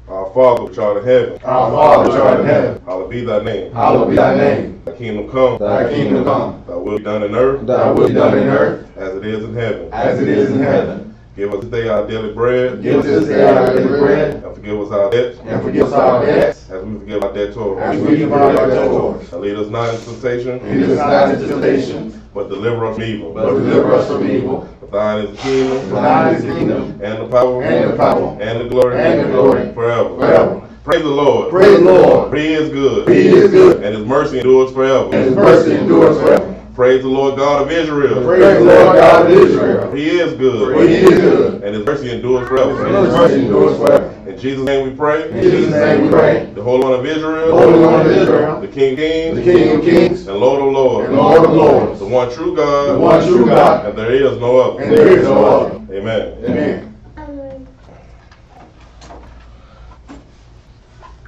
Our Father which art in heaven. Our Father which art in heaven. Hallowed be thy name. Hallowed be thy name. Thy kingdom come. Thy kingdom come. Thy will be done in earth. Thy will be done in earth. As it is in heaven. As it is in heaven. Give us this day our daily bread. Give us this day our daily bread. And forgive us our debts. And forgive us our debts. As we forgive our debtors. As we forgive our debtors. And lead us not into temptation. Lead us not into temptation. But deliver us from evil. But deliver us from evil. For thine is the kingdom. For thine is the kingdom. And the power. And the power. And the glory. And the glory. Forever. Forever. Praise the Lord. Praise the Lord. For he is good. He is good. And his mercy endures forever. And his mercy endures forever. Praise the Lord God of Israel. Praise the Lord God of Israel. For he is good. For he is good. And his mercy endures forever. And his mercy endures forever. In Jesus' name we pray. In Jesus' name we pray. The Holy One of Israel. The Holy One of Israel. The King of Kings. The King of Kings. And Lord of Lords. And Lord of Lords. The one true God. The one true God. And there is no other. And there is no other. Amen. Amen.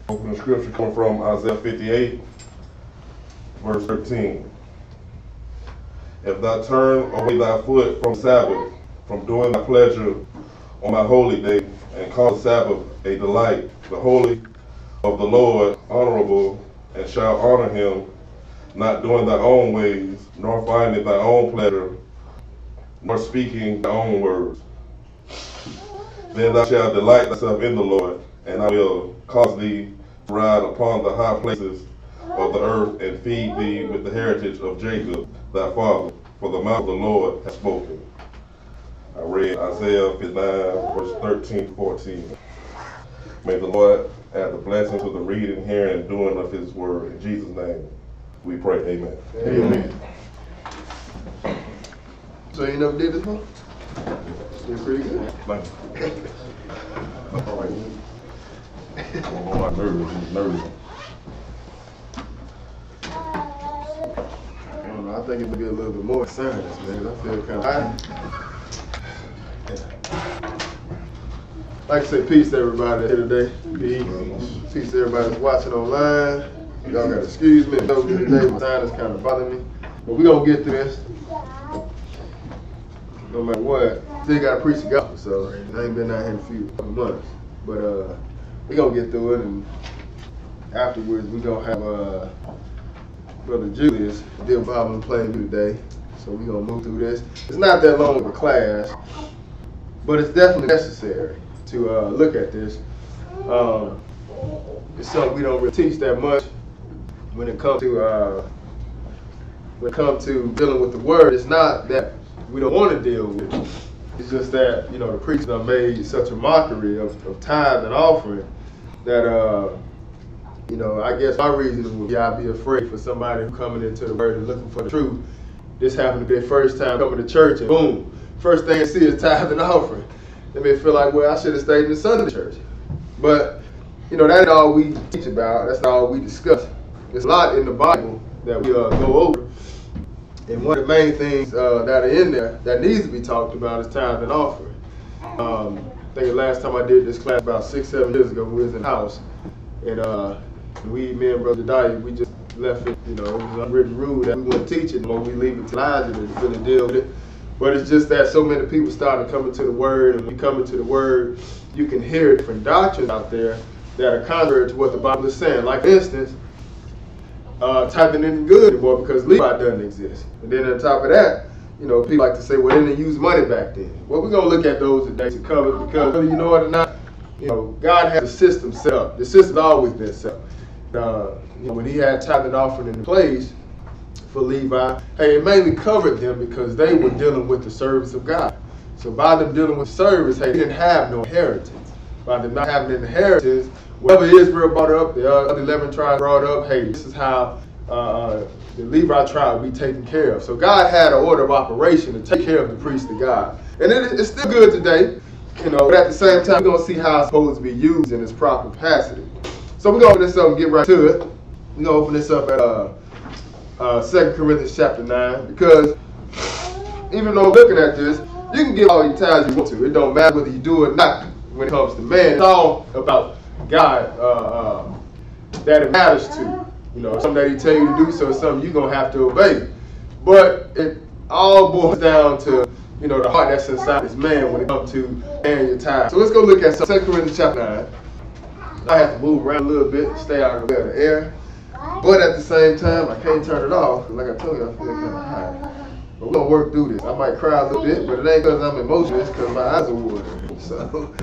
Open the scripture coming from Isaiah 58, verse 13. If thou turn away thy foot from Sabbath, from doing thy pleasure on my holy day, and cause Sabbath a delight, the holy of the Lord honorable, and shall honor him, not doing thy own ways, nor finding thy own pleasure, nor speaking thy own words. Then thou shalt delight thyself in the Lord, and I will cause thee to ride upon the high places of the earth, and feed thee with the heritage of Jacob thy father, for the mouth of the Lord has spoken. I read Isaiah 59, verse 13 to 14. May the Lord add the blessing to the reading, hearing, and doing of his word. In Jesus' name we pray, amen. Amen. So you never did this one? You're pretty good. Thank you. All right. Oh, I'm nervous. I don't know, I think it would be a little bit more serious, man. I feel kind of I'd like to say peace to everybody here today. Peace to everybody that's watching online. Y'all got to excuse me. Today my sign is kind of bothering me. But we're going to get through this. No matter what. Still got to preach the gospel, so I ain't been out here in a few months. But we're going to get through it, and afterwards we're going to have Brother Julius deal Bible and play with today. So we're going to move through this. It's not that long of a class, but it's definitely necessary to look at this. It's something we don't really teach that much when it comes to dealing with the word. It's not that we don't want to deal with it. It's just that, the preachers have made such a mockery of tithe and offering that, I guess my reason would be I'd be afraid for somebody who's coming into the word and looking for the truth. This happened to be their first time coming to church, and boom, first thing they see is tithe and offering. They may feel like, well, I should have stayed in the Sunday church. But, that ain't all we teach about. That's not all we discuss. There's a lot in the Bible that we go over. And one of the main things that are in there that needs to be talked about is tithe and offering. I think the last time I did this class about 6-7 years ago, we was in the house. And me and Brother Dyer, we just left it, it was an unwritten rule that we wouldn't teach it, or we leave it to Elijah to really deal with it. But it's just that so many people started coming to the word, and when you come into the word, you can hear different doctrines out there that are contrary to what the Bible is saying. Like, for instance, tithing isn't good anymore because Levi doesn't exist. And then on top of that, people like to say, well, they didn't use money back then. Well, we're going to look at those today to cover, because whether you know it or not, God has a system set up. The system's always been set up. When he had tithe and offering in place for Levi, it mainly covered them because they were dealing with the service of God. So by them dealing with service, they didn't have no inheritance. By them not having an inheritance, whatever Israel brought up, the other 11 tribes brought up, this is how the Levi tribe will be taken care of. So God had an order of operation to take care of the priests of God. And it's still good today, but at the same time, we're going to see how it's supposed to be used in its proper capacity. So we're going to open this up and get right to it. We're going to open this up at 2 Corinthians chapter 9, because even though looking at this, you can give all your tithes you want to. It don't matter whether you do it or not when it comes to man. It's all about God that it matters to. Something that he tell you to do, so it's something you're going to have to obey. But it all boils down to you know, the heart that's inside this man when it comes to paying your tithe. So let's go look at 2 Corinthians chapter 9. I have to move around a little bit, stay out of the air. But at the same time, I can't turn it off. Like I told you, I feel kind of high. But we're going to work through this. I might cry a little bit, but it ain't because I'm emotional. It's because my eyes are watering. So,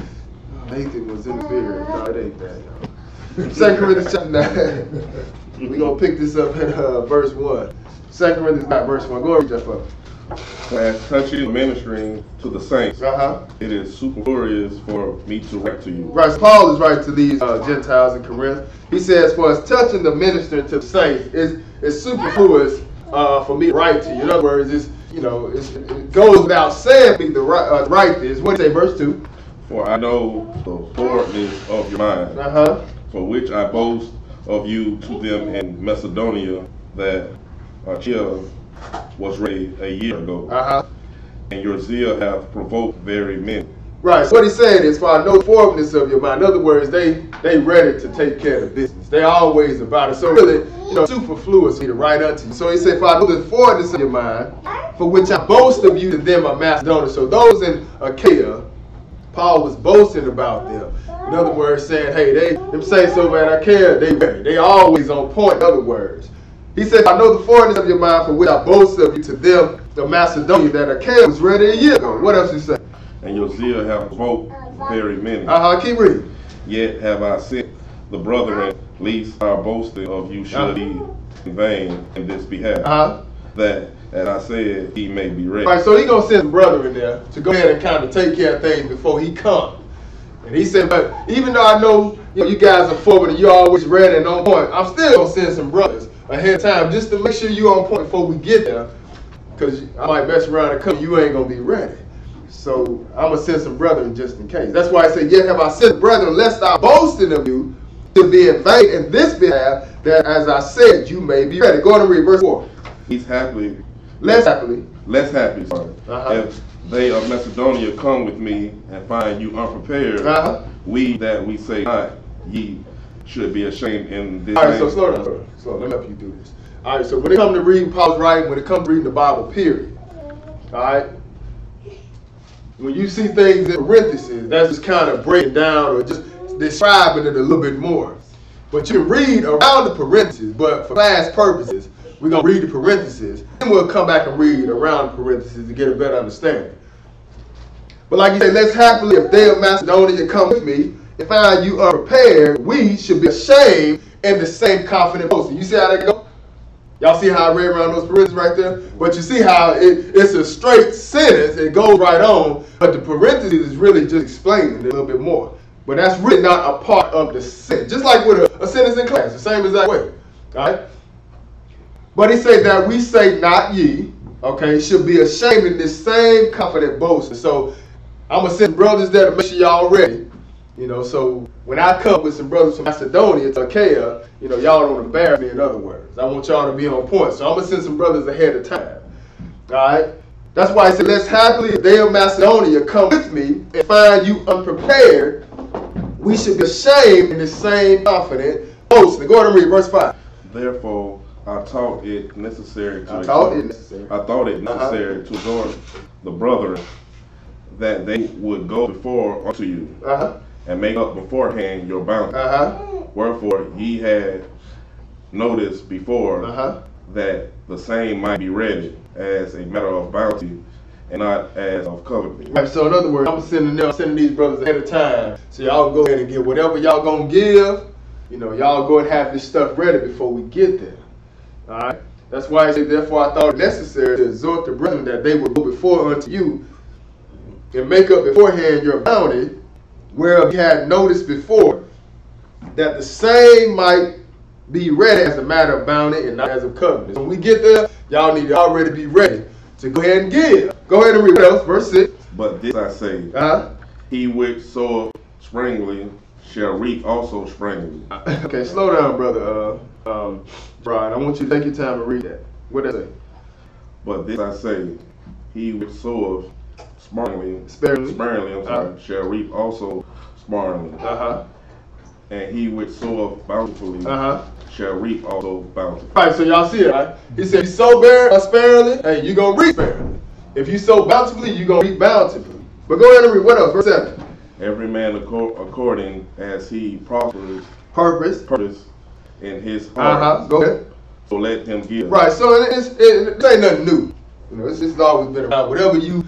Nathan was in the spirit. No, it ain't that, y'all. 2 Corinthians chapter 9. We're going to pick this up at verse 1. 2 Corinthians 9, verse 1. Go and read that for me. As touching ministering to the saints, it is superfluous for me to write to you. Right, so Paul is writing to these Gentiles in Corinth. He says, for as touching the ministering to the saints, it's superfluous for me to write to you. In other words, it goes without saying me to write this. What did it say, verse 2? For I know the forwardness of your mind, for which I boast of you to them in Macedonia, that Achaia was ready a year ago, and your zeal hath provoked very many. Right, so what he's saying is, for I know the forwardness of your mind. In other words, they ready to take care of the business. They always about it. So really, superfluous for me to write unto you. So he said, for I know the forwardness of your mind, for which I boast of you to them of Macedonia. So those in Achaia, Paul was boasting about them. In other words, saying, hey, them saints over at Achaia, they ready. They always on point, in other words. He said, I know the forwardness of your mind, for which I boast of you to them of Macedonia, that Achaia was ready a year ago. What else he say? And your zeal hath provoked very many. Keep reading. Yet have I sent the brethren, lest our boasting of you should be in vain in this behalf, that, as I said, he may be ready. All right, so he going to send some brethren there to go ahead and kind of take care of things before he comes. And he said, but even though I know you guys are forward and you're always ready and on point, I'm still going to send some brothers ahead of time just to make sure you're on point before we get there. Because I might mess around and come, you ain't going to be ready. So I'm going to send some brethren just in case. That's why I say, yet have I sent brethren, lest I boasting of you to be in vain in this behalf, that as I said, you may be ready. Go on and read verse 4. He's happily. Less happy, if they of Macedonia come with me and find you unprepared, we say not, ye should be ashamed in this. All right, so slow down. Let me help you do this. All right, so when it comes to reading Paul's writing, when it comes to reading the Bible, period. All right? When you see things in parentheses, that's just kind of breaking down or just describing it a little bit more. But you can read around the parentheses, but for class purposes, we're going to read the parentheses, then we'll come back and read around the parentheses to get a better understanding. But like you say, let's happily, if they of Macedonia come with me and find you unprepared, we should be ashamed in the same confident boasting. You see how that goes? Y'all see how I read around those parentheses right there? But you see how it's a straight sentence. It goes right on. But the parentheses is really just explaining it a little bit more. But that's really not a part of the sentence. Just like with a sentence in class, the same exact way. All right? But he said that we say not ye, okay, should be ashamed in this same confident boasting. So I'm going to send brothers there to make sure y'all ready. So when I come with some brothers from Macedonia to Achaia, y'all don't embarrass me, in other words. I want y'all to be on point. So I'm going to send some brothers ahead of time. All right? That's why I said, let's happily, if they of Macedonia come with me and find you unprepared, we should be ashamed in the same confident boasting. Go ahead and read verse 5. Therefore, I thought it necessary to exhort the brethren that they would go before unto you and make up beforehand your bounty. Wherefore ye had noticed before that the same might be ready as a matter of bounty and not as of covenant. Right, so in other words, I'm sending these brothers ahead of time, so y'all go ahead and get whatever y'all gonna give. Y'all go and have this stuff ready before we get there. All right. That's why I say, therefore, I thought it necessary to exhort the brethren that they would go before unto you and make up beforehand your bounty, whereof you had noticed before, that the same might be ready as a matter of bounty and not as of covenant. So when we get there, y'all need to already be ready to go ahead and give. Go ahead and read what else, verse 6. But this I say, he which soweth sparingly shall reap also sparingly. Okay, slow down, brother. Brian, I want you to take your time and read that. What does it say? But this I say, he which soweth sparingly, shall reap also sparingly. And he which soweth bountifully shall reap also bountifully. All right, so y'all see it, right? He said, sow sparingly, hey, you're going to reap sparingly. If you sow bountifully, you're going to reap bountifully. But go ahead and read. What else? Verse 7. Every man according as he prospers Purpose. in his heart. Go ahead. So let him give. Right. So it ain't nothing new. You know, it's always been around. Whatever you,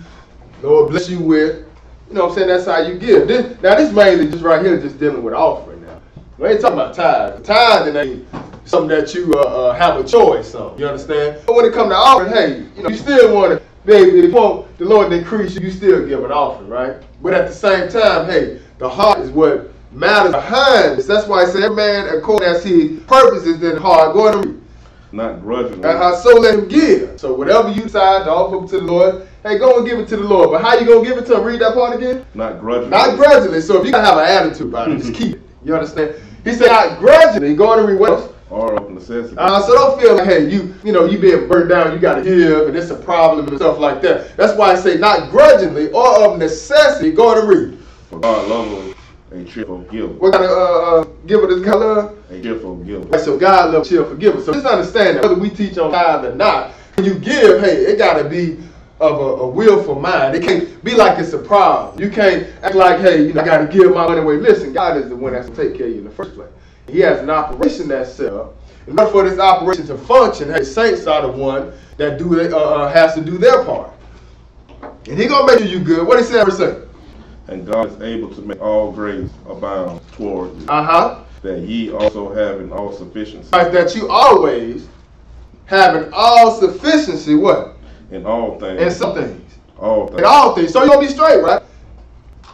Lord bless you with, you know what I'm saying, that's how you give. This mainly just right here, just dealing with offering now. We ain't talking about tithe. Tithing ain't something that you have a choice on. You understand? But when it comes to offering, hey, you know, you still want to, baby, if you want the Lord to increase you still give an offering, right? But at the same time, hey, the heart is what matters behind this. That's why I say every man according as his purpose is in heart. Go ahead and read. Not grudgingly. So let him give. So whatever you decide to offer to the Lord, hey, go and give it to the Lord. But how you going to give it to him? Read that part again. Not grudgingly. Not grudgingly. So if you got to have an attitude about it, just keep it. You understand? He said not grudgingly. Go on and read what else? Or of necessity. So don't feel like, hey, you being burned down, you got to give, and it's a problem and stuff like that. That's why I say not grudgingly or of necessity. Go on and read. For God loveth a cheerful giver. What kind of giver does God love? A cheerful giver. Right, so God loves cheerful givers. So just understand that whether we teach on tithe or not, when you give, hey, it got to be of a willful mind. It can't be like it's a problem. You can't act like, hey, I got to give my money away. Listen, God is the one that's going to take care of you in the first place. He has an operation that's set up. In order for this operation to function, hey, saints are the one that has to do their part. And He going to make sure you good. What He said, verse 8? And God is able to make all grace abound toward you. That ye also have in all sufficiency. Right, that you always have in all sufficiency, what? In all things. In some things. All things. In all things. So you're going to be straight, right?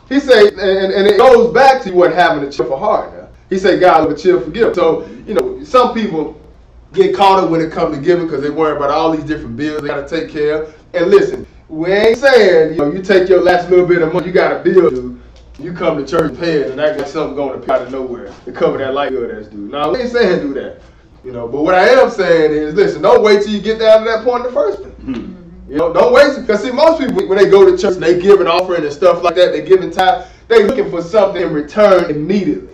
He said, and it goes back to what having a cheerful heart now. He said, God will cheerful giver. So, some people get caught up when it comes to giving because they worry about all these different bills they got to take care of. And listen, we ain't saying, you take your last little bit of money, you got a bill due, you come to church and pay it, and that got something going to appear out of nowhere to cover that light bill that's due. No, we ain't saying do that. But what I am saying is, listen, don't wait till you get down to that point in the first place. Don't wait, because see, most people, when they go to church and they give an offering and stuff like that, they give in tithe, they looking for something in return immediately.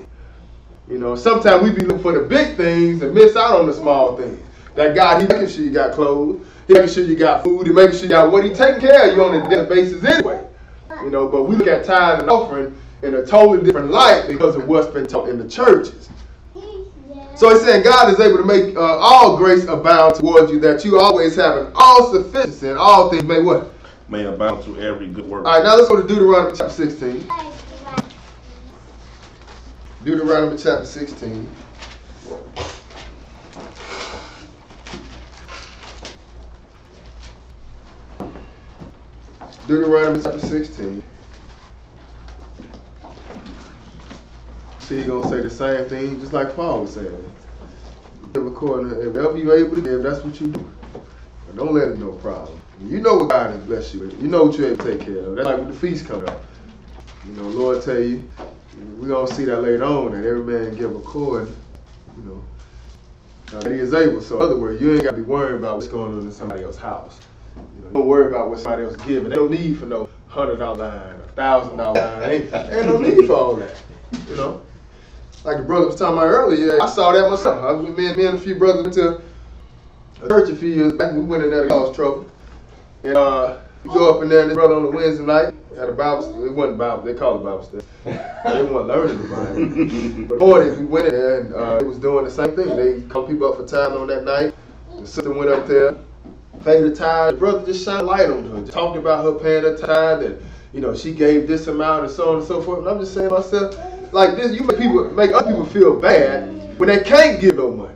Sometimes we be looking for the big things and miss out on the small things. That God, He making sure you got clothes, He making sure you got food, He making sure you got what He taking care of you on a daily basis anyway. But we look at tithe and offering in a totally different light because of what's been taught in the churches. So He's saying God is able to make all grace abound towards you, that you always have an all sufficiency in all things may what? May abound to every good work. All right, now let's go to Deuteronomy chapter 16. Deuteronomy chapter 16. Deuteronomy chapter 16. See, He's going to say the same thing just like Paul was saying. Give according to whatever you're able to give, that's what you do. But don't let it no problem. You know what God has blessed you with. You know what you're able to take care of. That's like with the feast coming up. Lord tell you, we're going to see that later on, that every man give according, that he is able. So in other words, you ain't got to be worried about what's going on in somebody else's house. Don't worry about what somebody else is giving. There's no need for no $100 line, $1,000 line. Ain't no need for all that. Like the brother was talking about earlier, I saw that myself. I was with me and a few brothers went to a church a few years back. We went in there to cause trouble. And we go up in there, and this brother on the Wednesday night had a Bible. It wasn't Bible. They called it Bible study. They weren't learning the Bible. But the point is, we went in there, and it was doing the same thing. They called people up for tithe on that night. The sister went up there, paid the tithe. The brother just shined a light on her, just talking about her paying her tithe, and she gave this amount and so on and so forth. And I'm just saying to myself, like this, you make other people feel bad when they can't give no money.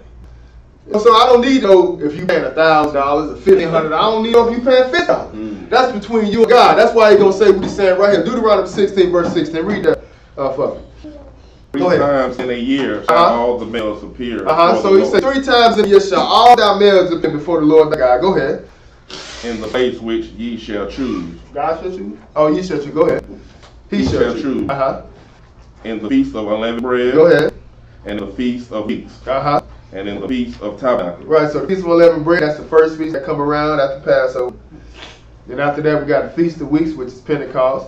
So I don't need to know if you paying $1,000 or $1,500. I don't need to know if you paying $50. That's between you and God. That's why He's gonna say what He's saying right here. Deuteronomy 16 verse 16. Read that for me. 3 times in a year shall all the males appear. So He said 3 times in a year shall all thy males appear before the Lord thy God. Go ahead. In the place which ye shall choose. God shall choose? Oh, ye shall choose. Go ahead. He shall choose. In the feast of unleavened bread. Go ahead. And in the feast of weeks. And in the feast of tabernacles. Right, so the feast of unleavened bread, that's the first feast that come around after Passover. Then after that, we got the feast of weeks, which is Pentecost.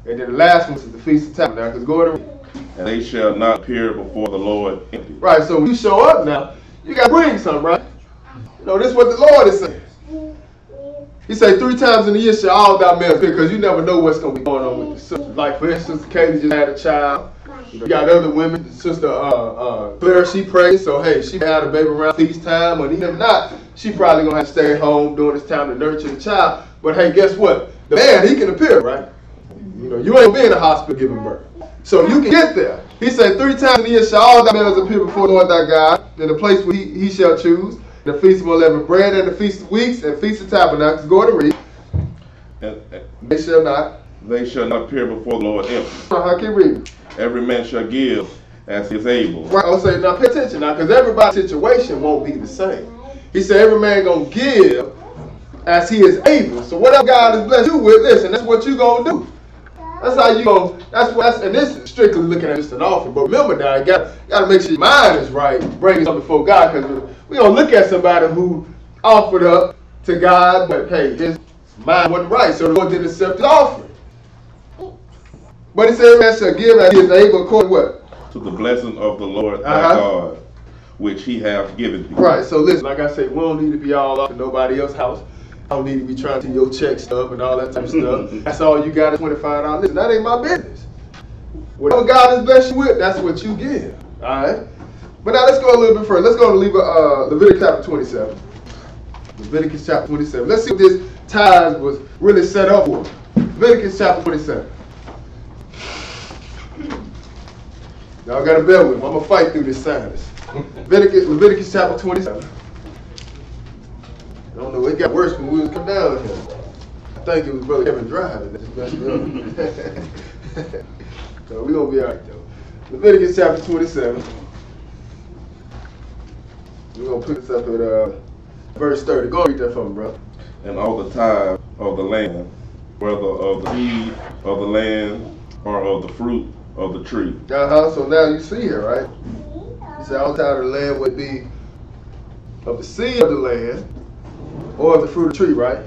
And then the last one is the feast of tabernacles. Go ahead and read. And they shall not appear before the Lord empty. Right, so when you show up now, you got to bring something, right? This is what the Lord is saying. He say 3 times in a year shall all thy males appear, because you never know what's going to be going on with the sisters. Like, for instance, Katie just had a child. You got other women, Sister Claire, she prayed, so hey, she had a baby around feast time, and even if not, she probably going to have to stay at home during this time to nurture the child. But hey, guess what? The man, he can appear, right? You know, you ain't be in the hospital giving birth. So you can get there. He said 3 times in a year shall all thy males appear before the Lord thy God, in the place where he shall choose, the feast of unleavened bread, and the feast of weeks, and feast of tabernacles. Go ahead and read. They shall not appear before the Lord empty. I keep reading. Every man shall give as he is able. Right, I'll say, now pay attention now, because everybody's situation won't be the same. He said every man going to give as he is able. So whatever God has blessed you with, listen, that's what you going to do. That's how you going to, and this is strictly looking at just an offering. But remember now, you got to make sure your mind is right, bringing something before God, because we don't look at somebody who offered up to God, but hey, his mind wasn't right, so the Lord didn't accept his offering. But he said, man shall give as he is able, according to what? To the blessing of the Lord thy God, which he hath given thee. Right, so listen, like I said, we don't need to be all up in nobody else's house. I don't need to be trying to see your check stuff and all that type of stuff. That's all you got is $25. Listen, that ain't my business. Whatever God has blessed you with, that's what you give. All right? But now let's go a little bit further. Let's go to Leviticus chapter 27. Leviticus chapter 27. Let's see what this tithe was really set up for. Leviticus chapter 27. Y'all got to bear with me. I'm going to fight through this silence. Leviticus chapter 27. I don't know, it got worse when we was coming down here. I think it was Brother Kevin driving that just messed me up. So we're going to be all right, though. Leviticus chapter 27. We're going to put this up at verse 30. Go read that for me, bro. And all the tithe of the land, whether of the seed of the land or of the fruit of the tree. So now you see here, right? You say all the tithe of the land would be of the seed of the land or of the fruit of the tree, right?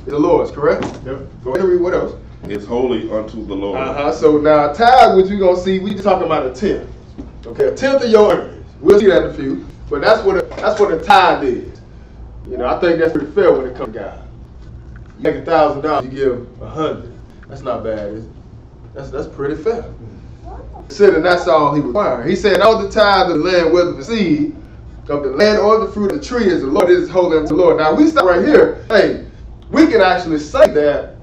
It's the Lord's, correct? Yep. Go ahead and read what else? It's holy unto the Lord. So now tithe, which we're going to see, we just talking about a tenth. Okay, a tenth of your earnings. We'll see that in a few. But that's what a tithe is. You know, I think that's pretty fair when it comes to God. You make $1,000, you give 100. That's not bad, is it? That's pretty fair. He said, and that's all he required. He said, all the tithe of the land, whether the seed of the land or the fruit of the tree is the Lord, is holy unto the Lord. Now we stop right here. Hey, we can actually say that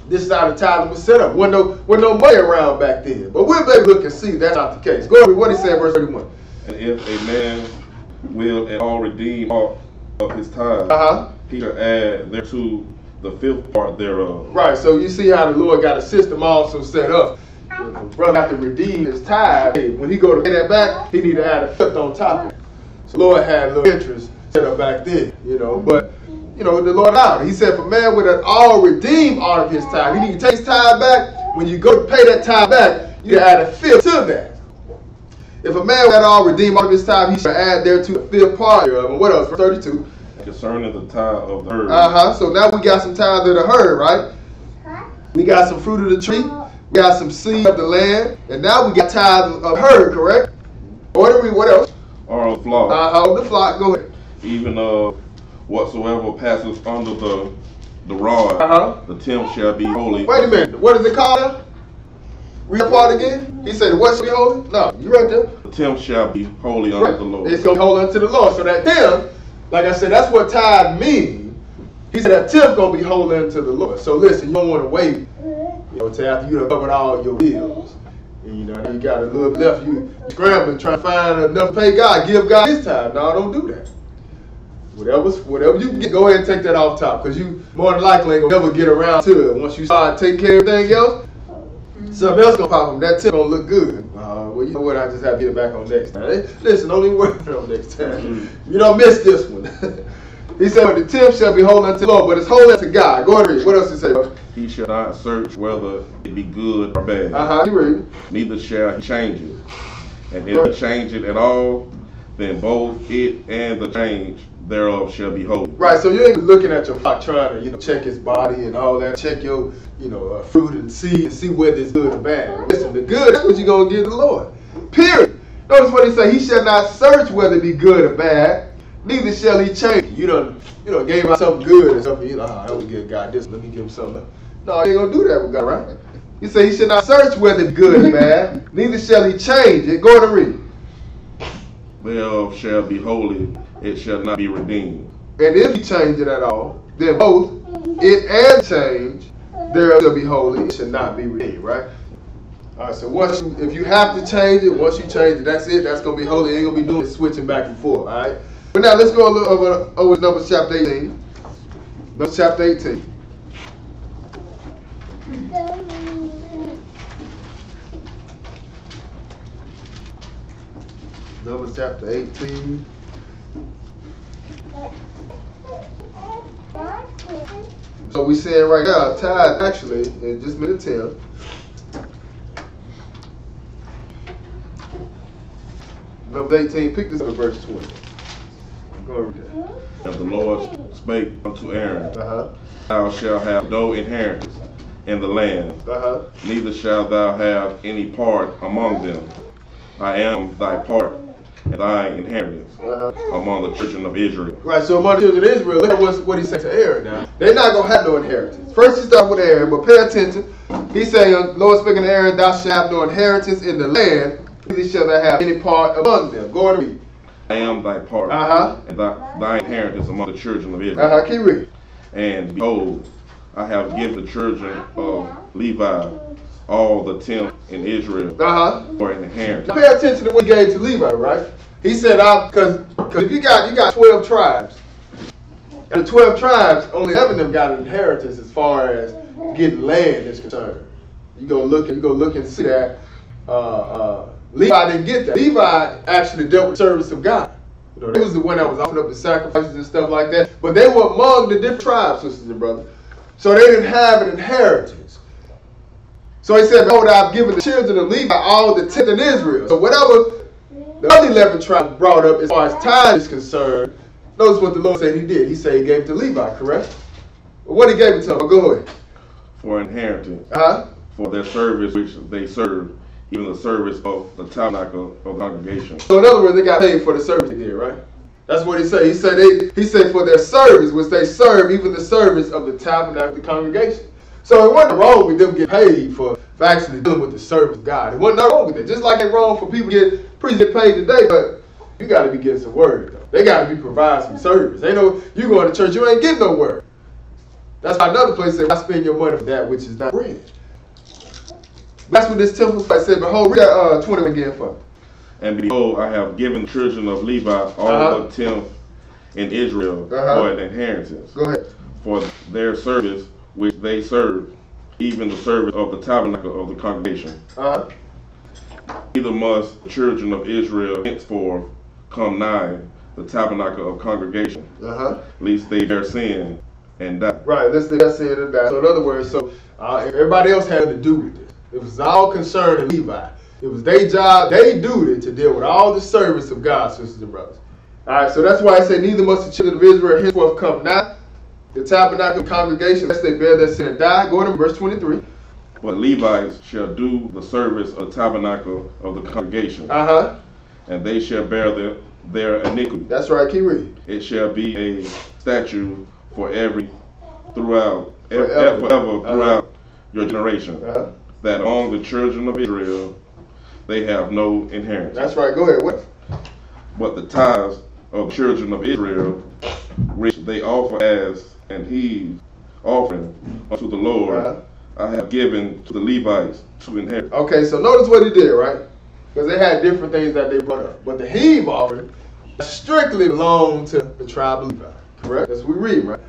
this side of tithing was set up. Wasn't no money around back then. But we'll be able to look and see that's not the case. Go ahead, what he said, verse 31. And if a man will at all redeem all of his tithe, he shall add thereto the fifth part thereof. Right, so you see how the Lord got a system also set up. If a brother have to redeem his tithe, hey, when he go to pay that back, he need to add a fifth on top of it. So the Lord had a little interest set up back then, you know, but you know, the Lord allowed it. He said, if a man would at all redeem all of his tithe, he need to take his tithe back. When you go to pay that tithe back, you add a fifth to that. If a man would at all redeem all of his tithe, he shall add thereto a fifth part thereof. And what else? Verse 32. Concerning the tithe of the herd. So now we got some tithe of the herd, right? We got some fruit of the tree. We got some seed of the land. And now we got tithe of herd, correct? What else? Or of the flock. The flock, go ahead. Even of whatsoever passes under the rod, the tenth shall be holy. Wait a minute, what is it called? Read that part again. He said, what shall be holy? No, you right there. The tenth shall be holy unto the Lord. It's going to be holy unto the Lord. So that tenth, like I said, that's what tithe means. He said that tenth going to be holy unto the Lord. So listen, you don't want to wait, you know, till after you have covered all your bills. And, you know, you got a little bit left, you scrambling, trying to find enough to pay God. Give God his tithe. No, don't do that. Whatever you can get, go ahead and take that off top, because you more than likely ain't gonna never get around to it. Once you start taking care of everything else, something else gonna pop up. That tip gonna look good. Well, you know what? I just have to get it back on next time. Hey, listen, don't even worry on next time. You don't miss this one. He said, but the tip shall be holy unto the Lord, but it's holy unto God. Go ahead and read. What else he say, bro? He shall not search whether it be good or bad. You read. Neither shall he change it. And if he change it at all, then both it and the change thereof shall be holy. Right, so you ain't looking at your flock trying to, check his body and all that. Check your, fruit and seed and see whether it's good or bad. Listen, the good, that's what you're going to give the Lord. Period. Notice what he said. He shall not search whether it be good or bad. neither shall he change. You done gave out something good or something. You're like, oh, I don't give God this. Let me give him something else. No, he ain't gonna do that with God, right? He said he should not search whether it's good or bad. Neither shall he change it. Go ahead and read. Thereof shall be holy, it shall not be redeemed. And if he change it at all, then both it and change thereof shall be holy, it should not be redeemed, right? All right, so if you have to change it, once you change it, that's it. That's going to be holy. You ain't going to be doing switching back and forth, all right? But now let's go a little over Numbers chapter 18. Numbers chapter 18. Numbers chapter 18. So we saying right now, tithe actually, in just minute 10. Numbers 18, pick this up at verse 20. Go over there. And the Lord spake unto Aaron, Thou shalt have no inheritance in the land, neither shalt thou have any part among them. I am thy part and thy inheritance among the children of Israel. Right, so among the children of Israel, look at what he said to Aaron now. They're not going to have no inheritance. First he starts with Aaron, but pay attention. He's saying, Lord speaking to Aaron, thou shalt have no inheritance in the land, neither shalt thou have any part among them. Go and read. I am thy part and thy inheritance among the children of Israel. Keep reading. And behold, I have given the children of Levi all the tenth in Israel for an inheritance. Now pay attention to what he gave to Levi, right? He said, because if you got 12 tribes, and the 12 tribes, only 11 of them got an inheritance as far as getting land is concerned. You go look and see that Levi didn't get that. Levi actually dealt with the service of God. He was the one that was offering up the sacrifices and stuff like that. But they were among the different tribes, sisters and brothers. So they didn't have an inheritance. So he said, behold, I've given the children of Levi all the tenth in Israel. So whatever the other 11 tribes brought up as far as tithe is concerned, notice what the Lord said he did. He said he gave it to Levi, correct? What he gave it to him? Go ahead. For inheritance, for their service which they served, even the service of the tabernacle of the congregation. So in other words, they got paid for the service they did, right? That's what he said. He said for their service, which they serve, even the service of the tabernacle of the congregation. So it wasn't wrong with them getting paid for actually dealing with the service of God. It wasn't wrong with it. Just like it's wrong for people to get paid today, but you got to be getting some word, though. They got to be providing some service. Ain't no, you going to church, you ain't getting no word. That's why another place said, why spend your money for that which is not bread? That's what this temple site said. Behold, read that 20 again for me. And behold, I have given the children of Levi all the tenth in Israel for an inheritance. Go ahead. For their service which they serve, even the service of the tabernacle of the congregation. Neither must the children of Israel henceforth come nigh the tabernacle of congregation, lest they bear sin and die. Right, lest they bear sin and die. So in other words, everybody else had to do with this. It was all concerning Levi. It was their job, their duty to deal with all the service of God, sisters and brothers. All right, so that's why I say neither must the children of Israel henceforth come nigh the tabernacle of congregation, lest they bear their sin and die. Go to verse 23. But Levites shall do the service of the tabernacle of the congregation, and they shall bear their iniquity. That's right, keep reading. It shall be a statute forever throughout your generation, that among the children of Israel they have no inheritance. That's right, go ahead. What? But the tithes of the children of Israel, which they offer as an heave offering unto the Lord, I have given to the Levites to inherit. Okay, so notice what he did, right? Because they had different things that they brought up. But the heave offering strictly belonged to the tribe of Levi, correct? That's what we read, right?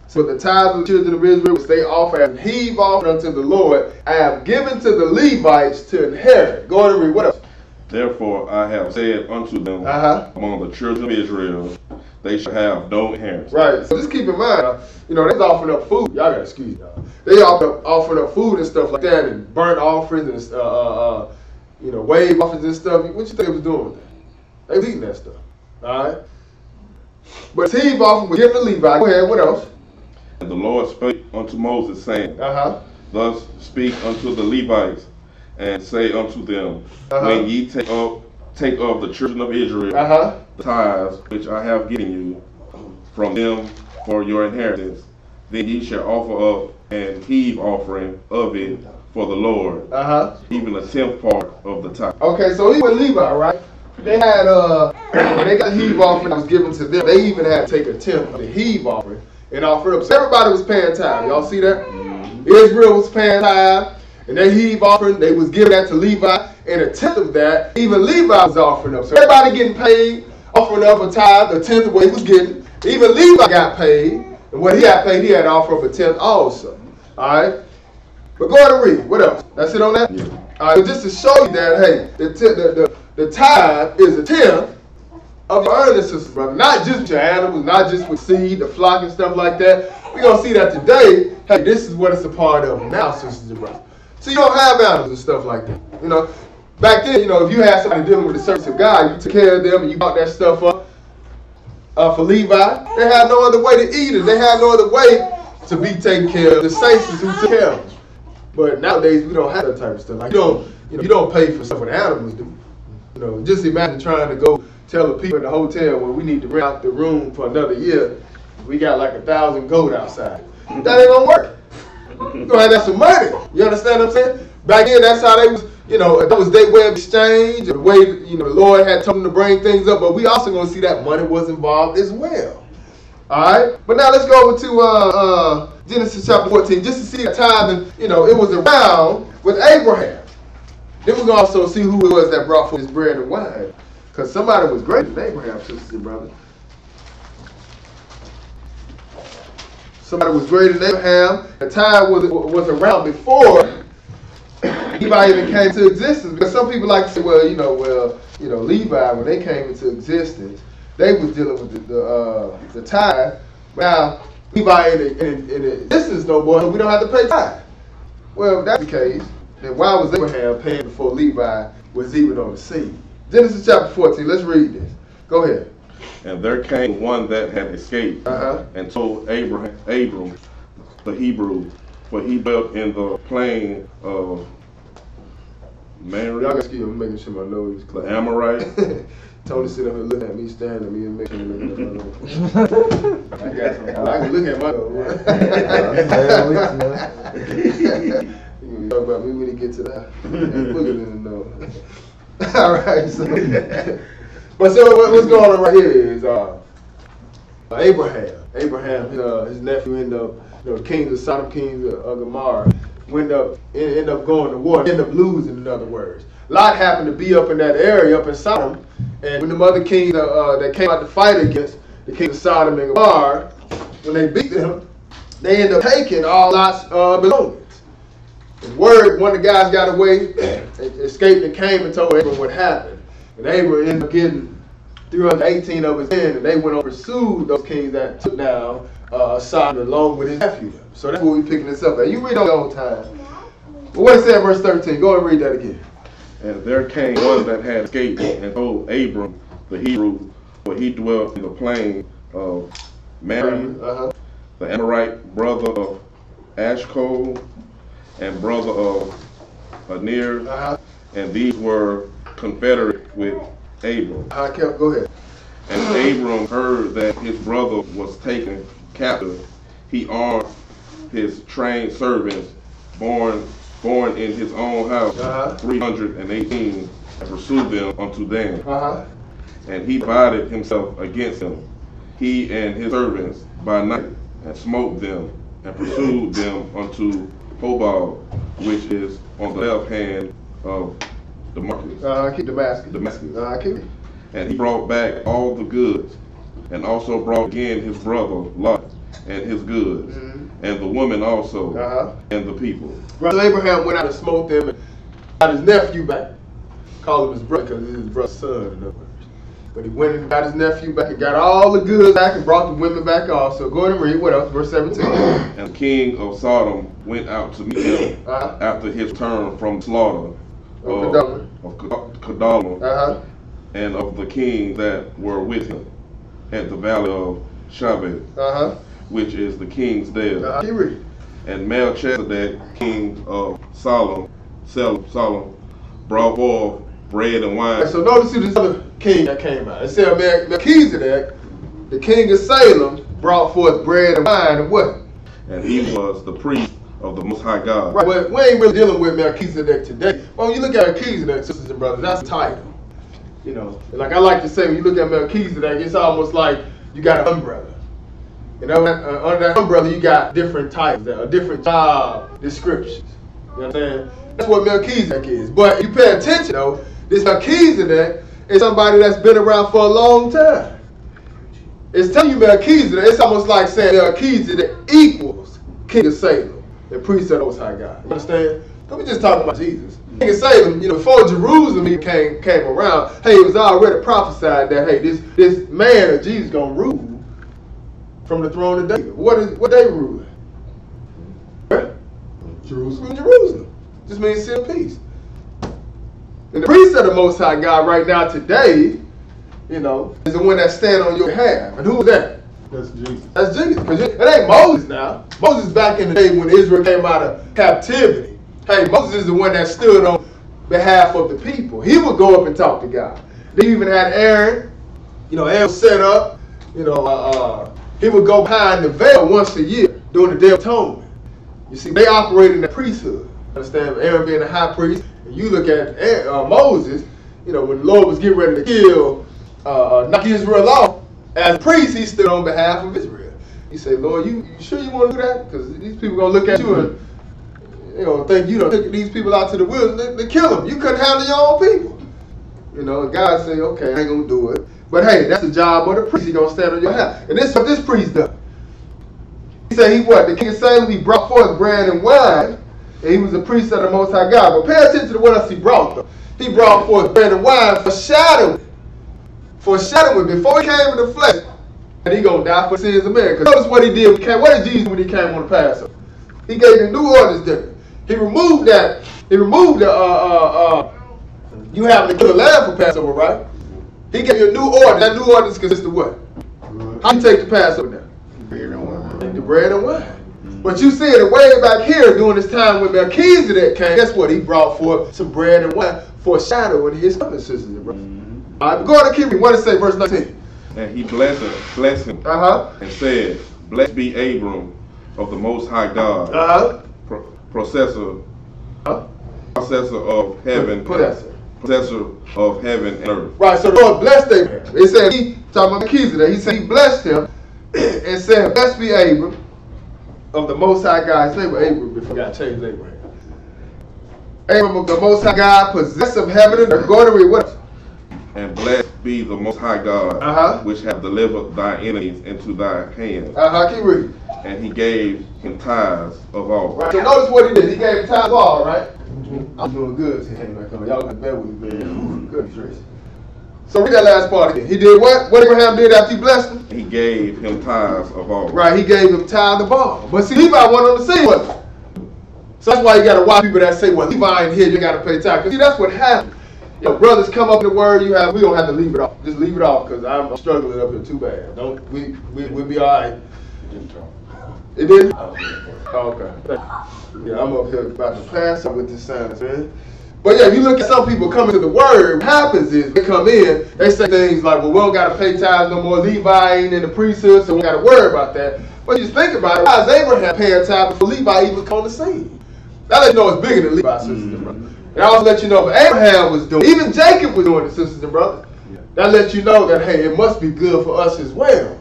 So the tithes of the children of Israel, which they offer as heave offering unto the Lord, I have given to the Levites to inherit. Go on and read. What else? Therefore I have said unto them, among the children of Israel, they shall have no inheritance. Right. So just keep in mind, they was offering up food. Y'all gotta excuse me, y'all. They offering up food and stuff like that, and burnt offerings and wave offerings and stuff. What you think they was doing with that? They was eating that stuff. All right. But heave offering was given to Levi. Go ahead. What else? And the Lord spake unto Moses, saying, Thus speak unto the Levites, and say unto them, When ye take up take of the children of Israel the tithes which I have given you from them for your inheritance. Then ye shall offer up an heave offering of it for the Lord, even a tenth part of the tithe. Okay, so even Levi, right? They had when they got the heave offering that was given to them, they even had to take a tenth of the heave offering and offer it up. So everybody was paying tithe. Y'all see that? Israel was paying tithe, and their heave offering, they was giving that to Levi, and a tenth of that, even Levi was offering up. So everybody getting paid, offering up a tithe, a tenth of what he was getting. Even Levi got paid, and what he had paid, he had to offer up a tenth also. All right? But go ahead and read. What else? That's it on that? Yeah. All right, just to show you that, hey, the tithe is a tenth of your earnings, sister, brother. Not just with your animals, not just with seed, the flock and stuff like that. We're going to see that today. Hey, this is what it's a part of now, sisters and brothers. So you don't have animals and stuff like that. You know, back then, you know, if you had somebody dealing with the service of God, you took care of them and you bought that stuff up for Levi. They had no other way to eat it. They had no other way to be taken care of. The saints who took care of them. But nowadays, we don't have that type of stuff. Like, you don't pay for stuff what animals do. You know, just imagine trying to go tell the people at the hotel when we need to rent out the room for another year. We got like 1,000 goat outside. That ain't gonna work. You're gonna have to have some money. You understand what I'm saying? Back then, that's how they was, that was their way of exchange, the way, the Lord had told them to bring things up, but we also gonna see that money was involved as well. Alright? But now let's go over to Genesis chapter 14, just to see the time, it was around with Abraham. Then we're gonna also see who it was that brought forth his bread and wine. Because somebody was greater than Abraham, sisters and brothers. Somebody was greater than Abraham. The time was around before Levi even came into existence. Because some people like to say, Levi, when they came into existence, they was dealing with the tithe. Now, Levi in existence no more, so we don't have to pay tithe. Well, if that's the case, then why was Abraham paying before Levi was even on the scene? Genesis chapter 14, let's read this. Go ahead. And there came one that had escaped and told Abram the Hebrew, for he dwelt in the plain of Mary. Y'all excuse me, I'm making sure my nose is clear. The Amorite. Tony sit up and look at me, staring at me, and making me look at my nose. I got some. I can look at my nose. You talk about me when you get to that. Look at it in the nose. All right, so what's going on right here is Abraham, his nephew ended up, kings of Sodom, kings of Gomorrah, end up going to war, end up losing, in other words. Lot happened to be up in that area, up in Sodom, and when the other kings that came out to fight against the kings of Sodom and Gomorrah, when they beat them, they ended up taking all Lot's belongings. And word, one of the guys got away, escaped and came and told Abram what happened. And Abram ended up getting 318 of his men, and they went over and pursued those kings that took down Sodom along with his nephew. So that's what we're picking this up at. You read on the old time. But what it said in verse 13, go and read that again. And there came one that had escaped and told Abram the Hebrew, for he dwelt in the plain of Mary, the Amorite, brother of Ashcol, and brother of Anir, and these were confederate with Abram. Go ahead. And Abram heard that his brother was taken captive. He armed his trained servants, born in his own house, 318, and pursued them unto Dan. And he divided himself against them, he and his servants, by night, and smote them, and pursued them unto Hobal, which is on the left hand of Damascus. And he brought back all the goods, and also brought again his brother Lot and his goods, and the woman also, and the people. Brother Abraham went out and smote them and got his nephew back. Called him his brother because he's his brother's son, in other words. But he went and got his nephew back and got all the goods back and brought the women back also. Go ahead and read. What else? Verse 17. And the king of Sodom went out to meet him after his return from slaughter of Kedar, and of the kings that were with him at the valley of Shabbat, which is the king's dale. And Melchizedek, king of Salem, brought forth bread and wine. So notice who this other king that came out. It said Melchizedek, the king of Salem, brought forth bread and wine and what? And he was the priest of the Most High God. Right, but we ain't really dealing with Melchizedek today. Well, when you look at Melchizedek, sisters and brothers, that's a title. You know, like I like to say, when you look at Melchizedek, it's almost like you got an umbrella. You know, under that umbrella, you got different titles, different job descriptions. You know what I'm saying? That's what Melchizedek is. But you pay attention, though, this Melchizedek is somebody that's been around for a long time. It's telling you Melchizedek, it's almost like saying Melchizedek equals King of Salem, the priest of the Most High God. You understand? Because we just talking about Jesus. King of Salem, you know, before Jerusalem even came around, hey, it was already prophesied that, hey, this man of Jesus going to rule from the throne of David. What they ruling? Jerusalem. Just means sin peace. And the priest of the Most High God right now today, you know, is the one that stand on your behalf. And who is that? That's Jesus. That's Jesus. Because it ain't Moses now. Moses back in the day when Israel came out of captivity. Hey, Moses is the one that stood on behalf of the people. He would go up and talk to God. They even had Aaron. You know, Aaron was set up. You know, he would go behind the veil once a year during the Day of Atonement. You see, they operated in the priesthood. Understand? Aaron being the high priest. And you look at Moses, you know, when the Lord was getting ready to kill, knock Israel off, as a priest, he stood on behalf of Israel. He said, Lord, you sure you want to do that? Because these people going to look at you and, you know, think you don't take these people out to the wilderness, they kill them. You couldn't handle your own people. You know, and God said, okay, I ain't going to do it. But hey, that's the job of the priest. He's going to stand on your behalf. And this is what this priest does. He said he what? The king of Salem, he brought forth bread and wine, and he was a priest of the Most High God. But pay attention to what else he brought, though. He brought forth bread and wine foreshadowing. Foreshadowing before he came in the flesh. And he going to die for the sins of man. Because notice what he did when he came. What did Jesus do when he came on the Passover? He gave the new orders there. He removed that. He removed the, you having to kill a lamb for Passover, right? He gave you a new order. That new order consists of what? How you take the Passover now? Bread and wine. The bread and wine. But you see it way back here during this time when Melchizedek came. Guess what? He brought forth some bread and wine foreshadowing his coming, sisters and brothers. All right, go on and keep reading. What does it say, verse 19? And he blessed him and said, Blessed be Abram of the Most High God, possessor of heaven, possessor of heaven and earth. Right, so the Lord blessed Abraham. It said, he, talking about Melchizedek, he said he blessed him and said, Blessed be Abram of the Most High God. His name was Abram before God changed Abraham. Abram of the Most High God, possessor of heaven and earth. Go to read what? And blessed be the Most High God, which have delivered thy enemies into thy hands. Keep reading. And he gave him tithes of all. Right. So notice what he did. He gave him tithes of all, right? I'm doing good. Y'all got bear with me, man. Good grace. So read that last part again. He did what? What Abraham did after he blessed him? He gave him tithes of all. Right. He gave him tithes of all. But see, Levi wanted him to see what? So that's why you got to watch people that say, well, Levi ain't here, you got to pay tithes. Because see, that's what happened. You know, brothers come up in the word, we don't have to leave it off. Just leave it off because I'm struggling up here too bad. We'll be all right. It didn't? Oh, okay. Yeah, I'm up here about to pass up with this science, man. But yeah, you look at some people coming to the word, what happens is they come in, they say things like, well, we don't got to pay tithes no more. Levi ain't in the priesthood, so we got to worry about that. But you just think about it, why is Abraham paying tithes before Levi even come on the scene? That let you know it's bigger than Levi, sisters and brothers. And I also let you know what Abraham was doing. Even Jacob was doing it, sisters and brothers. That lets you know that, hey, it must be good for us as well.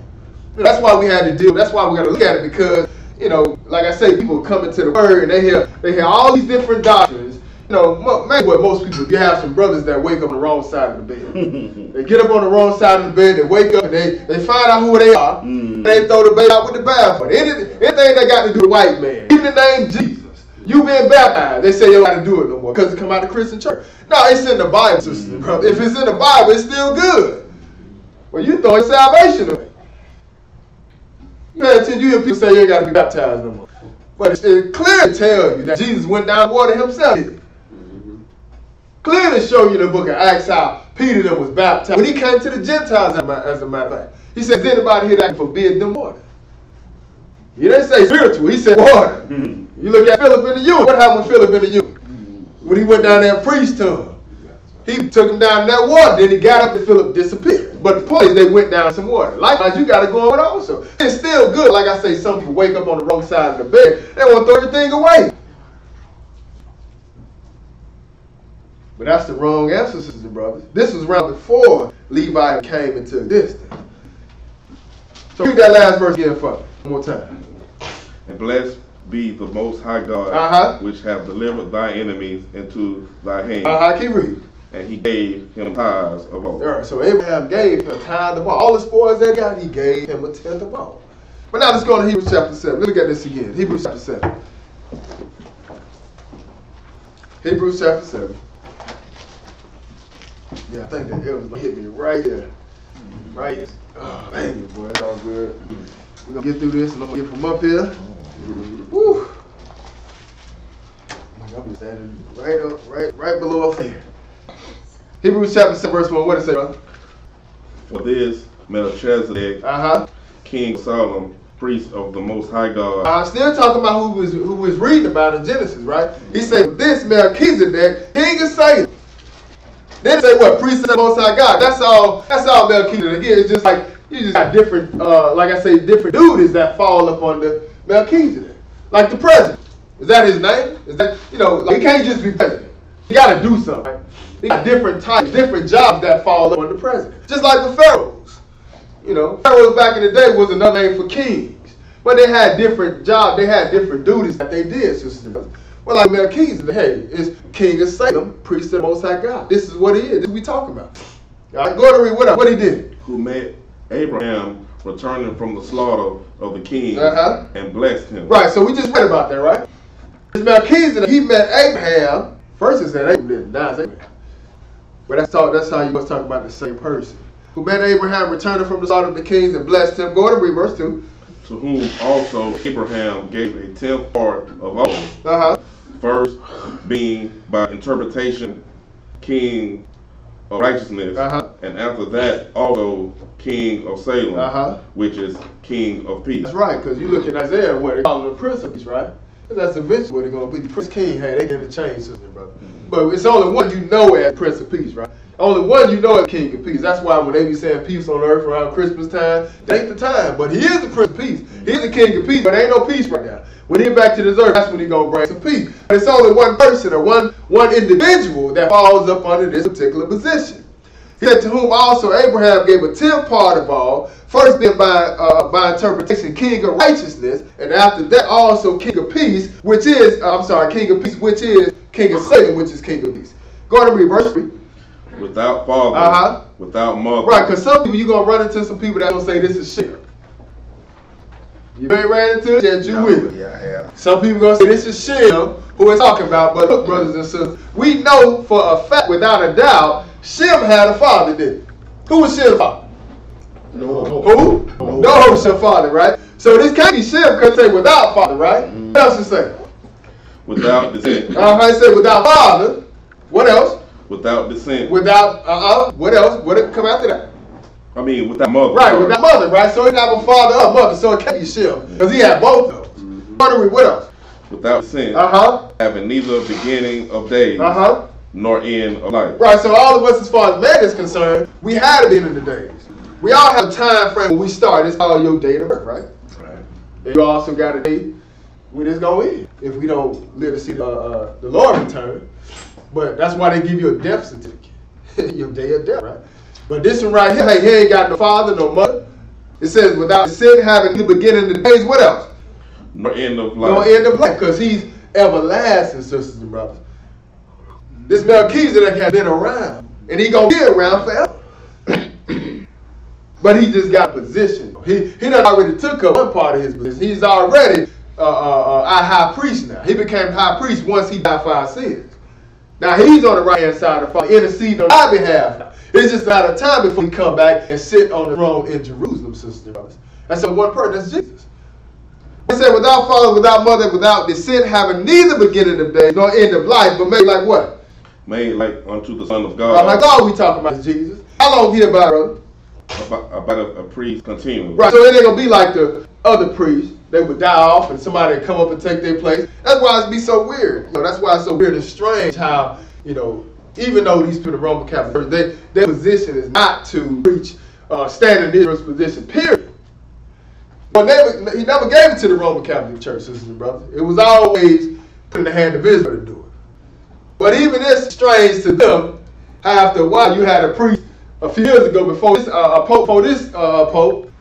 That's why we had to deal. That's why we got to look at it because, you know, like I say, people come into the word and they hear all these different doctrines. You know, maybe what most people do, you have some brothers that wake up on the wrong side of the bed. They get up on the wrong side of the bed, they wake up and they find out who they are, and they throw the baby out with the bathwater. Anything that got to do with white man, even the name Jesus. You been baptized. They say you don't got to do it no more because it come out of the Christian church. No, it's in the Bible, sisters and brothers. If it's in the Bible, it's still good. Well, you throwing salvation away. You hear people say you ain't got to be baptized no more. But it clearly tells you that Jesus went down water himself. Clearly show you in the book of Acts how Peter that was baptized. When he came to the Gentiles, as a matter of fact, he said, is anybody here that can forbid them water? He didn't say spiritual, he said water. You look at Philip in the youth. What happened with Philip in the youth? When he went down there and preached to him. He took him down in that water. Then he got up and Philip disappeared. But the point is they went down some water. Likewise, you got to go on also. It's still good. Like I say, some people wake up on the wrong side of the bed. They want to throw everything away. But that's the wrong answer, sisters and brothers. This was around before Levi came into existence. So read that last verse again for me. One more time. And blessed be the Most High God, which have delivered thy enemies into thy hand. Keep reading. And he gave him tithes of all. All right, so Abraham gave him a tithe of all. All the spoils that he got, he gave him a tenth of all. But now let's go to Hebrews chapter 7. Let's look at this again. Hebrews chapter 7. Hebrews chapter 7. Yeah, I think that it was going to hit me right here. Right. Oh, dang it, boy. That's all good. We're going to get through this, and I'm going to get from up here. Woo. I'm standing right below up there. Hebrews chapter 7, verse 1. What does it say, brother? For this Melchizedek, King of Salem, priest of the Most High God. I'm still talking about who was reading about in Genesis, right? He said, this Melchizedek, King of Salem. Then say what? Priest of the Most High God. That's all Melchizedek is. It's just like, you just got different, like I say, different duties that fall up under Melchizedek. Like the president. Is that his name? Is that, like, he can't just be president. He got to do something. Right? He got different types, different jobs that fall up under the president. Just like the pharaohs. Pharaohs back in the day was another name for kings. But they had different jobs, they had different duties that they did, sisters and brothers. Well, like Melchizedek, hey, is King of Salem, priest of the Most High God. This is what he is. This is what we talking about. All right, go to read what he did. Who met Abraham returning from the slaughter of the king and blessed him. Right, so we just read about that, right? This Melchizedek, he met Abraham. First it said Abraham didn't die, it's Abraham. But that's how you must talk about the same person. Who met Abraham returning from the slaughter of the kings and blessed him. Go to read verse 2. To whom also Abraham gave a tenth part of all. First being by interpretation king of righteousness, and after that also king of Salem, which is king of peace. That's right, because you look at Isaiah where they call him the prince of peace, right? And that's eventually what they're going to be. The prince king, hey, they get to change, sister, brother. But it's only one you know as prince of peace, right? Only one you know as king of peace. That's why when they be saying peace on earth around Christmas time, that ain't the time. But he is the prince of peace. He is the king of peace, but there ain't no peace right now. When he get back to this earth, that's when he gonna bring some peace. But it's only one person or one individual that falls up under this particular position. He said, to whom also Abraham gave a tenth part of all, first being by interpretation king of righteousness, and after that also king of peace, which is, king of peace, which is king of Salem, which is king of peace. Go ahead and read verse 3. Without father, without mother. Right, because some people, you're going to run into some people that don't say this is Shem. You ain't ran into it yet, you will. Yeah, I have. Some people going to say this is Shem, who we're talking about. But look, brothers and sisters, we know for a fact, without a doubt, Shem had a father, didn't he? Who was Shem's father? No. Who? No, was your father, right? So this can't be Shem because it say without father, right? What else it say? Without descent. I say without father. What else? Without descent. Without, what else? What did come after that? I mean, without mother. Right, without mother, right? So he didn't have a father or mother, so it can't be Shem. Because he had both of them. What else? Without sin. Having neither beginning of days nor end of life. Right, so all of us, as far as man is concerned, we had a beginning of the days. We all have a time frame when we start. It's called your date of birth, right? Right. And you also got a date when it's going to end if we don't live to see the Lord return. But that's why they give you a death certificate. Your day of death, right? But this one right here, like, he ain't got no father, no mother. It says, without sin, having the beginning of the days, what else? No end of life. No end of life, because he's everlasting, sisters and brothers. This Melchizedek has been around, and he going to be around forever. But he just got position. He done already took up one part of his position. He's already our high priest now. He became high priest once he died for our sins. Now he's on the right-hand side of the Father, interceding on our behalf now. It's just a matter of time before he come back and sit on the throne in Jerusalem, sisters and brothers. And so one person, that's Jesus. He said, without father, without mother, without descent, having neither beginning of days nor end of life, but made like what? Made like unto the Son of God. Like all we talking about is Jesus. How long he about, brother? About a priest continually. Right, so it ain't going to be like the other priests. They would die off and somebody would come up and take their place. That's why it be so weird. That's why it's so weird and strange how, even though these people in the Roman Catholic Church, their position is not to preach standing Israel's position, period. But he never gave it to the Roman Catholic Church, sisters and brothers. It was always put in the hand of Israel to do it. But even it's strange to them, after a while, you had a priest a few years ago before this pope,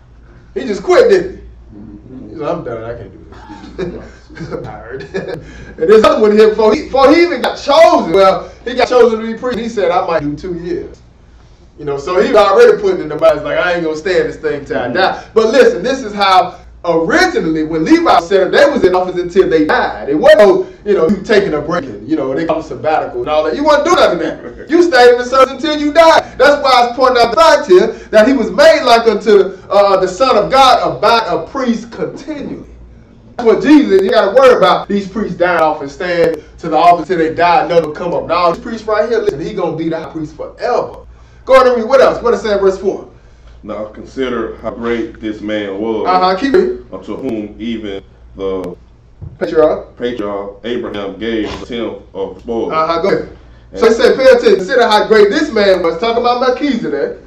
he just quit, didn't he? He said, I'm done, I can't do this. I'm tired. And this other one here, before he even got chosen, well, he got chosen to be priest, he said, I might do 2 years. You know, so he was already putting in the minds like, I ain't going to stay in this thing till I die. But listen, this is how originally, when Levi set up, they was in office until they died. It wasn't, you taking a break, they call it sabbatical and all that. You wouldn't do nothing there. You stayed in the service until you died. That's why I was pointing out the fact here that he was made like unto the Son of God, a priest continually. That's what Jesus is. You got to worry about these priests dying off and staying to the office till they die and never come up. Now, this priest right here, listen, he going to be the high priest forever. Go ahead and read. What else? What does it say in verse 4? Now consider how great this man was, keep reading. Unto whom even the Patriarch Abraham gave the tenth of the spoil. Go ahead. So he said, pay attention. Consider how great this man was. Talking about Melchizedek,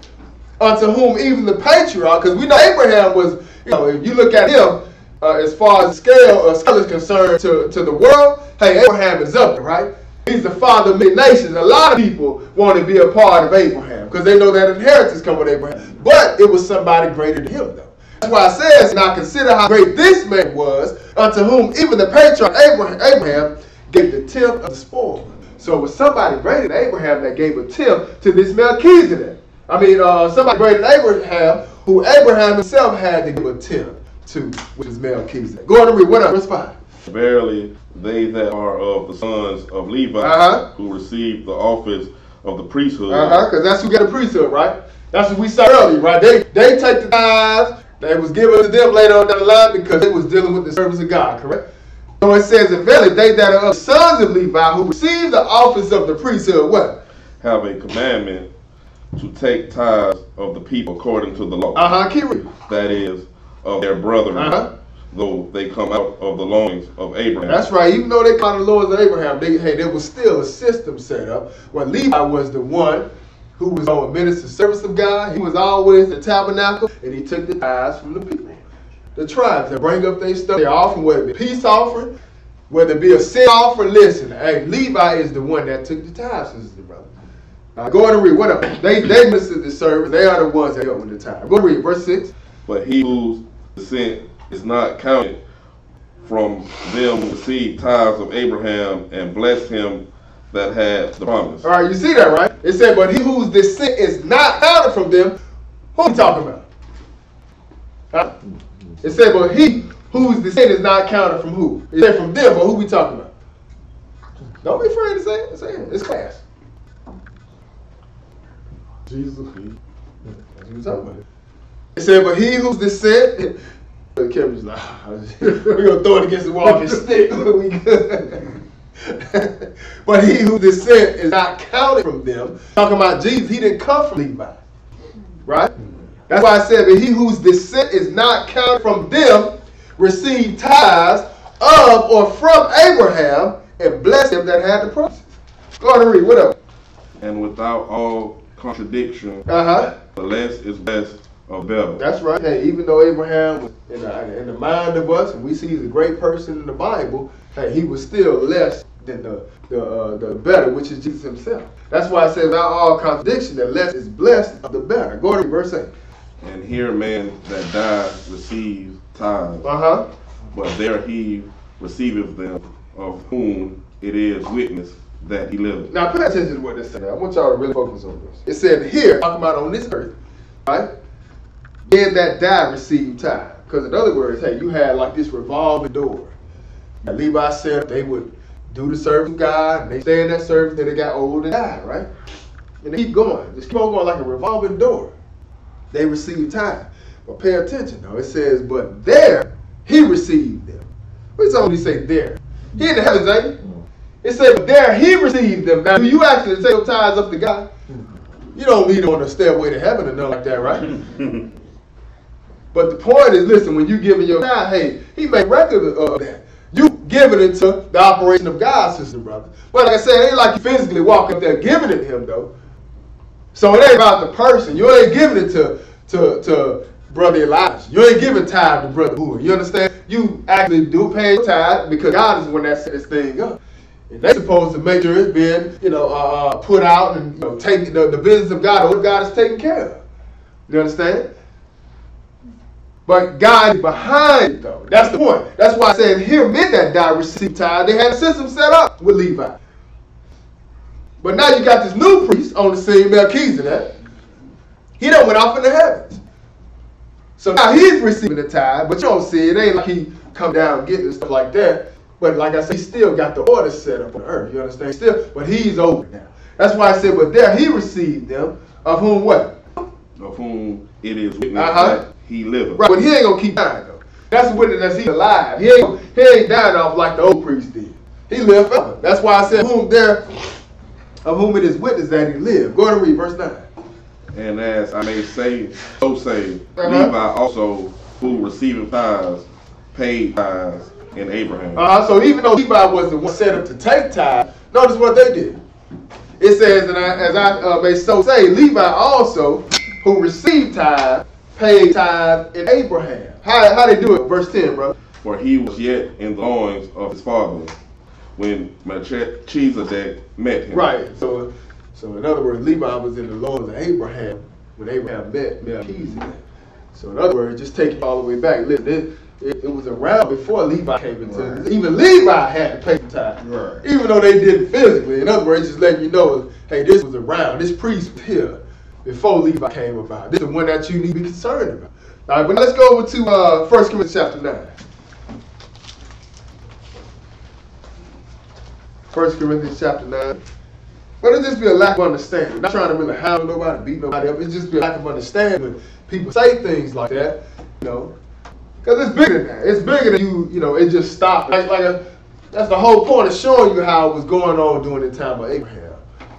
unto whom even the patriarch, because we know Abraham was, if you look at him, as far as scale is concerned to the world, hey, Abraham is up there, right? He's the father of many nations. A lot of people want to be a part of Abraham because they know that inheritance comes with Abraham. But it was somebody greater than him, though. That's why it says, now consider how great this man was, unto whom even the patriarch Abraham gave the tenth of the spoil. So it was somebody greater than Abraham that gave a tenth to this Melchizedek. Somebody greater than Abraham, who Abraham himself had to give a tenth to, which is Melchizedek. Go on and read. What up? Verse 5. Verily, they that are of the sons of Levi, who receive the office of the priesthood. Because that's who get a priesthood, right? That's what we said earlier, right? They take the tithes that was given to them later on down the line because they was dealing with the service of God, correct? So it says, and verily, they that are of the sons of Levi, who receive the office of the priesthood, what? Have a commandment to take tithes of the people according to the law. Keep reading. That is, of their brethren. Though they come out of the loins of Abraham. That's right. Even though they come out of the loins of Abraham, there was still a system set up where Levi was the one who was on minister service of God. He was always the tabernacle, and he took the tithes from the people. The tribes that bring up their stuff, their offering, whether it be peace offering, whether it be a sin offering. Listen, hey, Levi is the one that took the tithes, sisters and brothers. Go ahead and read. What up? They ministered the service. They are the ones that help with the tithe. Go ahead and read. Verse 6. But he whose descent is not counted from them who received tithes of Abraham and blessed him that had the promise. All right, you see that, right? It said, but he whose descent is not counted from them, who are we talking about? It said, but he whose descent is not counted from who? It said from them, but who we talking about? Don't be afraid to say it. Say it. It's class. Jesus. That's what we're talking about. It said, but he whose descent... The camera's like, we're going to throw it against the walking stick. We good. But he whose descent is not counted from them, talking about Jesus, he didn't come from Levi. Right? That's why I said, but he whose descent is not counted from them, received tithes of or from Abraham, and blessed him that had the promises. Go on and read. What up? And without all contradiction, the less is blessed of better. That's right. Hey, even though Abraham was in the mind of us, and we see he's a great person in the Bible, hey, he was still less than the better, which is Jesus himself. That's why I say without all contradiction, the less is blessed of the better. Go to verse 8. And here man that died receives tithes. But there he receiveth them, of whom it is witness that he liveth. Now pay attention to what this says. I want y'all to really focus on this. It said here, talking about on this earth, right? Then that died received tithe. Because in other words, hey, you had like this revolving door. Now Levi said they would do the service of God, and they stay in that service, then they got old and died, right? And they keep going. Just keep on going like a revolving door. They received tithe. But pay attention though. It says, but there he received them. What's on when he say there? He in the heavens, ain't he? It said, but there he received them. Now, do you actually take your tithes up to God? You don't need them on the stairway to heaven or nothing like that, right? But the point is, listen, when you giving your tithe, hey, he made record of that. You giving it to the operation of God, sister and brother. But like I said, it ain't like you physically walk up there giving it to him, though. So it ain't about the person. You ain't giving it to Brother Elijah. You ain't giving tithe to Brother Hoover. You understand? You actually do pay tithe because God is the one that set this thing up. And they supposed to make sure it's being, put out and take the business of God, or what God is taking care of. You understand? But God is behind it, though. That's the point. That's why I said here men that died received tithe. They had a system set up with Levi. But now you got this new priest on the scene, Melchizedek. He done went off in the heavens. So now he's receiving the tithe, but you don't see it. It ain't like he come down and get this stuff like that. But like I said, he still got the order set up on earth. You understand? But he's over now. That's why I said, but there he received them, of whom what? Of whom it is witness that he liveth. Right, but he ain't gonna keep dying though. That's the witness that he's alive. He ain't dying off like the old priest did. He lived forever. That's why I said, of whom it is witness that he lived. Go ahead and read verse 9. And as I may say, so say, Levi also, who receiveth tithes, paid tithes in Abraham. So even though Levi was the one set up to take tithe, notice what they did. It says, and as I may so say, Levi also, who received tithe, paid tithe in Abraham. How they do it? Verse 10, bro. For he was yet in the loins of his father when Melchizedek met him. Right. So in other words, Levi was in the loins of Abraham when Abraham met Melchizedek. So in other words, just take it all the way back. Listen, it was around before Levi came into it. Even Levi had to pay the tithe. Right. Even though they did it physically. In other words, just letting you know, hey, this was around. This priest was here before Levi came about. This is the one that you need to be concerned about. All right, but let's go over to 1 Corinthians chapter 9. 1 Corinthians chapter 9. But it just be a lack of understanding. I'm not trying to really hound nobody, beat nobody up. It's just be a lack of understanding when people say things like that, because it's bigger than that. It's bigger than it just stopped. That's the whole point of showing you how it was going on during the time of Abraham.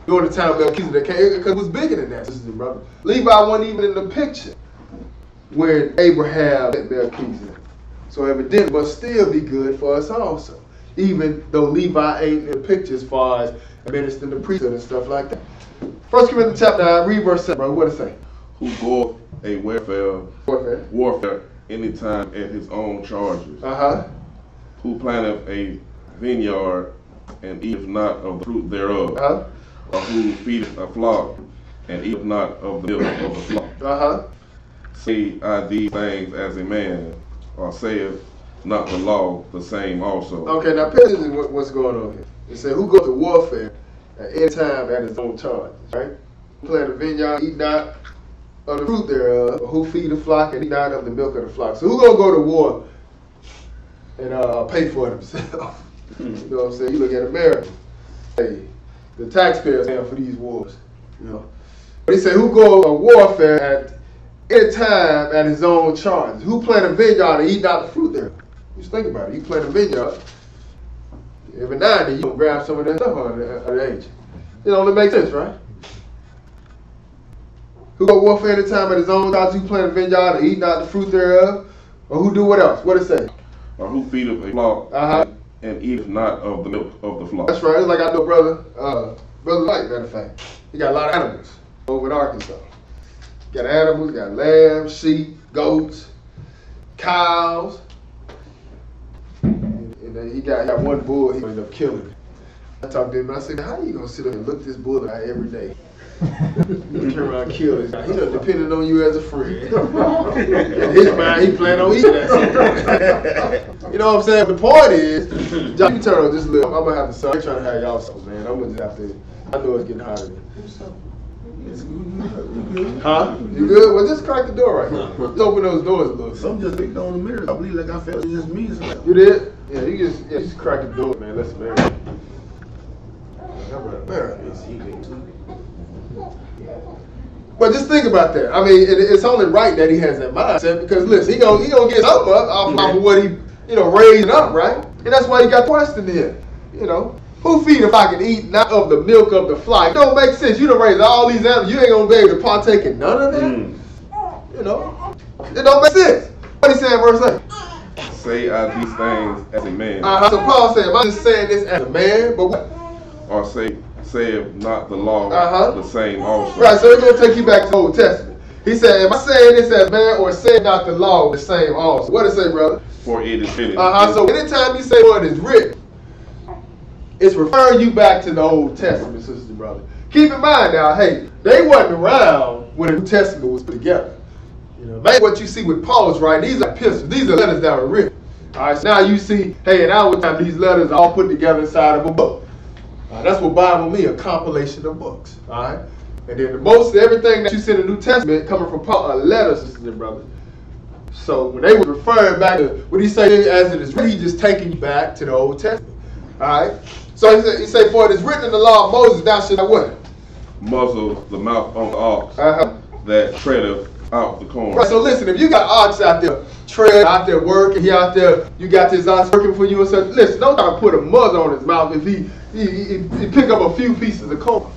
During the time of Melchizedek, because it was bigger than that, sisters and brothers. Levi wasn't even in the picture when Abraham met Melchizedek. So evidently must still be good for us also. Even though Levi ain't in the picture as far as administering the priesthood and stuff like that. 1 Corinthians chapter 9, read verse 7, bro. What it say? Who bore a warfare anytime at his own charges. Who planteth a vineyard and eateth not of the fruit thereof. Or who feedeth a flock and eateth not of the milk of the flock. Say I these things as a man, or saith not the law the same also. Okay, now pay attention to what's going on here. It said, who goes to warfare at any time at his own charge, right? Who plant a vineyard, eat not of the fruit thereof, or who feed the flock and eat not of the milk of the flock. So who gonna go to war and pay for it himself? You know what I'm saying? You look at America. Hey, the taxpayers paying for these wars. But he said, who go to warfare at any time at his own charge? Who plant a vineyard and eat not the fruit thereof? Just think about it. You plant a vineyard. Every now and then you gonna grab some of that stuff on the edge. It only makes sense, right? Who go warfare any time at his own charge? Who plant a vineyard and eat not the fruit thereof? Or who do what else? What it say? Or who feedeth a flock and eateth not of the milk of the flock. That's right. It's like I know brother Light, matter of fact. He got a lot of animals over in Arkansas. Got animals, got lambs, sheep, goats, cows. And he got one bull he ended up killing. I talked to him and I said, how you gonna sit up and look this bull out every day? You turn around and kill this guy. He done depending on you as a friend. In his mind, he plan on eating that. You know what I'm saying? The point is, John, you turn on just a little. I'm gonna have to start. I ain't trying to have y'all so, man. I'm gonna just have to. I know it's getting hot in here. Huh? You good? Well, just crack the door right here. Just open those doors a little. Some just picked on the mirror. I believe like I felt it's just me. You did? Yeah, you just crack the door, man. Let's marry. But just think about that. I mean, it's only right that he has that mindset because listen, he gonna get something up off of what he raising up, right? And that's why he got questioned here. Who feed if I can eat not of the milk of the flock? It don't make sense. You done raised all these animals. You ain't gonna be able to partake in none of that. It don't make sense. What he say in verse 8? say I these things as a man, So Paul said, am I just saying this as a man? But what? or saith not the law the same also? Right, so we're going to take you back to the Old Testament. He said, am I saying this as man or saying not the law the same also? What does it say, brother? For it is written. So anytime you say what is written, it's referring you back to the Old Testament, sisters and brothers. Keep in mind now, hey, they wasn't around when the New Testament was put together. You know, maybe what you see with Paul's writing, these are epistles, these are letters that were written. All right, so now you see, hey, in our time, these letters are all put together inside of a book. That's what Bible means, a compilation of books. All right, and then most everything that you see in the New Testament coming from Paul are letters, sisters and brothers. So when they were referring back to what he say as it is written, he's just taking you back to the Old Testament. All right, so he said, for it is written in the law of Moses, thou shalt not what? Muzzle the mouth on the ox that treadeth out the corn. Right, so listen, if you got ox out there treading, out there working, he out there, you got this ox working for you and stuff, listen, don't try to put a muzzle on his mouth if he pick up a few pieces of corn.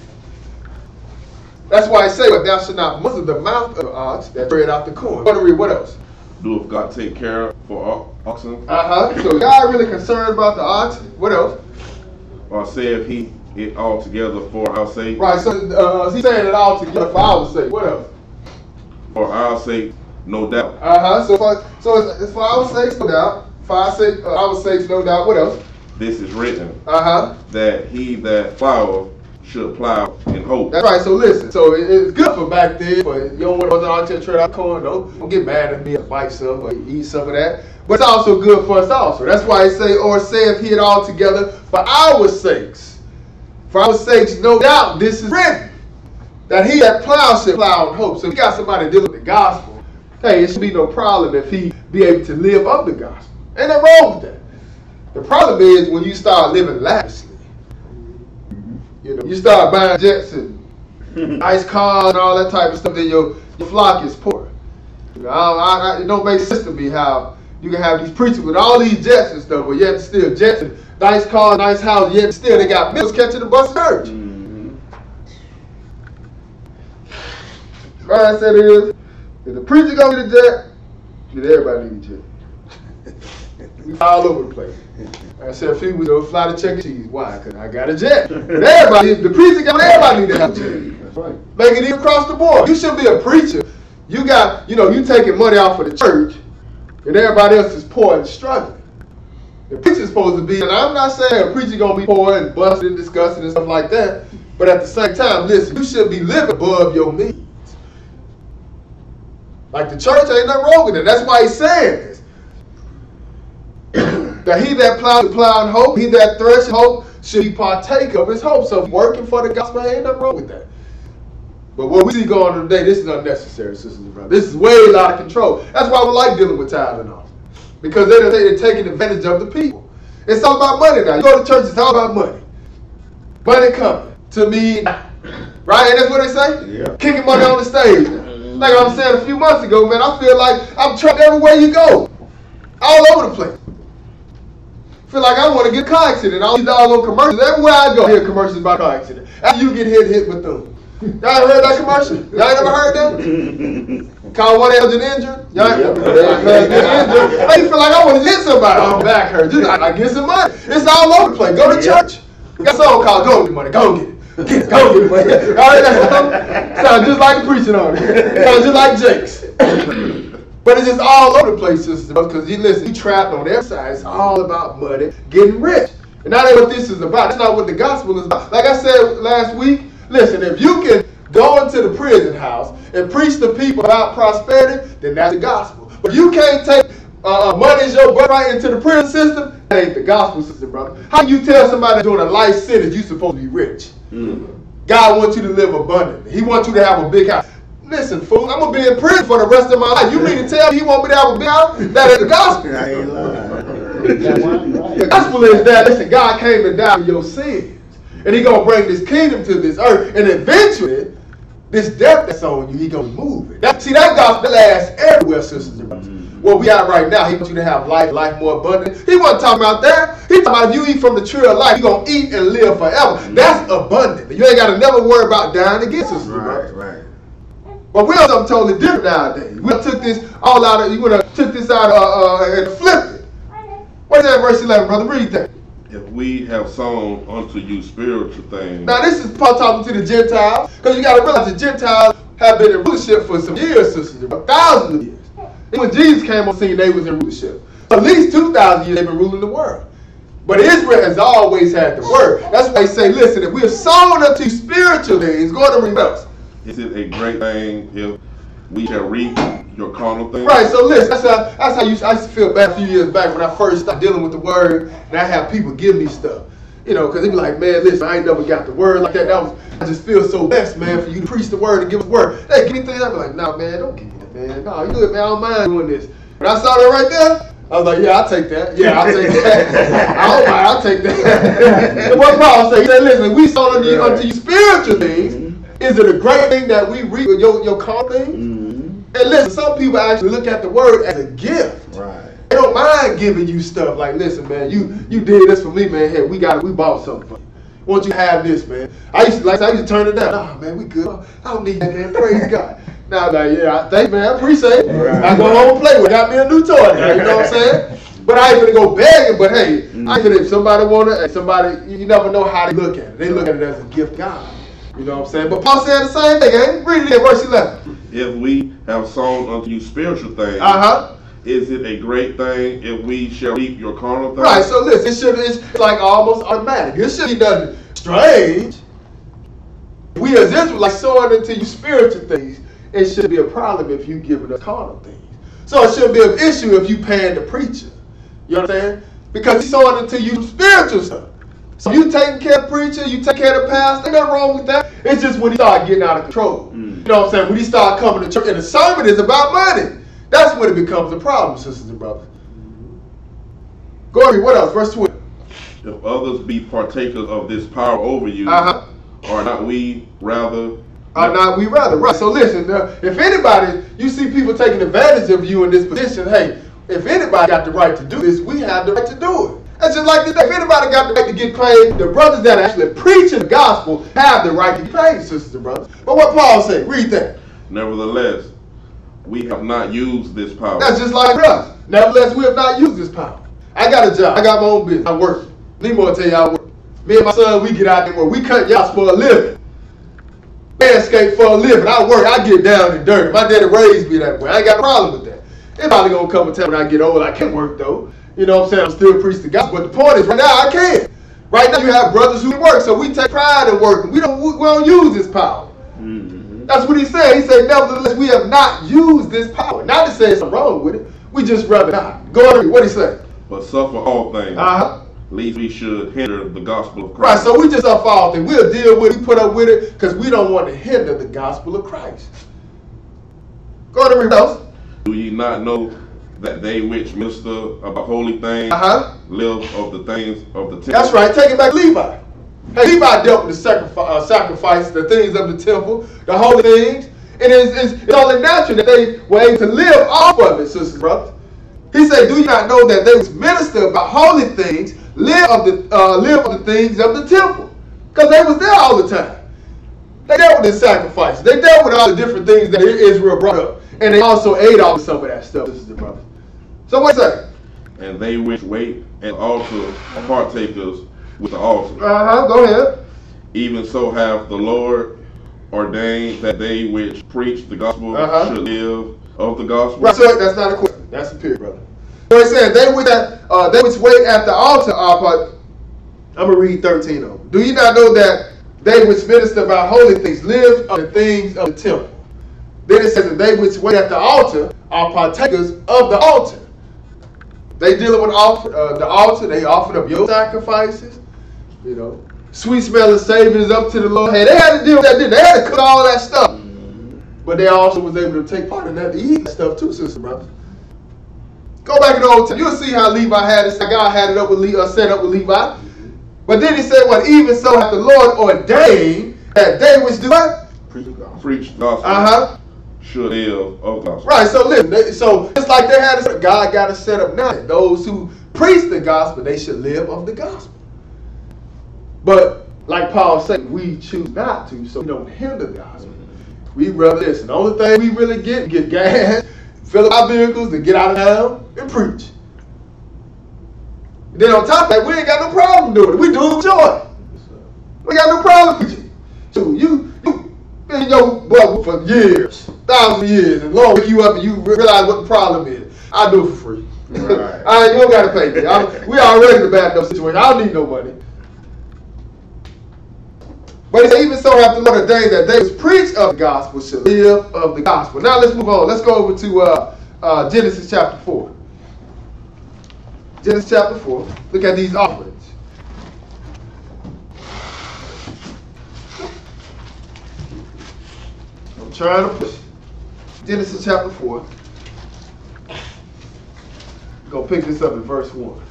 That's why I say, but thou shalt not muzzle the mouth of the ox that tread out the corn. What else? Doeth God take care for oxen? So God really concerned about the oxen. What else? Or saith he it altogether for our sake? Right, so he's saying it all together for our sake. What else? For our sake, no doubt. So it's for our sakes, no doubt. For our sakes, no doubt. What else? This is written. That he that ploweth should plow in hope. That's right. So listen. So it's good for back then, but you don't want to out there tread out corn. Don't get mad at me and bite some or eat some of that. But it's also good for us also. That's why he say, or saith he it all together for our sakes. For our sakes, no doubt, this is written. That he that plows should plow in hope. So if you got somebody dealing with the gospel, hey, it should be no problem if he be able to live of the gospel. Ain't nothing wrong with that. The problem is when you start living lavishly. You know, you start buying jets and nice cars and all that type of stuff, then your flock is poor. You know, it don't make sense to me how you can have these preachers with all these jets and stuff, but yet still jets and nice cars, nice houses, yet still they got mills catching the bus church. What I said is, if the preacher gonna get a jet, then everybody need a jet. We all over the place. Like I said a few weeks ago, fly to Chuck E. Cheese. Why? Because I got a jet. But everybody, if the preacher got, everybody need to have a jet. That's right. Make it even across the board. You should be a preacher. You got, you taking money off of the church, and everybody else is poor and struggling. The preacher's supposed to be, and I'm not saying a preacher gonna be poor and busted and disgusted and stuff like that, but at the same time, listen, you should be living above your means. Like the church, ain't nothing wrong with it. That's why he's saying this. That he that plows in hope, he that threshes hope, should be partaker of his hope. So working for the gospel, ain't nothing wrong with that. But what we see going on today, this is unnecessary, sisters and brothers. This is way out of control. That's why we like dealing with tithes and offerings. Because they're taking advantage of the people. It's all about money now. You go to church, it's all about money. Money coming to me, right? And that's what they say? Yeah. Kicking money on the stage. Like I was saying a few months ago, man, I feel like I'm trucked everywhere you go. All over the place. Feel like I want to get a car accident. All these doggone commercials. Everywhere I go, I hear commercials about car accident. After you get hit with them. Y'all heard that commercial? Y'all ain't never heard that? Call 1-800-INJURED? Y'all ain't never injured. I feel like I want to hit somebody. My back hurts. I get some money. It's all over the place. Go to church. Got a song called Go Get Money. Go get it. Get it. Go get money. All right, that sounds just like preaching on it. Sounds just like Jake's. But it's just all over the place, sisters, because you trapped on every side. It's all about money, getting rich. And that ain't what this is about. That's not what the gospel is about. Like I said last week, listen, if you can go into the prison house and preach to people about prosperity, then that's the gospel. But if you can't take money as your birthright into the prison system, that ain't the gospel, sister, brother. How can you tell somebody doing a life sentence you're supposed to be rich? God wants you to live abundantly. He wants you to have a big house. Listen, fool, I'm going to be in prison for the rest of my life. You mean to tell me you want me to have a big house? That ain't the gospel. I ain't lying. The gospel is that, listen, God came and died for your sins. And He's going to bring this kingdom to this earth. And eventually, this death that's on you, He's going to move it. That gospel lasts everywhere, sisters and brothers. Where we are right now, He wants you to have life more abundant. He wasn't talking about that. He talking about if you eat from the tree of life, you're going to eat and live forever. That's abundant. You ain't got to never worry about dying again, sisters and brothers. Right. But we're something totally different nowadays. We took this all out of, you would have took this out and flipped it. What's that verse 11, brother? Read that. If we have sown unto you spiritual things. Now this is Paul talking to the Gentiles, because you got to realize the Gentiles have been in rulership for some years, sisters, thousands of years. And when Jesus came on the scene, they was in rulership. So at least 2,000 years they've been ruling the world. But Israel has always had the word. That's why they say, listen, if we have sown unto spiritual things, go to read else. Is it a great thing if we shall reap your carnal things? Right, so listen, that's how I used to feel bad a few years back when I first started dealing with the word, and I have people give me stuff. You know, because they be like, man, listen, I ain't never got the word like that. I just feel so blessed, man, for you to preach the word and give us the word. Hey, give me things. I be like, nah, man, don't give me that, man. No, you do it, man. I don't mind doing this. When I saw that right there, I was like, yeah, I'll take that. Yeah, I'll take that. I don't mind, I'll take that. And what Paul said, he said, listen, we sow unto you spiritual things. Is it a great thing that we reap your carnal things? And listen, some people actually look at the word as a gift. Right. They don't mind giving you stuff like, listen, man, you did this for me, man. Hey, we bought something for you. Why don't you have this, man? I used to turn it down. Nah, man, we good. I don't need that, man. Praise God. Now I'm like, yeah, thanks, man. I appreciate it. Right. I go home and play with it. Got me a new toy now, you know what I'm saying? But I ain't gonna go begging, but hey, I ain't gonna, if somebody you never know how they look at it. They look at it as a gift of God. You know what I'm saying? But Paul said the same thing, ain't he? Read it in verse 11. If we have sown unto you spiritual things, is it a great thing if we shall reap your carnal things? Right, so listen, it's like almost automatic. It shouldn't be nothing strange. We as Israelites sowing into you spiritual things, it shouldn't be a problem if you giving us carnal things. So it shouldn't be an issue if you paying the preacher. You understand? Because he's sowing into you spiritual stuff. So you taking care of the preacher, you take care of the pastor, ain't nothing wrong with that. It's just when he start getting out of control. You know what I'm saying? When he start coming to church and the sermon is about money. That's when it becomes a problem, sisters and brothers. Go ahead, what else? Verse 12. If others be partakers of this power over you, are not we rather? Right. So listen, if anybody, you see people taking advantage of you in this position, hey, if anybody got the right to do this, we have the right to do it. That's just like this. If anybody got the right to get paid, the brothers that are actually preaching the gospel have the right to get paid, sisters and brothers. But what Paul say? Read that. Nevertheless, we have not used this power. That's just like us. Nevertheless, we have not used this power. I got a job. I got my own business. I work. Nemo will tell you I work. Me and my son, we get out there where we cut yachts for a living. Landscape for a living. I work. I get down and dirty. My daddy raised me that way. I ain't got a problem with that. Anybody gonna come and tell me when I get old I can't work though. You know what I'm saying? I'm still preaching the gospel. But the point is, right now I can't. Right now you have brothers who work, so we take pride in working. We don't use this power. That's what he said. He said, nevertheless, we have not used this power. Not to say there's something wrong with it. We just rather not. Go on, what he say? But suffer all things, lest we should hinder the gospel of Christ. Right, so we just suffer all things. We'll deal with it, we put up with it, because we don't want to hinder the gospel of Christ. Go to read else. Do ye not know that they which minister about holy things live of the things of the temple? That's right. Take it back, Levi. Hey, Levi dealt with the sacrifice, the things of the temple, the holy things. And it's only natural that they were able to live off of it, sisters and brothers. He said, do you not know that they which minister about holy things live of the things of the temple? Because they was there all the time. They dealt with the sacrifice. They dealt with all the different things that Israel brought up. And they also ate off some of that stuff, sisters and brothers. So what's that? And they which wait and altar are partakers with the altar. Go ahead. Even so have the Lord ordained that they which preach the gospel should live of the gospel. Right, so that's not a question. That's a period, brother. So he said, they which wait at the altar are part. I'm going to read 13 of them. Do you not know that they which minister about holy things live of the things of the temple? Then it says that they which wait at the altar are partakers of the altar. They dealing with the altar. They offered up your sacrifices, you know, sweet smelling saviors up to the Lord. Hey, they had to deal with that. They had to cook all that stuff, but they also was able to take part in that, to eat that stuff too, sister brothers. Go back in the Old Testament. You'll see how Levi had it. God had it up with set up with Levi. But then he said, "What? Even so, hath the Lord ordained that they which do what? Preach the gospel. Should live of the gospel." Right, so listen, so it's like they had it, God got it set up now. Those who preach the gospel, they should live of the gospel. But like Paul said, we choose not to, so we don't hinder the gospel. We rather listen. The only thing we really get gas, fill up our vehicles, to get out of town and preach. Then on top of that, we ain't got no problem doing it. We do it with joy. We got no problem with you. So you been your brother for years, thousands of years, and Lord wake you up and you realize what the problem is. I do it for free. Right. You don't got to pay me. We already in a bad enough situation. I don't need no money. But he even so have to know the day that they was preach of the gospel should live of the gospel. Now let's move on. Let's go over to Genesis chapter 4. Genesis chapter 4. Look at these offerings. I'm trying to push. Genesis chapter 4. We're going to pick this up in verse 1.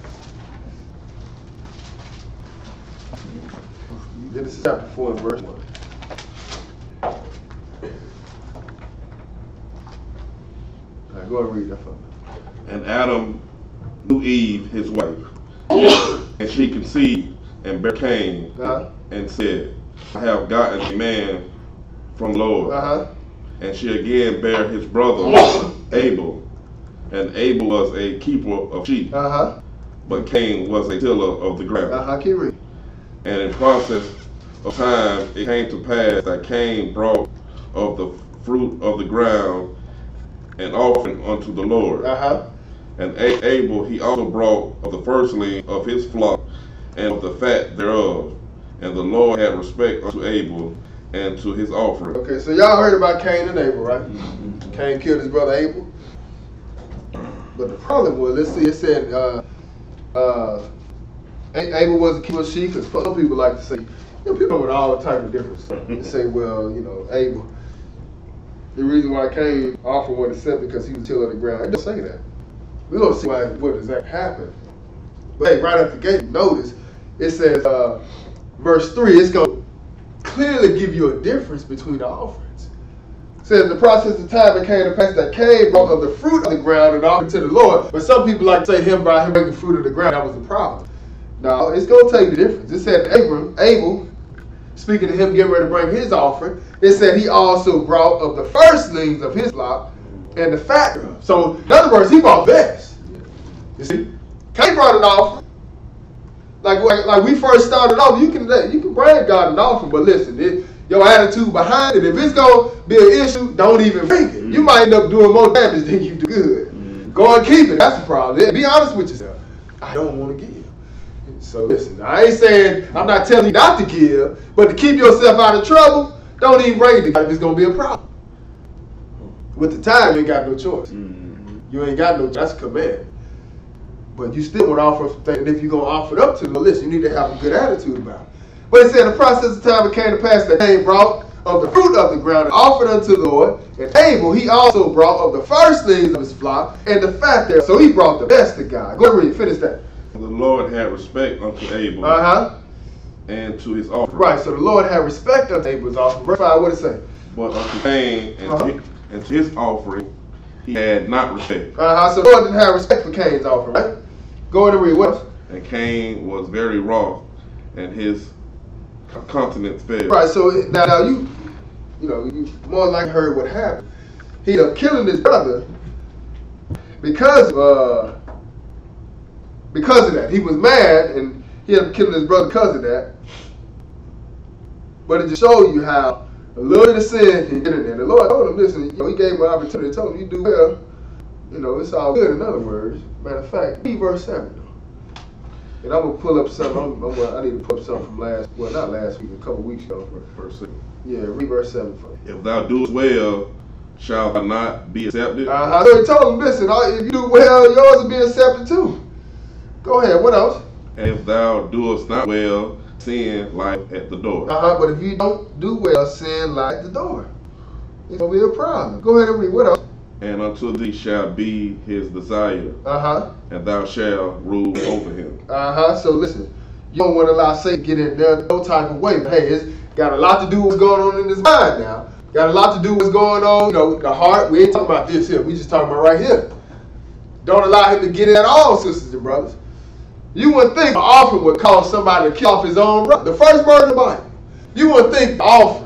Genesis chapter 4 and verse 1. All right, go ahead and read that for me. And Adam knew Eve, his wife, and she conceived and bare Cain, and said, I have gotten a man from the Lord. And she again bare his brother Abel, and Abel was a keeper of sheep, but Cain was a tiller of the ground. Keep reading. And in process of time, it came to pass that Cain brought of the fruit of the ground an offering unto the Lord. And Abel he also brought of the firstling of his flock and of the fat thereof. And the Lord had respect unto Abel and to his offering. Okay, so y'all heard about Cain and Abel, right? Cain killed his brother Abel. But the problem was, let's see, it said Abel was a keeper of sheep, because some people like to say, people come with all type of different stuff. They say, well, Abel, the reason why Cain offered what is said because he was tiller of the ground. It doesn't say that. We're going to see what does that happen. But hey, right at the gate, notice, it says, verse 3, it's going to clearly give you a difference between the offerings. It says, in the process of time it came to pass that Cain brought of the fruit of the ground and offered to the Lord. But some people like to say him by him bringing fruit of the ground, that was the problem. Now, it's going to tell you the difference. It said Abel, speaking to him getting ready to bring his offering, it said he also brought of the firstlings of his flock and the fat. So, in other words, he brought best. You see? Cain brought an offering. Like we first started off, you can bring God an offering, but listen, your attitude behind it, if it's going to be an issue, don't even bring it. You might end up doing more damage than you do good. Go and keep it. That's the problem. Be honest with yourself. I don't want to give. So listen, I ain't saying, I'm not telling you not to give, but to keep yourself out of trouble, don't even bring it if it's going to be a problem. With the time, you ain't got no choice. You ain't got no, that's a command. But you still want to offer some things, and if you're going to offer it up to the list, you need to have a good attitude about it. But it said, in the process of time, it came to pass that Cain brought of the fruit of the ground and offered unto the Lord, and Abel, he also brought of the firstlings of his flock and the fat there. So he brought the best to God. Go ahead and read, finish that. The Lord had respect unto Abel and to his offering. Right, so the Lord had respect unto Abel's offering. Verse 5, what did it say? But unto Cain and to his offering, he had not respect. So the Lord didn't have respect for Cain's offering, right? Go ahead and read, what else? And Cain was very wroth, and his countenance fell. Right, so now you more like heard what happened. He ended up killing his brother because of that. He was mad and he ended up killing his brother because of that. But it just shows you how a little bit of sin can get in there. The Lord told him, listen, he gave him an opportunity, told him, you do well. It's all good, in other words. Matter of fact, read verse 7. And I'm going to pull up something. I need to pull up something from not last week, a couple weeks ago. Verse 6. Yeah, read verse 7 for me. If thou doest well, shalt thou not be accepted? So he told him, listen, if you do well, yours will be accepted too. Go ahead, what else? And if thou doest not well, sin lieth at the door. But if you don't do well, sin lieth at the door. It's going to be a problem. Go ahead and read, what else? And unto thee shall be his desire, and thou shalt rule over him. So listen, you don't want to allow Satan to get in there no type of way. But hey, it's got a lot to do with what's going on in his mind now. Got a lot to do with what's going on, the heart. We ain't talking about this here. We just talking about right here. Don't allow him to get in at all, sisters and brothers. You wouldn't think the offering would cause somebody to kill off his own brother. The first word in the Bible. You wouldn't think the offering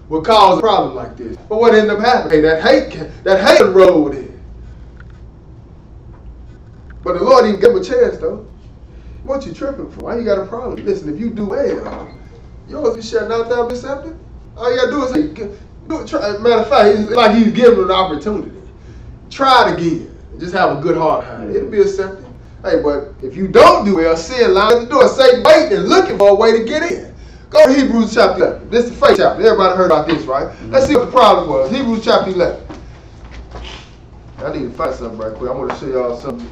would cause a problem like this. But what ended up happening? Hey, that hate rolled in. But the Lord didn't give him a chance, though. What you tripping for? Why you got a problem? Listen, if you do well, yours be shut down, thou be accepted. All you gotta do is say, matter of fact, it's like he's giving an opportunity. Try it again. Just have a good heart. It'll be accepted. Hey, but if you don't do well, sin lies at the door. Satan waiting and looking for a way to get in. Go to Hebrews chapter 11. This is the faith chapter. Everybody heard about this, right? Let's see what the problem was. Hebrews chapter 11. I need to find something right quick. I want to show y'all something.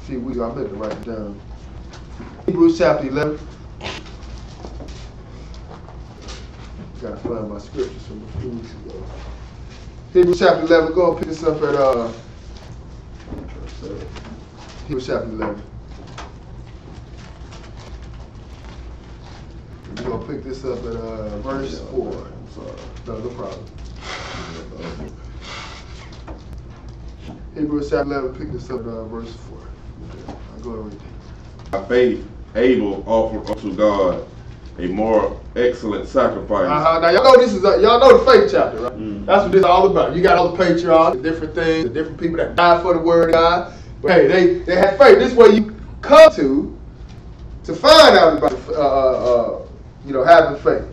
See, I meant to write it down. Hebrews chapter 11. Gotta find my scriptures from a few weeks ago. Hebrews chapter 11. Go and pick this up at Hebrews chapter 11. We're going to pick this up at verse 4. I'm sorry. No problem. Hebrews chapter 11, pick this up at verse 4. Okay. I'll go and read it. By faith, Abel offered unto God a more excellent sacrifice. Now y'all know y'all know the faith chapter, right? That's what this is all about. You got all the patriarchs, the different things, the different people that died for the word of God. But hey, they had faith. This is where you come to find out about having faith.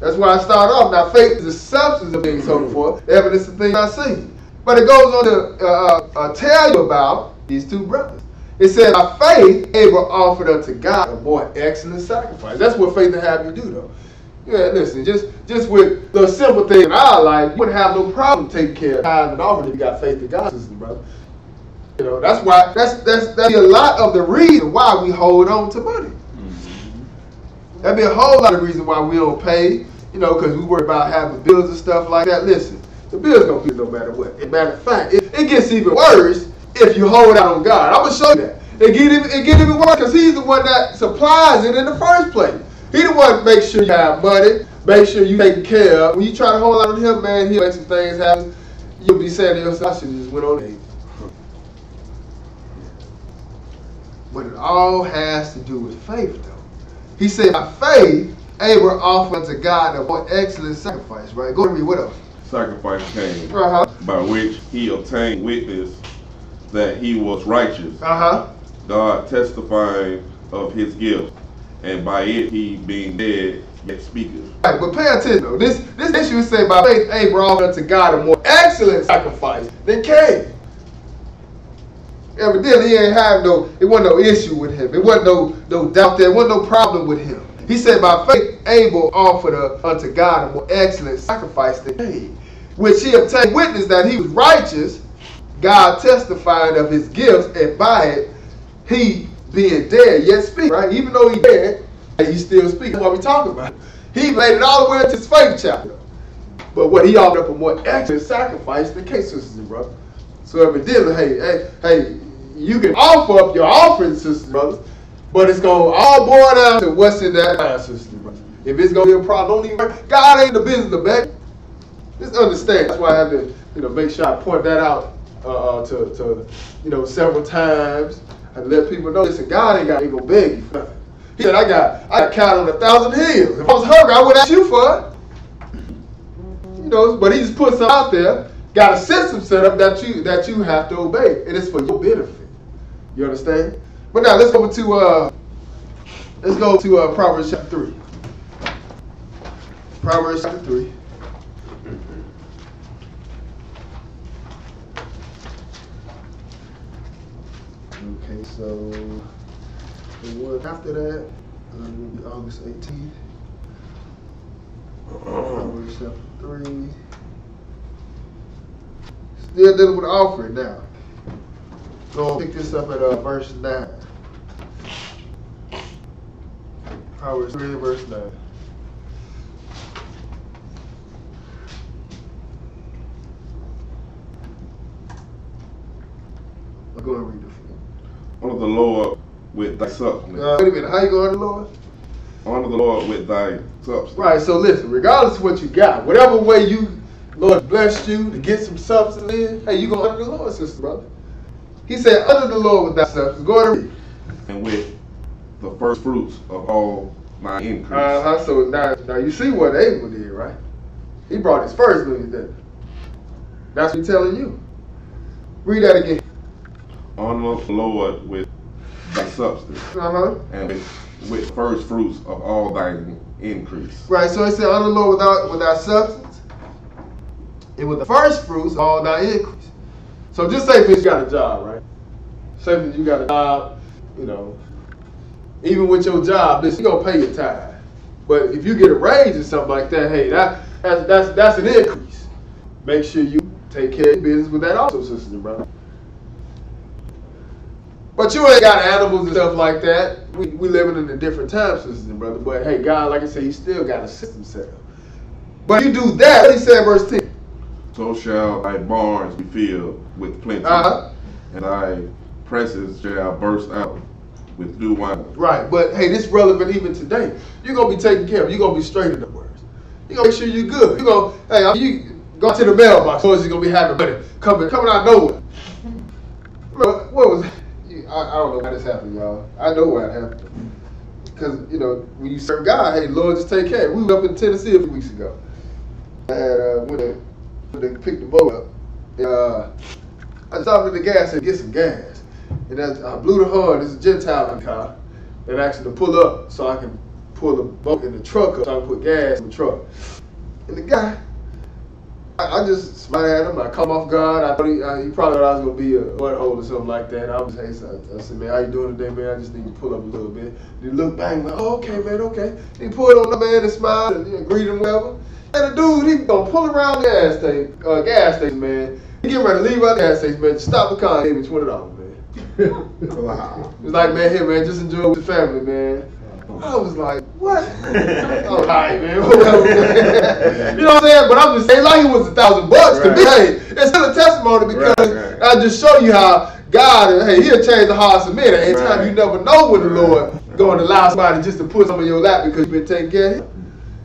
That's why I start off. Now faith is the substance of things hoped for, the evidence of things not seen. But it goes on to tell you about these two brothers. It says, by faith, Abel offered unto God a more excellent sacrifice. That's what faith will have you do, though. Yeah, listen, just with the simple things in our life, you wouldn't have no problem taking care of tithes and offerings if you got faith in God, sister, brother. You know, that's why that's a lot of the reason why we hold on to money. That'd be a whole lot of reason why we don't pay, because we worry about having bills and stuff like that. Listen, the bills gonna pay no matter what. As a matter of fact, it gets even worse if you hold out on God. I'm going to show you that. It get even worse because he's the one that supplies it in the first place. He the one that makes sure you have money, make sure you taken care of. When you try to hold out on him, man, he'll make some things happen. You'll be saying to yourself, I should have just went on it. But it all has to do with faith, though. He said, by faith, Abel offered to God a more excellent sacrifice, right? Go to read, what else? Sacrifice came, by which he obtained witness that he was righteous, God testifying of his gift, and by it he being dead yet speaketh. Right, but pay attention though. This issue is say by faith Abel offered unto God a more excellent sacrifice than Cain. Evidently he ain't have it wasn't no issue with him. It wasn't no doubt there. It wasn't no problem with him. He said by faith Abel offered unto God a more excellent sacrifice than Cain, which he obtained witness that he was righteous, God testifying of his gifts, and by it, he being dead yet speak. Right? Even though he's dead, he still speaks. That's what we talking about. He made it all the way into his faith chapter. But what he offered up a more excellent sacrifice than Cain, sisters and brothers. So evidently, hey, you can offer up your offerings, sisters and brothers, but it's going to all boil down to what's in that mind, sisters and brothers. If it's going to be a problem, don't even, God ain't in the business of begging. Just understand. That's why I have to, make sure I point that out to several times and let people know. Listen, God ain't gonna beg you for nothing. He said, I got cattle on 1,000 hills. If I was hungry, I would ask you for it. But he just put something out there, got a system set up that you have to obey, and it's for your benefit. You understand? But now let's go to Proverbs chapter 3. Proverbs chapter 3. Okay, so the one after that will be August 18th. Proverbs chapter 3. Still dealing with the offering now. Go pick this up at verse 9. Proverbs 3, verse 9. I'll go and read it for you. Honor the Lord with thy substance. Wait a minute, how you going to the Lord? Honor the Lord with thy substance. Right, so listen, regardless of what you got, whatever way Lord blessed you to get some substance in, hey, you going to honor the Lord, sister, brother. He said, honor the Lord with thy substance. Go ahead and read. And with the first fruits of all my increase. So now you see what Abel did, right? He brought his first million, didn't he? That's what he's telling you. Read that again. Honor the Lord with thy substance, and with first fruits of all thine increase. Right, so it said, honor the Lord without substance, and with the first fruits of all thy increase. So just say you got a job, right? Say that you got a job, even with your job, listen, you're gonna pay your tithe. But if you get a raise or something like that, hey, that's an increase. Make sure you take care of your business with that also, sisters and brothers. But you ain't got animals and stuff like that. We living in a different time, sisters and brothers. But hey, God, like I said, He still got a system set up. But you do that, what He said, verse 10. So shall thy barns be filled with plenty, and thy presses shall burst out with new wine. Right, but hey, this is relevant even today. You're going to be taken care of. You're going to be straight in the words. You're going to make sure you're good. You're going to, hey, you go to the mailbox, so you're going to be having money coming out of nowhere. What was it? I don't know why this happened, y'all. I know why it happened. Because, when you serve God, hey, Lord, just take care. We were up in Tennessee a few weeks ago. I had went to pick the boat up. And, I stopped at the gas station to get some gas. And I blew the horn. There's a Gentile car that asked me to pull up so I can pull the boat in the truck up so I can put gas in the truck. And the guy, I just smiled at him. I come off guard. I thought he probably thought I was going to be a butthole or something like that. I said, man, how you doing today, man? I just need to pull up a little bit. And he looked back and went, oh, okay, man, okay. He pulled on the man and smiled and greeted him whatever. And the dude, he going to pull around the gas station, man. He getting ready to leave out the gas station, man. Just stop the car and gave me $20, man. Wow. He was like, man, here, man, just enjoy with the family, man. I was like, what? All right, man. Whatever, man. You know what I'm saying? But I'm just saying, like it was $1,000 to me. Hey, it's still a testimony because I just show you how God, hey, He'll change the hearts of men. At any time, you never know when the Lord going to allow somebody just to put some in your lap because you've been taking care of Him.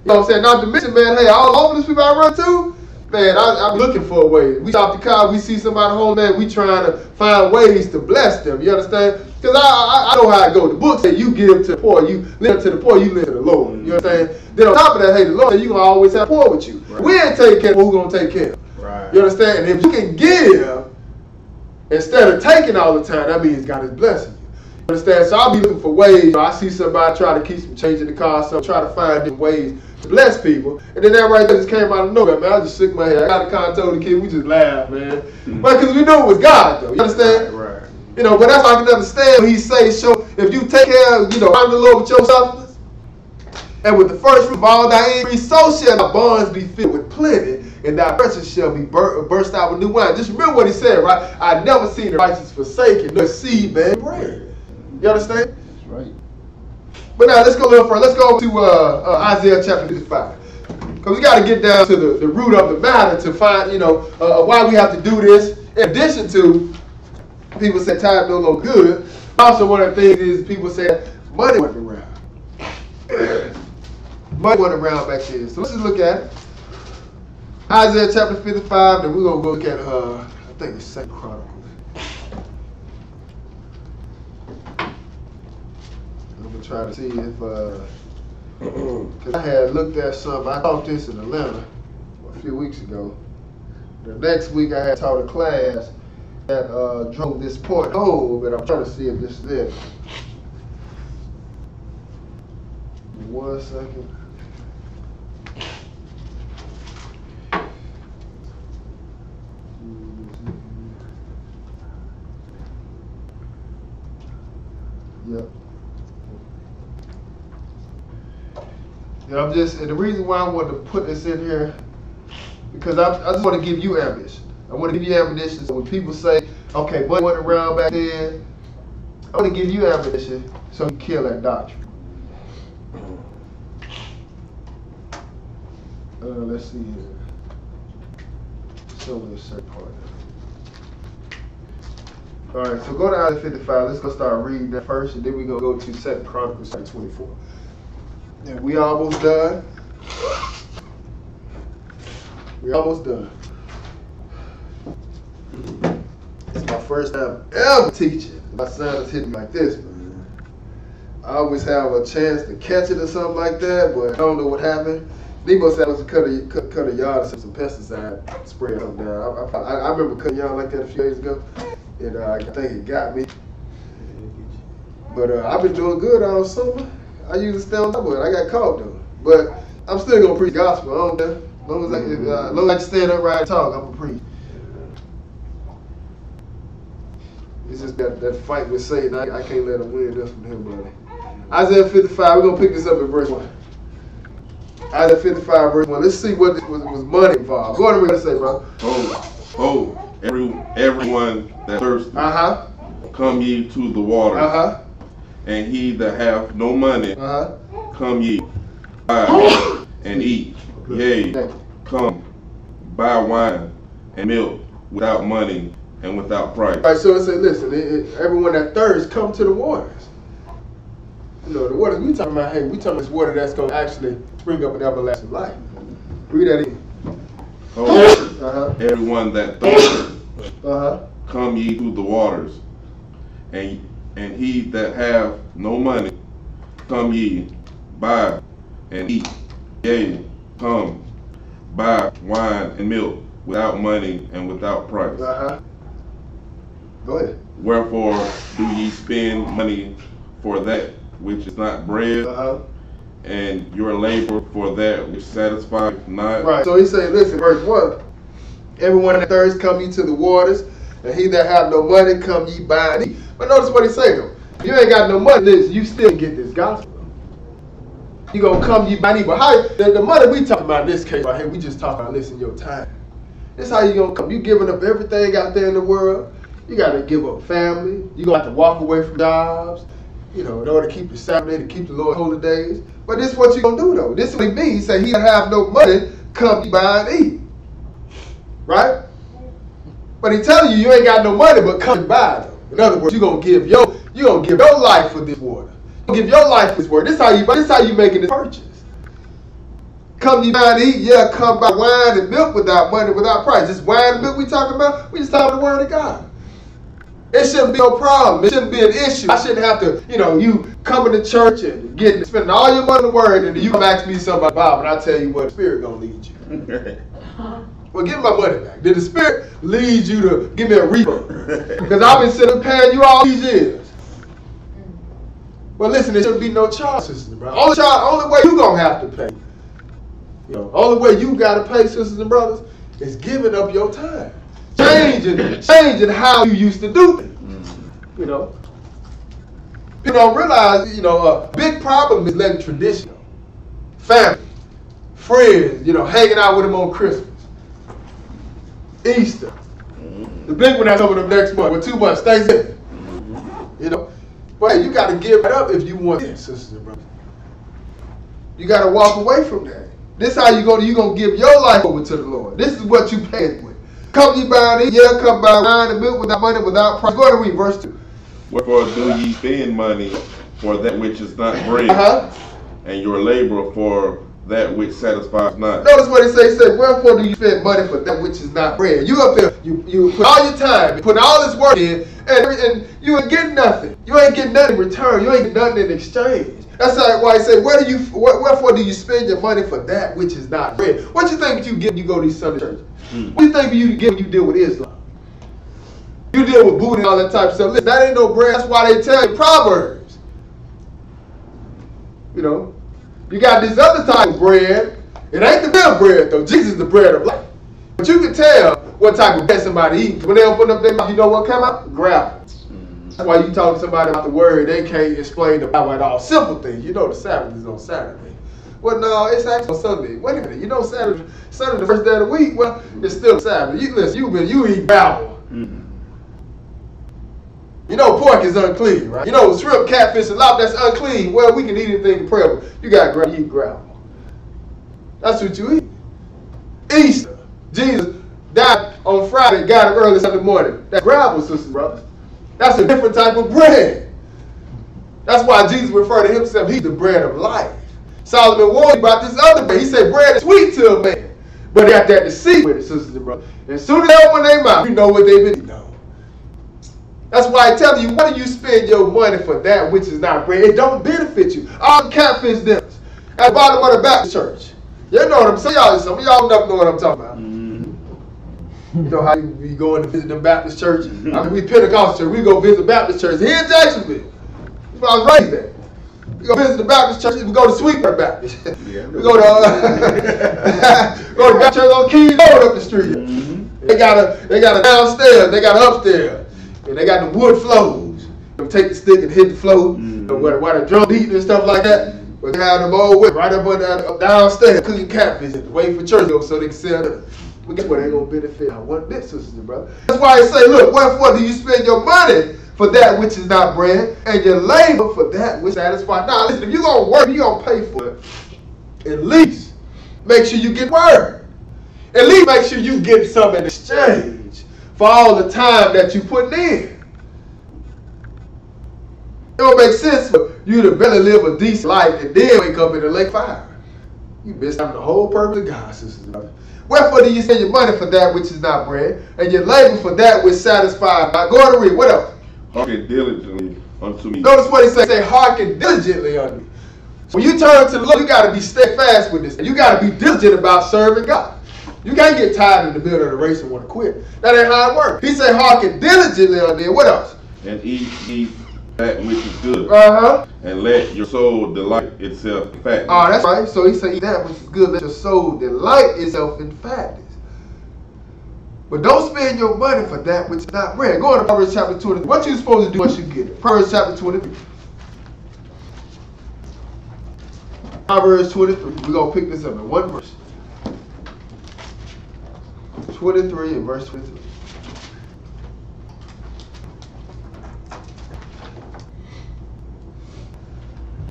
You know what I'm saying? Not to mention, man, hey, all the homeless people I run to, man, I'm looking for a way. We stop the car, we see somebody home, man, we trying to find ways to bless them. You understand? Because I know how it goes. The book says you give to the poor, you live to the poor, you live to the Lord. You understand? Then on top of that, hey, the Lord said you're going to always have poor with you. Right. We ain't taking care of who's going to take care of. Right. You understand? And if you can give instead of taking all the time, that means God is blessing you. You understand? So I'll be looking for ways. I see somebody try to keep some change in the car, so try to find different ways to bless people. And then that right there just came out of nowhere, man. I just shook my head. I got the car and told the kid, we just laughed, man. But because we knew it was God, though. You understand? Right. But that's why I can understand when He says, so if you take care of, honor the Lord with your substance, and with the first fruit of all thy increase, so shall thy barns be filled with plenty, and thy presses shall be burst out with new wine. Just remember what He said, right? I never seen the righteous forsaken, nor seed begging bread. You understand? That's right. But now let's go a little further. Let's go to Isaiah chapter 55. Because we got to get down to the root of the matter to find, why we have to do this. In addition to, people say time don't look good. Also, one of the things is people say money wasn't around. Money wasn't around back then. So let's just look at it. Isaiah chapter 55, and we're going to go look at, I think it's 2 Chronicles. I'm going to try to see if, because I had looked at something. I taught this in Atlanta a few weeks ago. The next week I had taught a class that drove this point home, but I'm trying to see if this is it. 1 second. Yep. And the reason why I wanted to put this in here, because I just want to give you ammunition. I want to give you ammunition so when people say, okay, money wasn't around back then, I want to give you ammunition so you kill that doctrine. Let's see here. It's only a certain part. All right, so go to Isaiah 55. Let's go start reading that first, and then we're going to go to 2 Chronicles 24. And we almost done. We almost done. It's my first time ever teaching. My son is hitting like this, man. I always have a chance to catch it or something like that, but I don't know what happened. Nebo said I was cut a yard and some pesticide spray or something down. I remember cutting yard like that a few days ago. And I think it got me. But I've been doing good all summer. I usually stay on top of it. I got caught though. But I'm still gonna preach gospel. I don't care. As long as I can stand up right and talk, I'm gonna preach. It's just that fight with Satan. I can't let him win this from him, brother. Isaiah 55, we're going to pick this up in verse 1. Isaiah 55, verse 1. Let's see what this was money involved. Go on, what to say, bro. Everyone that thirsteth, come ye to the waters. And he that hath no money, come ye, buy and eat. Yea, come, buy wine and milk without money and without price. All right, so it say, listen, everyone that thirsts, come to the waters. You know, the water we talking about, we talking about this water that's going to actually spring up an everlasting life. Read that in. Everyone that thirsteth, come ye to the waters, and he that have no money, come ye, buy and eat. Yea, come, buy wine and milk without money and without price. Go ahead. Wherefore do ye spend money for that which is not bread, and your labor for that which satisfies not? Right. So he saying, listen, verse 1. Everyone that thirsts, come ye to the waters, and he that have no money, come ye buy and eat. But notice what he say though. If you ain't got no money, listen, you still get this gospel. You gonna come ye buy and eat. But how the money we talking about in this case right here, we just talking about listen your time. This how you gonna come. You giving up everything out there in the world. You gotta give up family. You gonna have to walk away from jobs, you know, in order to keep the Sabbath day, to keep the Lord's holy days. But this is what you gonna do though. This is what he means. He say he that have no money, come ye buy and eat. Right? But he telling you ain't got no money, but come and buy though. In other words, you gonna give your life for this water. You give your life for this water. This how you making this purchase. Come ye buy and eat, yeah, come buy wine and milk without money, without price. This wine and milk we talking about, we just talking the word of God. It shouldn't be no problem. It shouldn't be an issue. I shouldn't have to, you coming to church and spending all your money on the word, and then you come ask me something about the Bible, and I tell you what, the Spirit gonna lead you. Well, give me my money back. Did the Spirit lead you to give me a refund? Because I've been sitting paying you all these years. Well, listen, there shouldn't be no charge, sisters and brothers. Only way you gonna have to pay. Only way you gotta pay, sisters and brothers, is giving up your time. Changing how you used to do things. People don't realize, a big problem is letting tradition, family, friends, hanging out with them on Christmas, Easter, the big one that's coming up next month, with 2 months, Thanksgiving. But you got to give it up if you want this, sisters and brothers. You got to walk away from that. This is how you going to give your life over to the Lord. This is what you paying with. Come ye buy and eat, yeah, come buy wine and milk without money, without price. Go ahead and read verse 2. Wherefore do ye spend money for that which is not bread, and your labor for that which satisfies not? Notice what it says. He said, wherefore do you spend money for that which is not bread? You up there, you put all your time, you put all this work in, and you ain't getting nothing. You ain't getting nothing in return. You ain't getting nothing in exchange. That's why he said, wherefore do you spend your money for that which is not bread? What you think you get when you go to these Sunday churches? What do you think you get when you deal with Islam? You deal with Buddha and all that type of stuff. Listen, that ain't no bread. That's why they tell you Proverbs. You got this other type of bread. It ain't the real bread though. Jesus is the bread of life. But you can tell what type of bread somebody eats. When they open up their mouth, you know what come out? Gravel. That's why you talk to somebody about the word, they can't explain the Bible at all. Simple things. The Sabbath is on Saturday. Well, no, it's actually on Sunday. Wait a minute. Sunday the first day of the week. Well, it's still Sabbath. You eat gravel. Pork is unclean, right? Shrimp, catfish, and lobster, that's unclean. Well, we can eat anything in prayer, but you got to eat gravel. That's what you eat. Easter. Jesus died on Friday, got it early Sunday morning. That's gravel, sisters and brothers. That's a different type of bread. That's why Jesus referred to himself, he's the bread of life. Solomon warned about this other bread. He said bread is sweet to a man, but they got that deceit with it, sisters and brothers. As soon as they open their mouth, you know what they've been eating. That's why I tell you, why do you spend your money for that which is not bread? It don't benefit you. All the catfish dinners at the bottom of the Baptist church. You know what I'm saying? Some of y'all know what I'm talking about. You know how we going to visit them Baptist churches? I mean, we Pentecostal church. We go visit Baptist churches here in Jacksonville. That's where I was raised at. We go visit the Baptist churches. We go to Sweetwater Baptist. Yeah, We go to go to Baptist church on Keys Road up the street. Mm-hmm. They got a downstairs. They got an upstairs, and they got the wood floors. You take the stick and hit the floor. Where the drum beating and stuff like that. But they have them old whip right up downstairs cooking catfish, waiting for church so they can sell it. But guess what? They gonna benefit our one bit, sisters and brothers. That's why I say, look, wherefore do you spend your money for that which is not bread, and your labor for that which satisfies? Now, listen, if you're gonna work, you're gonna pay for it. At least make sure you get word. At least make sure you get something in exchange for all the time that you put in. It don't make sense for you to barely live a decent life and then wake up in the lake fire. You missed out on the whole purpose of God, sisters and brothers. Wherefore do you spend your money for that which is not bread, and your labor for that which satisfies not? Go on and read. What else? Hearken diligently unto me. Notice what he says. Say, hearken diligently unto me. When you turn to the Lord, you got to be steadfast with this. You got to be diligent about serving God. You can't get tired in the middle of the race and want to quit. That ain't how it works. He said, hearken diligently unto me. What else? And eat that which is good. And let your soul delight itself in fatness. Oh, that's right. So he said, eat that which is good. Let your soul delight itself in fatness. But don't spend your money for that which is not bread. Go on to Proverbs chapter 23. What you supposed to do once you get it? Proverbs chapter 23. Proverbs 23. We're going to pick this up in one verse. 23 and verse 23.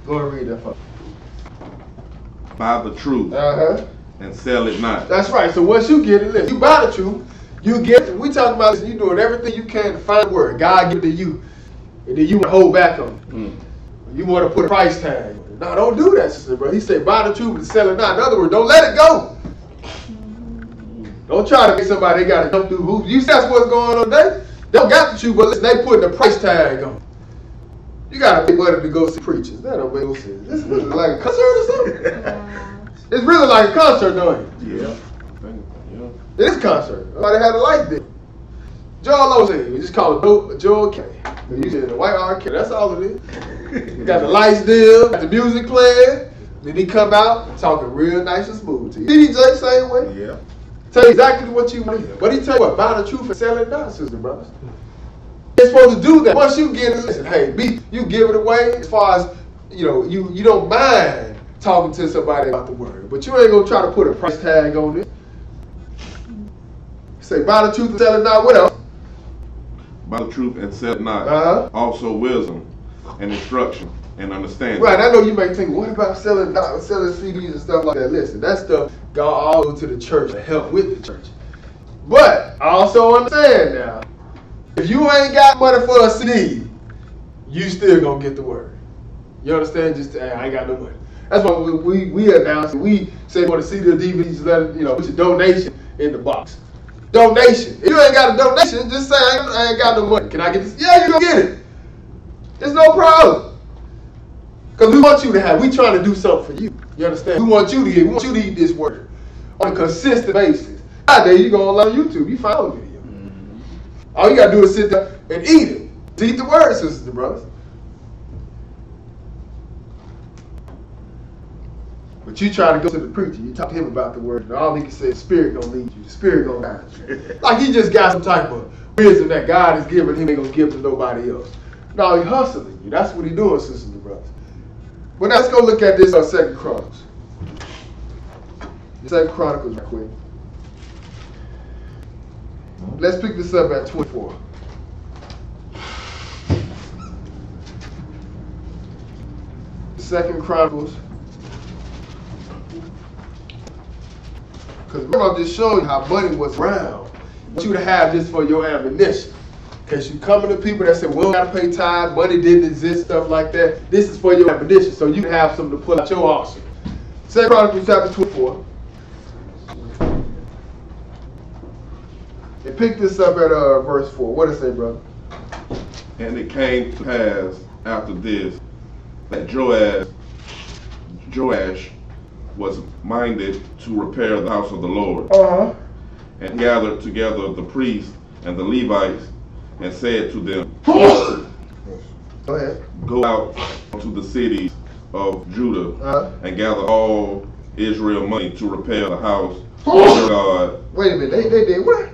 Go and read that for me. Buy the truth and sell it not. That's right. So once you get it, listen, you buy the truth, you get it. We talking about you doing everything you can to find the word. God give it to you, and then you want to hold back on it. You want to put a price tag on it. No, don't do that, sister, bro. He said buy the truth and sell it not. In other words, don't let it go. Don't try to make somebody got to jump through hoops. You see that's what's going on today. They don't got the truth, but listen, they putting a price tag on it. You gotta pay money to go see preachers. That don't make no sense. This is really like a concert or something. It's really like a concert, don't it? Yeah. It is a concert. Somebody had a light there. Joel Osteen, we just call it Joel K. You said the white R. K. That's all it is. You got the lights there, got the music playing. Then he come out talking real nice and smooth to you. DJ same way. Yeah. Tell you exactly what you want to hear. But he tell you what, buy the truth and sell it not, sister brothers. You're supposed to do that. Once you get it, listen, hey, you give it away as far as, you don't mind talking to somebody about the word. But you ain't going to try to put a price tag on it. Say, buy the truth and sell it not. What else? Buy the truth and sell it not. Also wisdom and instruction and understanding. Right, I know you may think, what about selling CDs and stuff like that? Listen, that stuff go all to the church to help with the church. But I also understand now, if you ain't got money for a CD, you still gonna get the word. You understand? Just hey, I ain't got no money. That's why we announce it. We say for the CD or DVDs, let it, put your donation in the box. Donation. If you ain't got a donation, just say I ain't got no money. Can I get this? Yeah, you gonna get it. There's no problem. Because we want you to have. We trying to do something for you. You understand? We want you to get. We want you to eat this word on a consistent basis. Nowadays, you go on YouTube. You find a video. All you gotta do is sit there and eat it. Eat the word, sisters and brothers. But you try to go to the preacher, you talk to him about the word, and all he can say is the Spirit gonna lead you, the Spirit gonna guide you. Like he just got some type of wisdom that God is giving him, ain't gonna give to nobody else. No, he hustling you. That's what he doing, sisters and brothers. But now let's go look at this on 2 Chronicles. 2 Chronicles real quick. Let's pick this up at 24. Second Chronicles. Because remember, I'm just showing you how money was around. I want you to have this for your ammunition. In case you come to people that say, we don't got to pay tithe, money didn't exist, stuff like that. This is for your ammunition, so you can have something to pull out your arsenal. 2 Chronicles chapter 24. And pick this up at verse 4. What does it say, brother? And it came to pass after this that Joash was minded to repair the house of the Lord. And he gathered together the priests and the Levites, and said to them, Go ahead. Go out to the cities of Judah, and gather all Israel money to repair the house of your God. Wait a minute, they did what?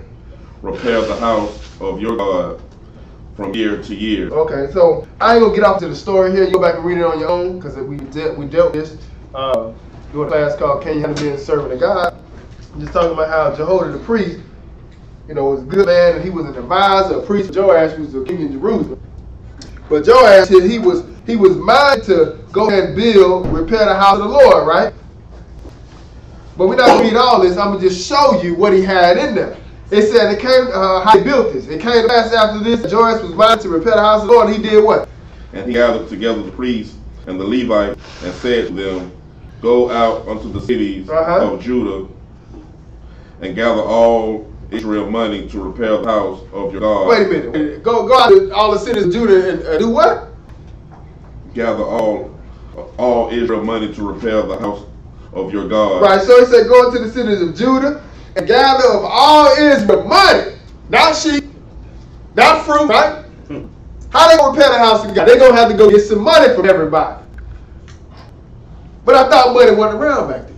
Repair the house of your God from year to year. Okay, so I ain't gonna get off to the story here. You go back and read it on your own, because we dealt this doing a class called Can You Handle Being a Servant of God? I'm just talking about how Jehoiada the priest, was a good man, and he was an advisor, a priest. Joash was the king in Jerusalem. But Joash, he was minded to go and repair the house of the Lord, right? But we're not going to read all this. I'm going to just show you what he had in there. It said it came, how he built this. It came to pass after this, Joash was minded to repair the house of the Lord, and he did what? And he gathered together the priests and the Levites, and said to them, Go out unto the cities of Judah, and gather all Israel money to repair the house of your God. Wait a minute. Go out to all the cities of Judah and do what? Gather all Israel money to repair the house of your God. Right, so he said go into the cities of Judah and gather of all Israel money. Not sheep, not fruit, right? How they gonna repair the house of God? They gonna have to go get some money from everybody. But I thought money wasn't around back then.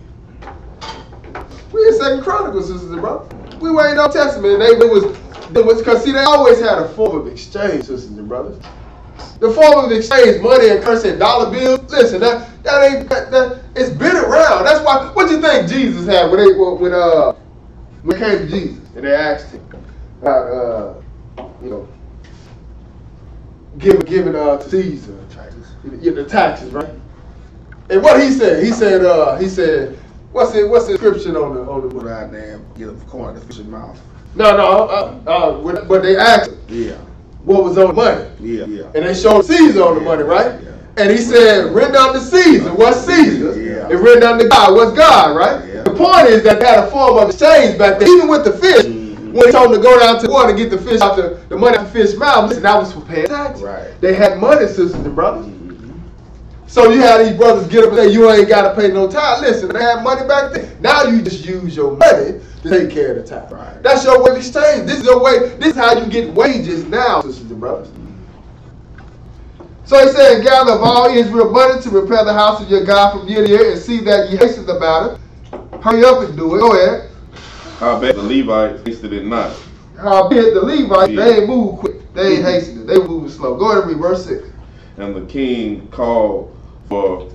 We in 2 Chronicles, sisters and brothers. We were in Old Testament. It was because they always had a form of exchange, sisters and brothers. The form of exchange, money and currency and dollar bills. Listen, that it's been around. That's why. What do you think Jesus had when it came to Jesus and they asked him about giving to Caesar the taxes, right? And what he said? He said, what's the inscription on the book? God damn, get a corn to fish in mouth. No. But they asked him. Yeah. What was on the money? Yeah. And they showed Caesar on the money, right? Yeah. And he said, render unto Caesar what's Caesar, Yeah. and render unto God what's God, right? Yeah. The point is that they had a form of exchange back then, even with the fish. When he told them to go down to the water and get the fish out the money out the fish's mouth, listen, that was for paying taxes. Right. They had money, sisters and brothers. So you had these brothers get up and say, you ain't got to pay no tithe. Listen, they had money back then. Now you just use your money to take care of the tithe. Right. That's your way of exchange. This is your way. This is how you get wages now, sisters and brothers. So he said, gather of all Israel money to repair the house of your God from year to year, and see that ye hasten about it. Hurry up and do it. Go ahead. Howbeit the Levites hasted it not. Howbeit the Levites, they ain't move quick. They ain't hastening. They moving slow. Go ahead and read verse 6. And the king called for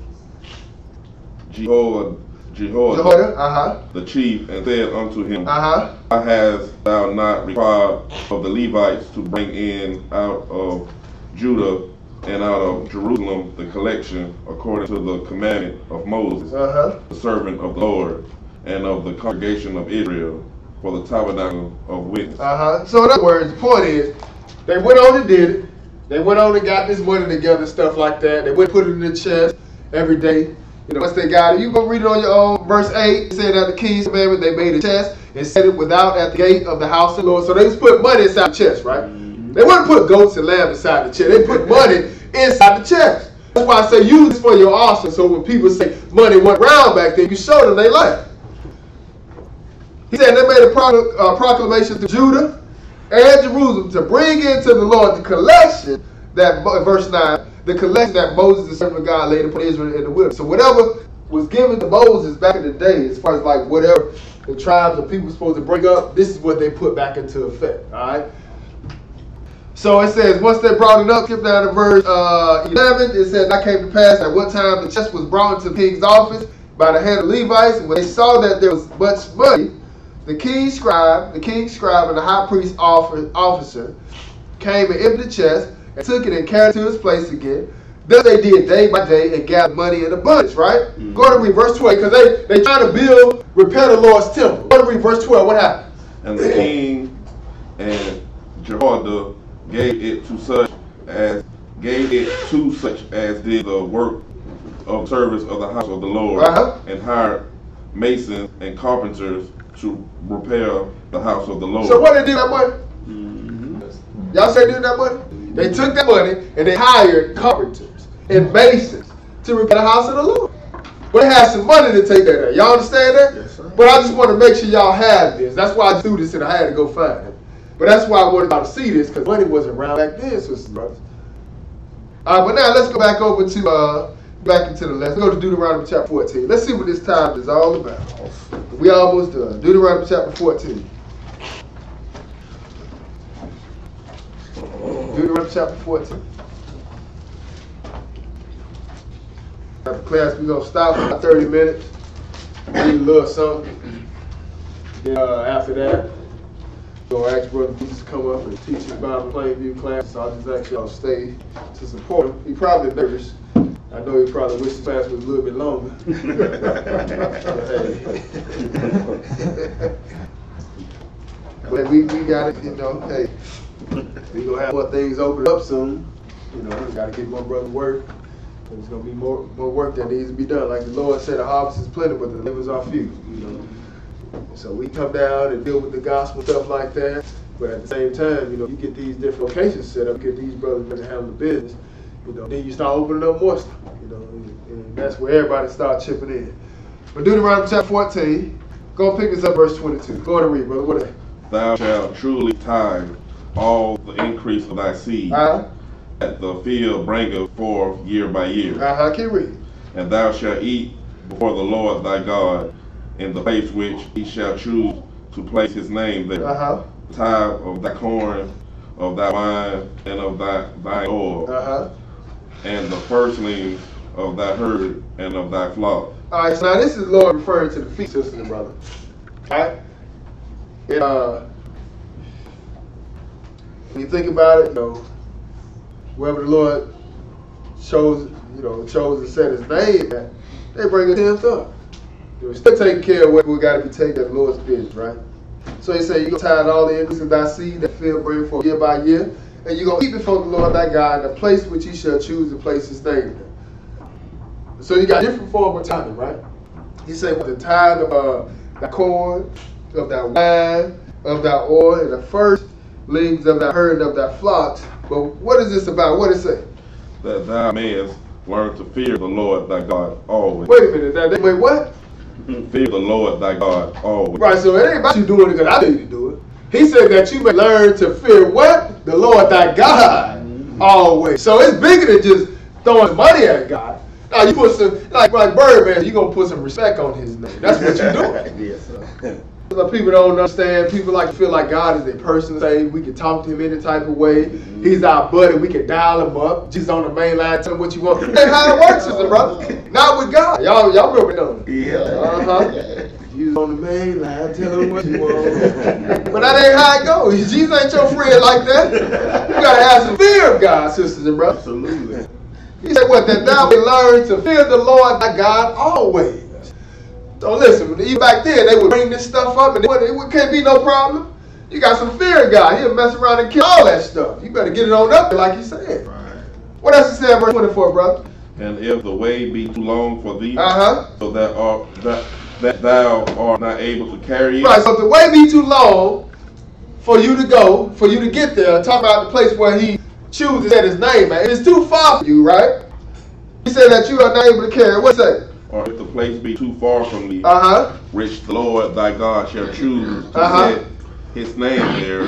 Jehoiada, the chief, and said unto him, Why hast thou not required of the Levites to bring in out of Judah and out of Jerusalem the collection according to the commandment of Moses, the servant of the Lord, and of the congregation of Israel, for the tabernacle of witness? So in other words, the point is, they went on and did it. They went on and got this money together, stuff like that. They went and put it in the chest every day. Once they got it, you go read it on your own. Verse 8, it said that the king's commandment, they made a chest and set it without at the gate of the house of the Lord. So they just put money inside the chest, right? They wouldn't put goats and lambs inside the chest. They put money inside the chest. That's why I say use this for your arsenal. So when people say money went round back then, you show them they life. He said they made a proclamation to Judah and Jerusalem to bring into the Lord the collection that, verse 9, the collection that Moses, the servant of God, laid upon Israel in the wilderness. So whatever was given to Moses back in the day, as far as like whatever the tribes or people were supposed to bring up, this is what they put back into effect, all right? So it says, once they brought it up, skip down to verse 11, it says, I came to pass at what time the chest was brought into the king's office by the hand of Levites, and when they saw that there was much money, the king's scribe, and the high priest officer came and emptied the chest and took it and carried it to his place again. Thus they did day by day and gathered money in abundance, right? Go to read verse 12, because they trying to repair the Lord's temple. Go to read verse 12, what happened? And the king and Jehoiada gave it to such as did the work of service of the house of the Lord, and hired masons and carpenters to repair the house of the Lord. So what they did with that money? Y'all say they did that money? They took that money and they hired carpenters and masons to repair the house of the Lord. But it has some money to take that out. Y'all understand that? Yes, sir. But I just want to make sure y'all have this. That's why I do this and I had to go find it. But that's why I wanted y'all to see this, because money wasn't around back then, sisters and brothers. But now let's go back over to back into the lesson. Let's go to Deuteronomy chapter 14. Let's see what this time is all about. We almost done. Deuteronomy chapter 14. Deuteronomy chapter 14. After class, we're going to stop for about 30 minutes. Read a little something. Then after that, we're going to ask Brother Jesus to come up and teach his Bible Plainview class. So I'll just ask y'all to stay to support him. He probably nervous. I know he probably wished the class was a little bit longer. But we got it, you know, hey, we're going to have more things open up soon. You know, we got to get more brother work. There's going to be more work that needs to be done. Like the Lord said, the harvest is plenty, but the laborers are few, you know. So we come down and deal with the gospel, stuff like that. But at the same time, you know, you get these different locations set up, get these brothers to handle the business, you know, then you start opening up more stuff, you know, and that's where everybody starts chipping in. But Deuteronomy chapter 14, go and pick us up verse 22. Go ahead and read, brother. What is it? Thou shalt truly tithe all the increase of thy seed, that the field bringeth forth year by year. Keep reading. And thou shalt eat before the Lord thy God in the place which he shall choose to place his name there. The tithe of thy corn, of thy wine, and of thy oil, and the firstlings of thy herd and of thy flock. All right, so now this is Lord referring to the feast, sisters and brothers. All right? When you think about it, you know, wherever the Lord chose to set his name at, they bring a tenth up. We're still taking care of what we got to be taking at the Lord's business, right? So he said, you're going to tithe all the increase of thy seed that field bring forth year by year, and you're going to keep it before the Lord thy God in the place which he shall choose to place his name there. So you got different form of tithing, right? He said, the tithe of thy corn, of thy wine, of thy oil, and the firstlings of thy herd and of thy flocks. But what is this about? What does it say? That thou mayest learn to fear the Lord thy God always. Wait a minute. Wait, what? Fear the Lord thy God always. Right, so it ain't about you doing it because I tell you to do it. He said that you may learn to fear what? The Lord thy God always. So it's bigger than just throwing money at God. Now you put some, like Birdman, you're going to put some respect on his name. That's what you're doing. Yes, sir. People don't understand. People like to feel like God is a person. Say we can talk to him any type of way. He's our buddy. We can dial him up. Just on the main line, tell him what you want. That's how it works, sister, brother. Not with God. Y'all remember that? Yeah. You on the main line, tell him what you want. But that ain't how it goes. Jesus ain't your friend like that. You gotta have some fear of God, sisters and brothers. Absolutely. He said, what? That thou may learn to fear the Lord thy God always. So listen, even back then, they would bring this stuff up, and it can't be no problem. You got some fear of God. He'll mess around and kill all that stuff. You better get it on up there like you said. Right. What else he said in verse 24, brother? And if the way be too long for thee, so that thou art not able to carry it. Right, so if the way be too long for you to go, for you to get there, talk about the place where he chooses at his name, man. If it's too far for you, right? He said that you are not able to carry it. What's that? Or if the place be too far from thee, which the Lord thy God shall choose to set his name there,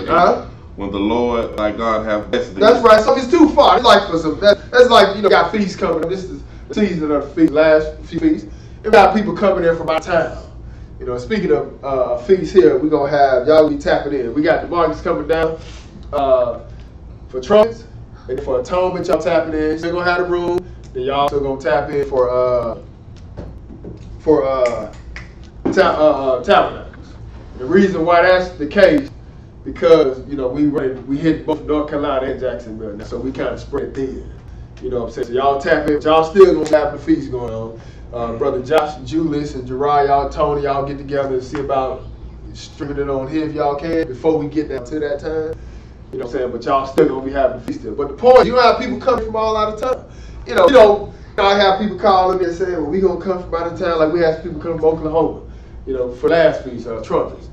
when the Lord thy God hath blessed thee. That's right. So if it's too far, it's like for some. That's like, you know, got feasts coming up. This is the season of the feast, last few feasts. We got people coming in from out of town. You know, speaking of feasts here, we're gonna have y'all be tapping in. We got the markets coming down for trumpets and for atonement. Y'all tapping in. They're gonna have the room. Then y'all also gonna tap in for tabernacles. The reason why that's the case, because, you know, we hit both North Carolina and Jacksonville now, so we kind of spread thin. You know what I'm saying? So y'all tap in, but y'all still gonna have the feast going on. Brother Josh, Julius, and Gerard, Tony, y'all get together and see about streaming it on here if y'all can before we get down to that time. You know what I'm saying? But y'all still gonna be having the feast still. But the point, you don't have people coming from all out of town. You know, I have people calling me and saying, well, we gonna come from out of town, like we have people come from Oklahoma, you know, for last feast, trumpets.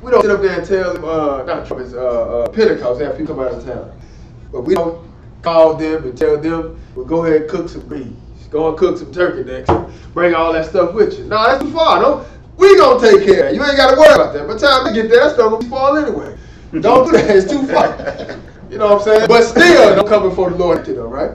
We don't sit up there and tell them, not trumpets, Pentecost, have people come out of town. But we don't call them and tell them, well, go ahead and cook some greens. Go and cook some turkey next. Bring all that stuff with you. Nah, that's too far. No, we gonna take care of it. You ain't gotta worry about that. By the time we get there, that stuff gonna be spoiled anyway. Don't do that. It's too far. You know what I'm saying? But still, don't come before the Lord, though, right?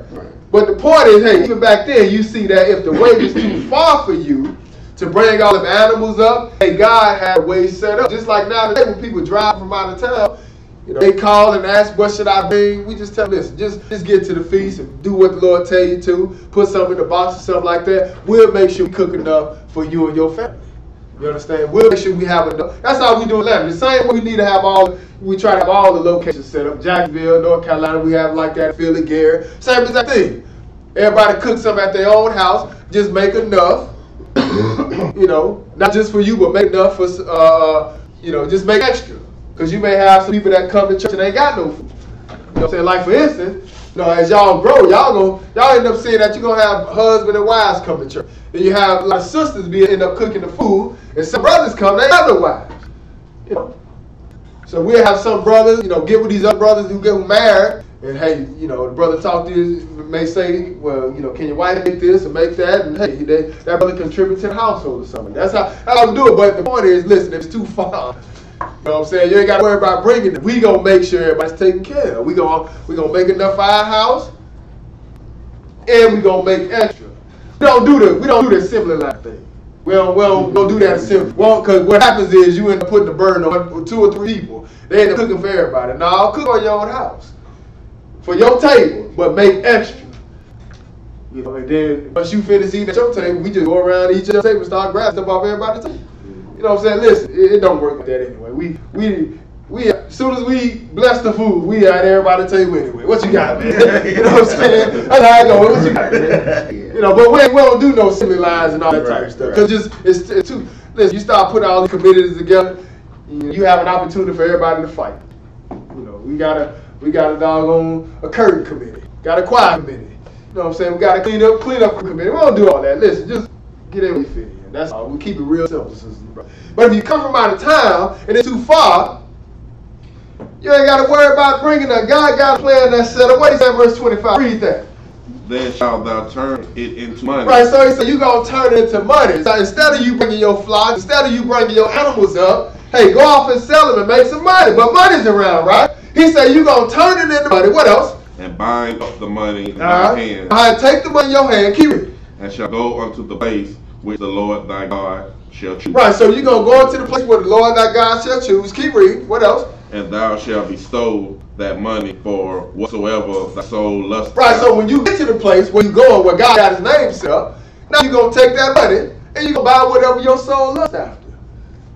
But the point is, hey, even back then, you see that if the way is too far for you to bring all the animals up, hey, God had ways set up. Just like now today, when people drive from out of town, you know, they call and ask, what should I bring? We just tell them, listen, just get to the feast and do what the Lord tell you to. Put something in the box or something like that. We'll make sure we cook enough for you and your family. You understand? We'll make sure we have enough. That's how we do Atlanta. The same way we need to have we try to have all the locations set up. Jacksonville, North Carolina, we have like that. Philly, Gary. Same exact thing. Everybody cook something at their own house. Just make enough. You know, not just for you, but make enough for, you know, just make extra. Because you may have some people that come to church and ain't got no food. You know what I'm saying? Like, for instance, you know, as y'all grow, y'all end up seeing that you're going to have husband and wives come to church. And you have a lot of sisters end up cooking the food. And some brothers come, they have no wives. You know. So we'll have some brothers, you know, get with these other brothers who get married. And hey, you know, the brother talk to you, may say, well, you know, can your wife make this or make that? And hey, that brother contribute to the household or something. That's how we do it. But the point is, listen, if it's too far, you know what I'm saying? You ain't got to worry about bringing it. We gonna make sure everybody's taken care of. We gonna make enough for our house, and we gonna make extra. We don't do the assembly line thing. We don't do that assembly. Well, because what happens is you end up putting the burden on 2 or 3 people. They end up cooking for everybody. Now, cook on your own house for your table, but make extra. You know, and then once you finish eating at your table, we just go around each other's table and start grabbing stuff off everybody's table. You know what I'm saying? Listen, it don't work like that anyway. We as soon as we bless the food, we at everybody's table anyway. What you got, man? You know what I'm saying? That's how I go. What you got, man? You know, but we don't do no assembly lines and all that type of stuff. Because it's too. Listen, you start putting all these committees together, you have an opportunity for everybody to fight. You know, we got a doggone a curtain committee, got a choir committee. You know what I'm saying? We got a clean up committee. We don't do all that. Listen, just get in where you fit in. That's all. We keep it real simple, sisters and brothers. But if you come from out of town and it's too far, you ain't got to worry about bringing a God got a plan that's set up. What is that, verse 25? Read that. Then shalt thou turn it into money. Right, so he said you're going to turn it into money. So instead of you bringing your flock, instead of you bringing your animals up, hey, go off and sell them and make some money. But money's around, right? He said you're going to turn it into money. What else? And bind up the money in thy hand. Take the money in your hand. Keep it. And shall go unto the place which the Lord thy God shall choose. Right, so you're going to go into the place where the Lord thy God shall choose. Keep reading. What else? And thou shalt bestow that money for whatsoever thy soul lusteth. Right, so when you get to the place where you're going, where God got his name set up, now you're going to take that money and you're going to buy whatever your soul lusts after.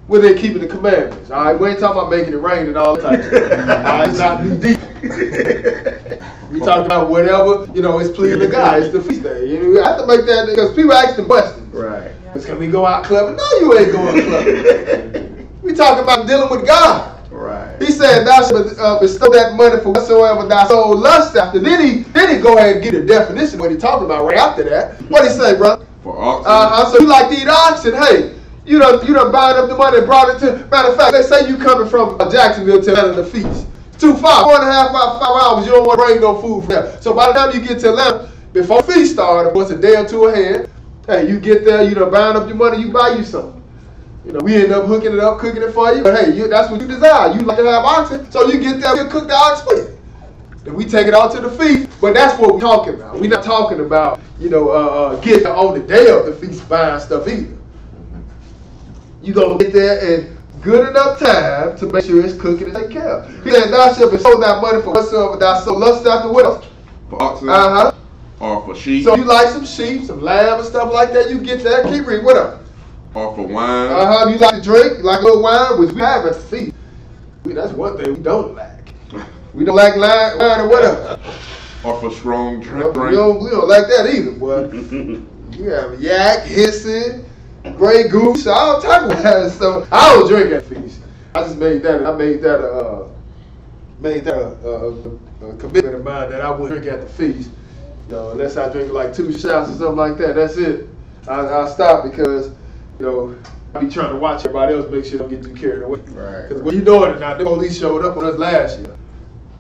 Within keeping the commandments. All right, we ain't talking about making it rain and all that type of stuff. All right, it's not deep. We talking about whatever, you know, it's pleasing to God. It's the feast day. You know, we have to make that, because people ask the questions. Right. Can we go out clubbing? No, you ain't going clubbing. We talking about dealing with God. Right. He said, thou shalt bestow that money for whatsoever thy soul lust after. Then he go ahead and get a definition of what he's talking about right after that. What he say, brother? For oxen. So you like to eat oxen? Hey, you done bound up the money and brought it to. Matter of fact, let's say you coming from Jacksonville to Atlanta to feast. Too far, 4.5 hours. You don't want to bring no food from there. So by the time you get to Atlanta, before feast start, of course, a day or two ahead, hey, you get there, you done bound up your money, you buy you something. You know, we end up hooking it up, cooking it for you. But hey, that's what you desire. You like to have oxen, so you get there, we'll cook the ox for you. Then we take it out to the feast. But that's what we're talking about. We're not talking about, you know, getting on the day of the feast buying stuff either. You gonna get there in good enough time to make sure it's cooking and taken care of. He said, thou shalt bestow that money for whatsoever thy soul lust after. What else? For oxen. Or for sheep. So you like some sheep, some lamb and stuff like that, you get that. Keep reading. What else? Or for wine. You like to drink, you like a little wine, which we have at the feast. That's one thing we don't lack. We don't like wine or whatever. Or for strong drink. We don't like that either, boy. You have yak, hissing, Grey Goose, all type of wine stuff. I don't drink at feast. I just made that a commitment of mine that I wouldn't drink at the feast. You know, unless I drink like 2 shots or something like that. That's it. I'll stop because, you know, I be trying to watch everybody else, make sure they don't get too carried away. Right. Because when you know it or not, the police showed up on us last year.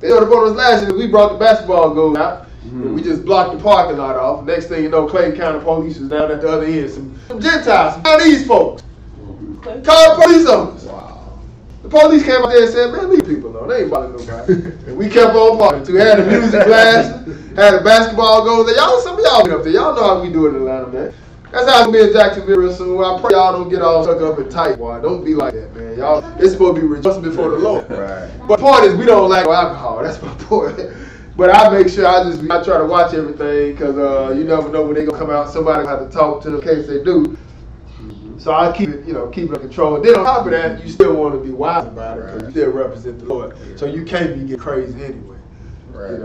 They showed up on us last year because we brought the basketball goals out. And we just blocked the parking lot off. Next thing you know, Clayton County Police was down at the other end. Some Gentiles, some Chinese folks. Called police on us. Wow. The police came out there and said, man, leave people alone. They ain't bothering nobody. And we kept on parking. We had the music blasting, had the basketball goals there. Some of y'all been up there. Y'all know how we do it in Atlanta, man. That's how it's gonna be in Jacksonville real soon. I pray y'all don't get all stuck up and tight, boy. Don't be like that, man. Y'all, it's supposed to be rejoicing before the Lord. Right. But the point is, we don't like alcohol. That's my point. But I make sure I try to watch everything because you never know when they gonna come out. Somebody gonna have to talk to them in case they do. So I keep it under control. And then on top of that, you still want to be wise about it because you still represent the Lord. So you can't be getting crazy anyway. Right.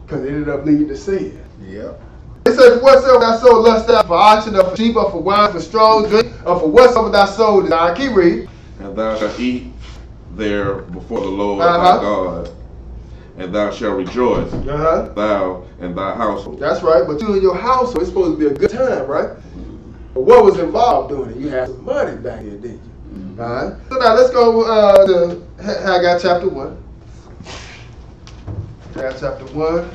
Because it ended up leading to sin. Yep. It says, whatsoever thy soul lust after, for oxen, or for sheep, or for wine, for strong drink, or for whatsoever thy soul desire. Keep reading. And thou shalt eat there before the Lord thy God, and thou shalt rejoice, thou and thy household. That's right, but you and your household, it's supposed to be a good time, right? But what was involved doing it? You had some money back here, didn't you? All right. So now let's go to Haggai chapter 1. Haggai chapter 1.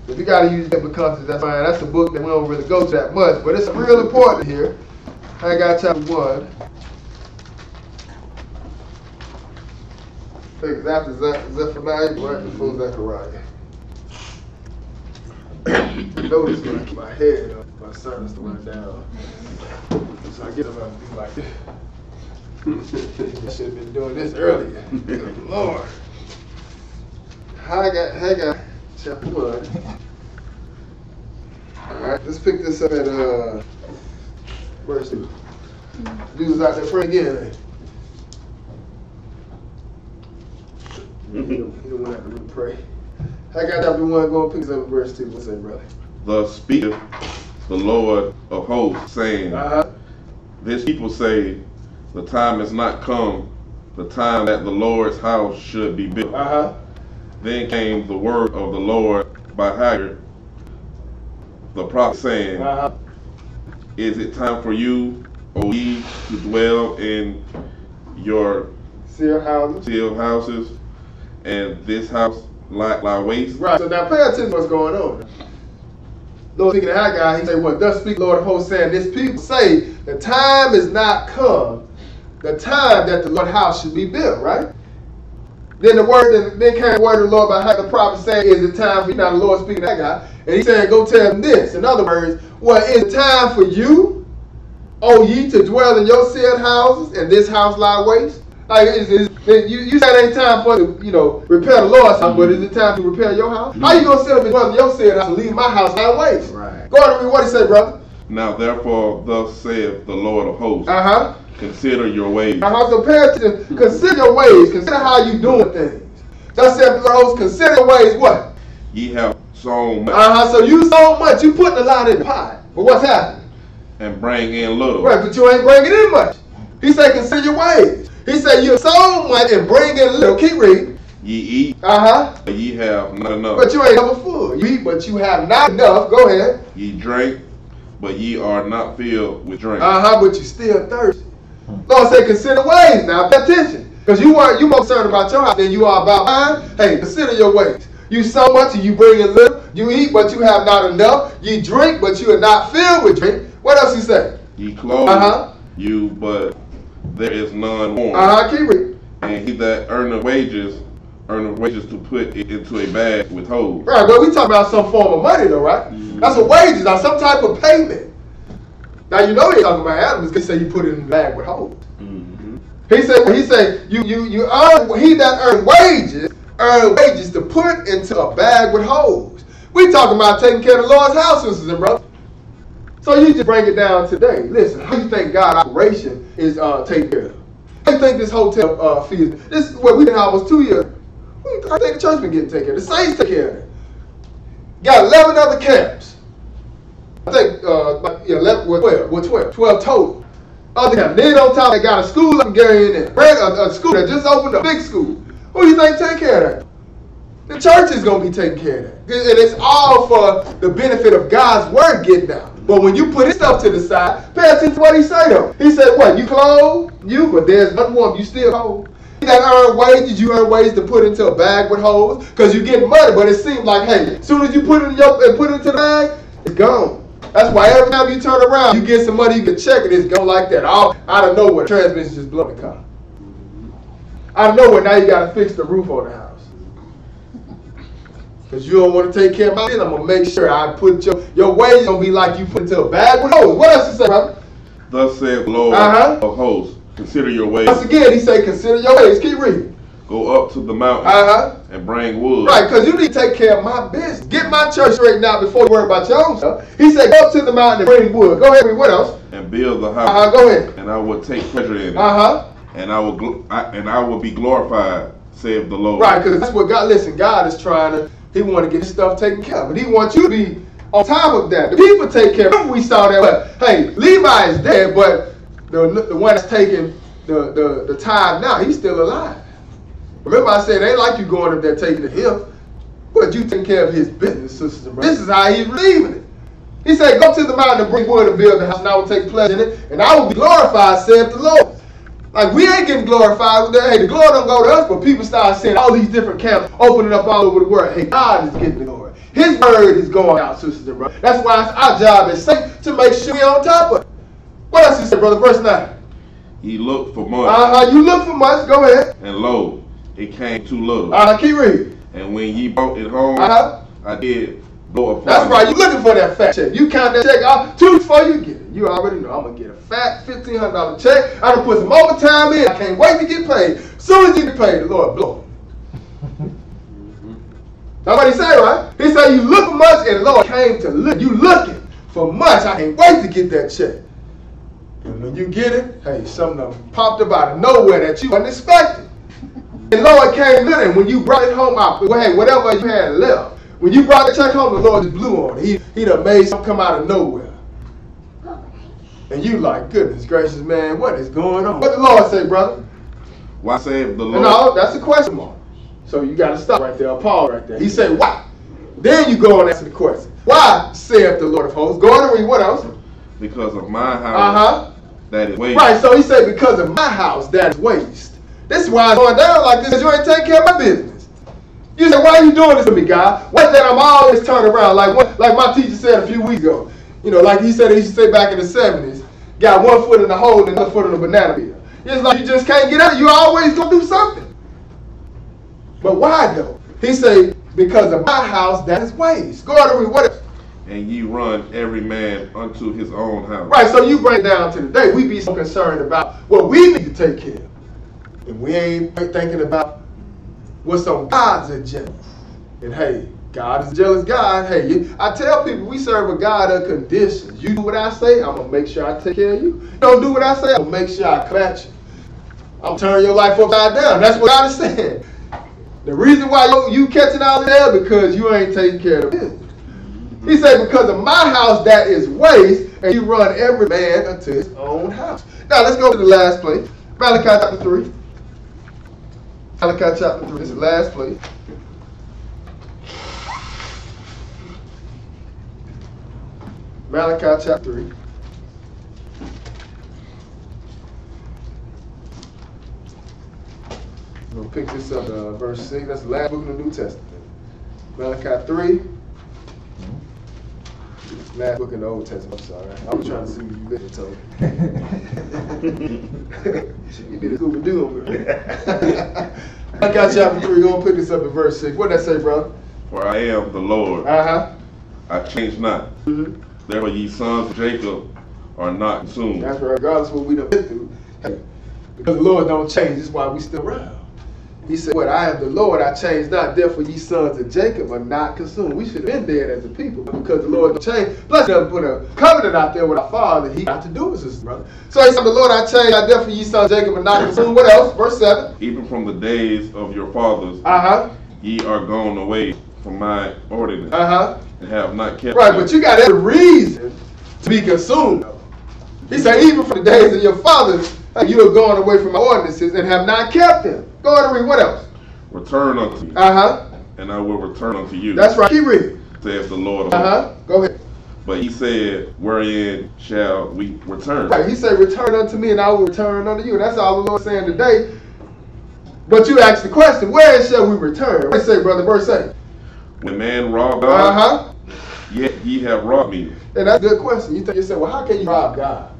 If you got to use biblical context, that's fine. That's a book that we don't really go to that much, but it's real important here. Haggai chapter 1. I think it's after Zephaniah, right before Zechariah. Notice when I keep my head up, my sinus to run down. So I get up and be like, I should have been doing this earlier. Good Lord. Haggai chapter 1. Alright, let's pick this up at verse 2. Jesus out there praying again. He don't want to have to pray. Haggai chapter 1, go and pick this up at verse 2. What's that, brother? Thus speaketh the Lord of hosts, saying, This people say, the time is not come, the time that the Lord's house should be built. Then came the word of the Lord by Haggai, the prophet, saying, Is it time for you, O ye, to dwell in your sealed houses, and this house lie waste? Right, so now pay attention to what's going on. Lord speaking to Haggai, he said, well, thus speak the Lord of hosts, saying, this people say, the time is not come, the time that the Lord's house should be built, right? Then came the word of the Lord by Haggai the prophet, saying, is it time for you? Now the Lord speaking to Haggai, and he said, go tell them this. In other words, well, is it time for you, O ye, to dwell in your sealed houses, and this house lie waste? Like, you said it ain't time for to, repair the Lord's house, but is it time to repair your house? How you gonna sit up and dwell in your sealed house and leave my house lie waste? Right. Go on and read what he said, brother. Now therefore, thus saith the Lord of hosts, consider your ways. So pay attention. Consider your ways. Consider how you doing things. Thus saith the Lord of hosts, consider your ways what? Ye have sown much. So you sow much. You putting a lot in the pot. But what's happening? And bring in little. Right, but you ain't bringing in much. He said, consider your ways. He said, you sow much and bring in little. Keep reading. Ye eat, but ye have not enough. But you ain't never full. You eat, but you have not enough. Go ahead. Ye drink, but ye are not filled with drink. But you still thirsty. Lord said, consider ways. Now pay attention. Because you more concerned about your house than you are about mine. Hey, consider your ways. You sow much and you bring in little. You eat, but you have not enough. You drink, but you are not filled with drink. What else he say? Ye clothe you, but there is none warm. Keep reading. And he that earneth wages to put it into a bag with holes. Right, but we talking about some form of money though, right? That's what wages are, some type of payment. Now you know they talking about animals because they say you put it in a bag with holes. He said you earn, he that earn wages to put into a bag with holes. We talking about taking care of the Lord's house, sisters and brothers. So you just bring it down today. Listen, how you think God's operation is taken care of? How you think this hotel fee is? This is what we did almost 2 years. I think the church been getting taken care of. The saints take care of it. Got 11 other camps. I think 12 total. Other camps. Then on top they got a school up in Gary in there. A school that just opened, a big school. Who do you think take care of that? The church is going to be taking care of that. And it's all for the benefit of God's word getting out. But when you put his stuff to the side, pay attention to what he say though. He said, what? You clothe? But there's nothing warm. You still cold. He that earn wages, you earn wages to put into a bag with holes because you get money. But it seems like, hey, as soon as you put it into the bag, it's gone. That's why every time you turn around, you get some money, you get check, and it's gone like that. All out of nowhere, the transmission just blow the car. Out of nowhere, now you got to fix the roof on the house. Because you don't want to take care of my business. I'm going to make sure I put your wages going to be like you put into a bag with holes. What else you say, brother? Thus saith the Lord of hosts, consider your ways. Once again, he say, consider your ways. Keep reading. Go up to the mountain and bring wood. Right, because you need to take care of my business. Get my church straightened out before you worry about your own stuff. He said, go up to the mountain and bring wood. Go ahead, read. What else? And build the house. Go ahead. And I will take pleasure in it. And I will be glorified, saith the Lord. Right, because that's what God, listen, God is trying to, he want to get his stuff taken care of. But he wants you to be on top of that. The people take care of it. Remember we saw that, well, hey, Levi is dead, but the one that's taking the tithe now, he's still alive. Remember I said, it ain't like you going up there taking the hill, but you taking care of his business, sisters and brothers. This is how he's receiving it. He said, go to the mountain and bring wood and build the house, and I will take pleasure in it, and I will be glorified, saith the Lord. Like, we ain't getting glorified. Hey, the glory don't go to us, but people start seeing all these different camps opening up all over the world. Hey, God is getting the glory. His word is going out, sisters and brothers. That's why it's our job as saints to make sure we're on top of it. What else you say, brother? Verse 9. He looked for much. You look for much. Go ahead. And lo, it came too little. Keep reading. And when ye brought it home, I did go upon That's right. You looking for that fat check. You count that check out 2 before you get it. You already know I'm going to get a fat $1,500 check. I done put some overtime in. I can't wait to get paid. As soon as you get paid, the Lord blow. That's what he said, right? He said you look for much and the Lord came to look. You looking for much. I can't wait to get that check. And when you get it, hey, something popped up out of nowhere that you wasn't expecting. And the Lord came to it, and when you brought it home out, hey, whatever you had left, when you brought the check home, the Lord just blew on it. He done made something come out of nowhere. And you like, goodness gracious, man, what is going on? What the Lord say, brother? Why save the Lord? No, that's a question mark. So you got to stop right there, pause right there. He said, why? Then you go and answer the question. Why saith the Lord of hosts? Go on and read. What else? Because of my house that is waste. Right, so he said, because of my house that is waste. This is why it's going down like this, because you ain't taking care of my business. You say, why are you doing this to me, God? What's that I'm always turning around? Like my teacher said a few weeks ago. You know, like he said, he used to say back in the 70s, got 1 foot in the hole and another foot in the banana peel. It's like you just can't get out. You always going to do something. But why though? He said, because of my house that is waste. Go on and read. What else? And ye run every man unto his own house. Right, so you bring down to the day, we be so concerned about what we need to take care of. And we ain't thinking about what's on God's agenda. And hey, God is a jealous God. Hey, I tell people we serve a God of conditions. You do what I say, I'm going to make sure I take care of you. You don't do what I say, I'm going to make sure I come at you. I'm turning your life upside down. That's what God is saying. The reason why you catching all of that because you ain't taking care of the business. He said, because of my house that is waste, and you run every man unto his own house. Now let's go to the last place. Malachi chapter 3. Malachi chapter 3 this is the last place. Malachi chapter 3. We'll pick this up, verse 6. That's the last book of the New Testament. Malachi 3. Last book in the Old Testament. I'm sorry. I was trying to see what you listened to. You did a Scooby-Doo over there. Malachi chapter 3. We're going to pick this up at verse 6. What did that say, brother? For I am the Lord. I change not. Mm-hmm. Therefore ye sons of Jacob are not consumed. That's right. Regardless of what we done been through. Hey, because the Lord don't change. This is why we still around. He said, what? I am the Lord, I change not. Therefore ye sons of Jacob are not consumed. We should have been dead as a people. But because the Lord don't change, plus he doesn't put a covenant out there with our Father, he got to do with us, brother. So he said, the Lord I change not. Therefore ye sons of Jacob are not consumed. What else? Verse 7. Even from the days of your fathers, ye are gone away from my ordinance, and have not kept Right, but you got every reason to be consumed. He said, even from the days of your fathers, you are going away from my ordinances and have not kept them. Go on and read. What else? Return unto me, and I will return unto you. That's right. Keep reading. Saith the Lord. Go ahead. But he said, wherein shall we return? Right. He said, return unto me and I will return unto you. And that's all the Lord saying today. But you asked the question, where shall we return? What say, brother? Verse 8. When man robbed God, Uh-huh. yet ye have robbed me. And that's a good question. You think yourself, well, how can you rob God?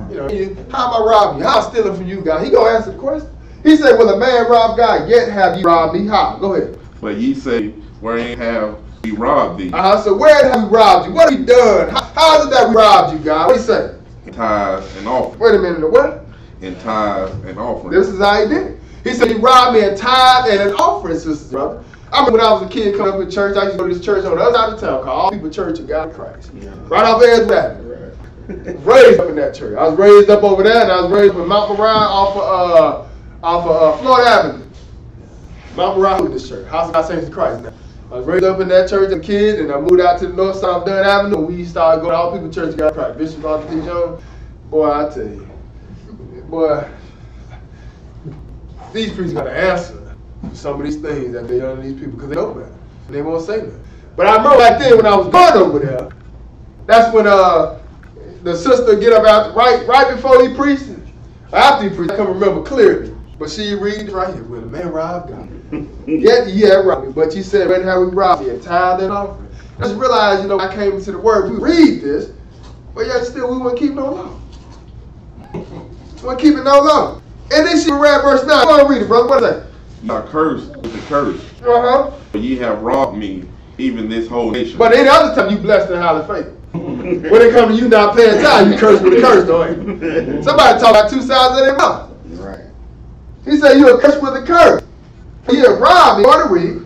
You know, how am I robbing you? How am I stealing from you, God? He gonna answer the question. He said, well, a man robbed God, yet have you robbed me. How? Go ahead. But ye say, wherein have we robbed thee? So where have we robbed you? What have we done? How is it that we robbed you, God? What do you say? In tithes and offerings. Wait a minute, what? In tithes and offerings. This is how he did it. He said, he robbed me in tithe and in offering, sister, brother. I remember when I was a kid coming up in church, I used to go to this church on the other side of town called All People Church of God in Christ. Right off Edge Avenue. Raised up in that church. I was raised up over there, and I was raised with Mount Moriah off of Florida Avenue. Mount Moriah Baptist Church, House of God Saints of Christ now. I was raised up in that church as a kid, and I moved out to the north side of Dunn Avenue, and we started going to All People Church of God in Christ. Bishop Arthur T. Jones, boy, I tell you, boy, these preachers got to answer for some of these things that they done to these people because they know better. And they won't say nothing. But I remember back then when I was going over there, that's when the sister get up out right before he preached, after he preached, I can't remember clearly. But she reads right here, well, the man robbed God. Yet he had robbed me. But she said, when have we robbed me? In tithe and offering. I just realized, you know, I came into the word, we read this, but yet still we wouldn't keep no law. We wouldn't keep it no law. And then she read verse 9. Go on, read it, brother. What is that? Ye are cursed with the curse. For ye have robbed me, even this whole nation. But any other time you blessed and highly favored. When it comes to you not paying time, you curse with a curse, don't you? Somebody talk about two sides of their mouth. Right. He said you a curse with a curse. You have robbed me. Go to read.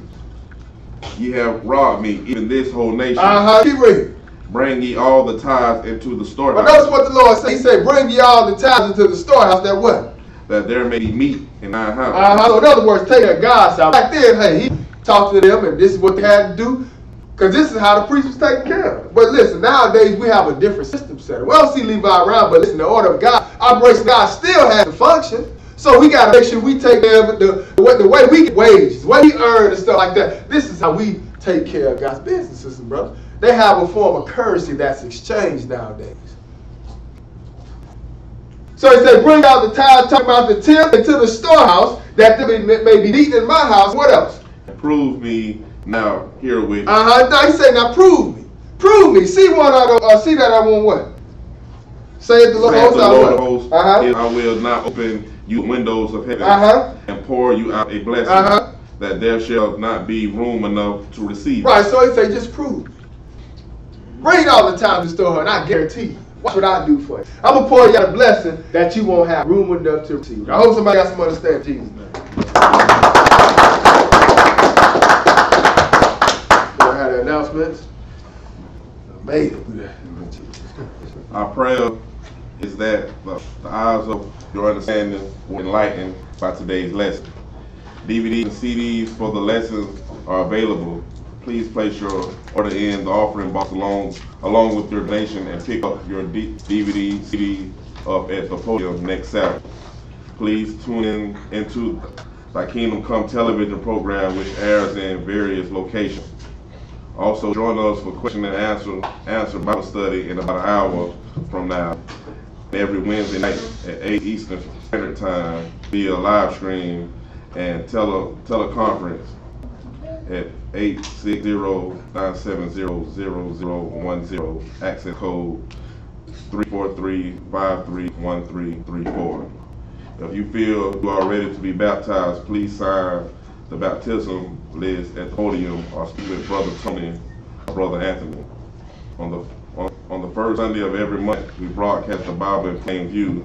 Ye have robbed me, even this whole nation. Keep reading. Bring ye all the tithes into the But storehouse. notice what the Lord said. He said, bring ye all the tithes into the storehouse. That what? That there may be meat in thy house. So in other words, take that God's house. Back then, hey, he talked to them, and this is what they had to do. Because this is how the priest was taken care of. But listen, nowadays we have a different system set up. We don't see Levi around, but listen, the order of God, operation of God still has to function. So we got to make sure we take care of it the way we get wages, the way we earn and stuff like that. This is how we take care of God's business system, brother. They have a form of currency that's exchanged nowadays. So he said, bring out the tithe, talking about the tenth, into the storehouse, that there may be eaten in my house. What else? Prove me now herewith. Now he said, now prove me. Prove me. See what see that I won't what? Saith the Lord Saith the Lord host. if I will not open you windows of heaven and pour you out a blessing, that there shall not be room enough to receive. Right, so he said, just prove me. Bring all the time to the store, and I guarantee you, watch what I do for you. I'm going to pour you out a blessing that you won't have room enough to receive. I hope somebody got some understanding, Jesus' name. I had the announcements. I made it. Our prayer is that the eyes of your understanding will enlightened by today's lesson. DVDs and CDs for the lessons are available. Please place your order in the offering box along with your donation and pick up your DVD, CD up at the podium next Saturday. Please tune in into Thy Kingdom Come television program, which airs in various locations. Also join us for question and answer Bible study in about an hour from now, every Wednesday night at 8 Eastern Standard Time via live stream and teleconference at 860-970-0010, access code 343-531334. If you feel you are ready to be baptized, please sign the baptism list at the podium or speak with Brother Tony or Brother Anthony. On the first Sunday of every month, we broadcast the Bible in plain view.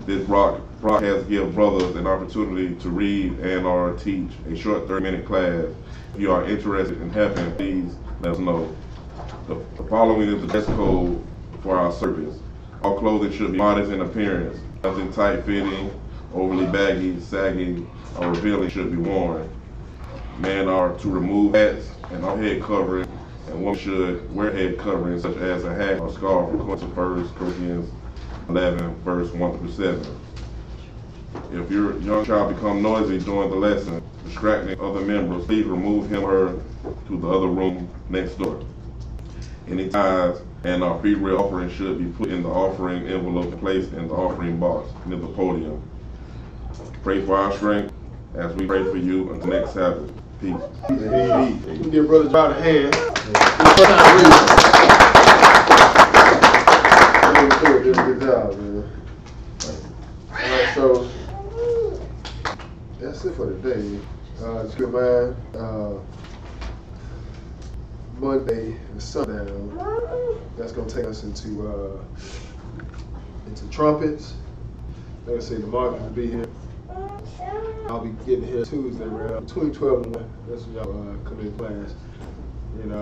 This broadcast gives brothers an opportunity to read and or teach a short 30-minute class. If you are interested in helping, please let us know. The following is the dress code for our service. All clothing should be modest in appearance. Nothing tight-fitting, overly baggy, sagging, or revealing should be worn. Men are to remove hats and all head covering, and women should wear head coverings such as a hat or scarf according to 1 Corinthians 11, verse 1 through 7. If your young child becomes noisy during the lesson, distracting other members, please remove him or her to the other room next door. Any tithes and our free will offering should be put in the offering envelope and placed in the offering box near the podium. Pray for our strength as we pray for you until next Sabbath. Peace. You can give Brother John a hand. First time reading. Did a good job, man. Alright, so that's it for today. It's good, man. Monday and sundown. That's gonna take us into trumpets. Like I say, the Marcus will be here. I'll be getting here Tuesday around between 12 and 1. That's when y'all come in class. And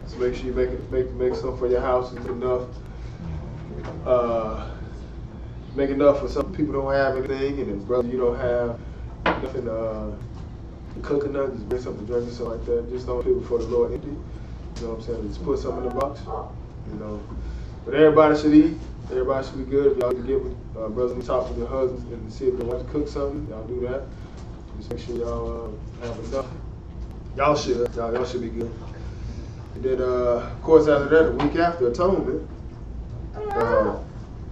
so make sure you make something for your house and make enough for some people don't have anything, and then brother you don't have nothing to cook or nothing, just bring something to drink or something like that. Just don't put it before the Lord empty. You know what I'm saying? Just put something in the box. You know. But everybody should eat. Everybody should be good. If y'all can get with brothers and talk with your husbands and see if they want to cook something, y'all do that. Just make sure y'all have enough. Y'all should be good. And then, of course, after that, the week after Atonement,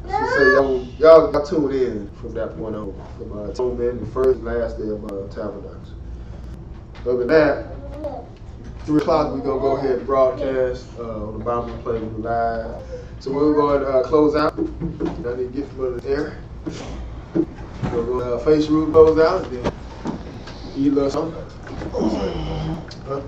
so y'all tune in from that point on, from Atonement, the first and last day of Tabernacles. Other than that, 3 o'clock we're going to go ahead and broadcast on the Bible Play live. So we're going to close out. I need to get from the air. We're going to face root close out and then eat a little something. Huh?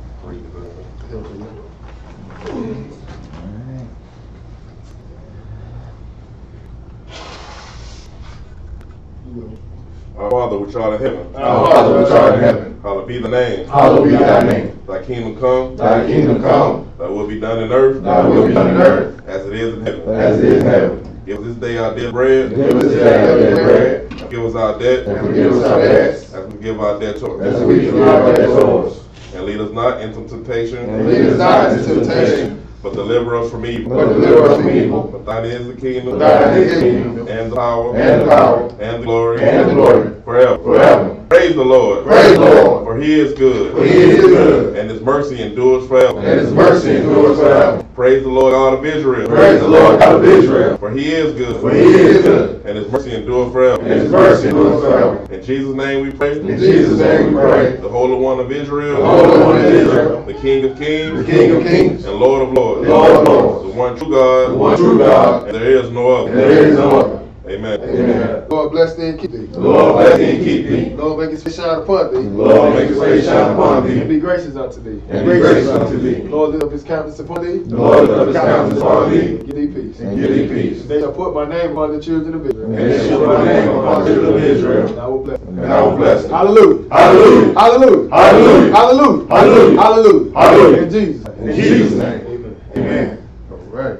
Our Father which art in heaven. Our Father which art in heaven. Hallowed be the name. Hallowed be thy name. Thy kingdom come. Thy kingdom come. Thy will be done in earth. Thy will be done in earth. As it is in heaven. As it is in heaven. Give us this day our daily bread. Give us this day our daily bread. And forgive us our debt. And forgive us our debts. As we forgive our debtors. As we forgive our debtors. And lead us not into temptation. And lead us not into temptation. But deliver us from evil. But deliver us from evil. For thine is the kingdom. For thine is the kingdom. And the power. And the power. And the glory. And the glory. Forever. Forever. Praise the Lord. Praise the Lord. For he is good. For he is good. And his mercy endures forever. And his mercy endures forever. Praise the Lord God of Israel. Praise the Lord God of Israel. For he is good. For he is good. And his mercy endures forever. And his mercy endures forever. In Jesus' name we pray. In Jesus' name we pray. The Holy One of Israel. The Holy One of Israel. The King of Kings. The King of Kings. And Lord of Lords. The Lord of Lords. The one true God. The one true God. And there is no other. And there is no other. Amen. Amen. Lord bless thee and keep thee. The Lord bless thee and keep thee. Lord make his face shine upon thee. The Lord make his face shine upon thee. And be gracious unto thee. And be gracious unto thee. Lord lift up his countenance upon thee. The Lord lift up his countenance upon thee. Give thee peace. And give thee peace. They shall put my name upon the children of Israel. And they shall put my name upon the children of Israel. And I will bless them. And I will bless them. Hallelujah. Hallelujah. Hallelujah. Hallelujah. Hallelujah. Hallelujah. Hallelujah. Hallelujah. In Jesus' name. In Jesus' name. Amen. Amen. All right.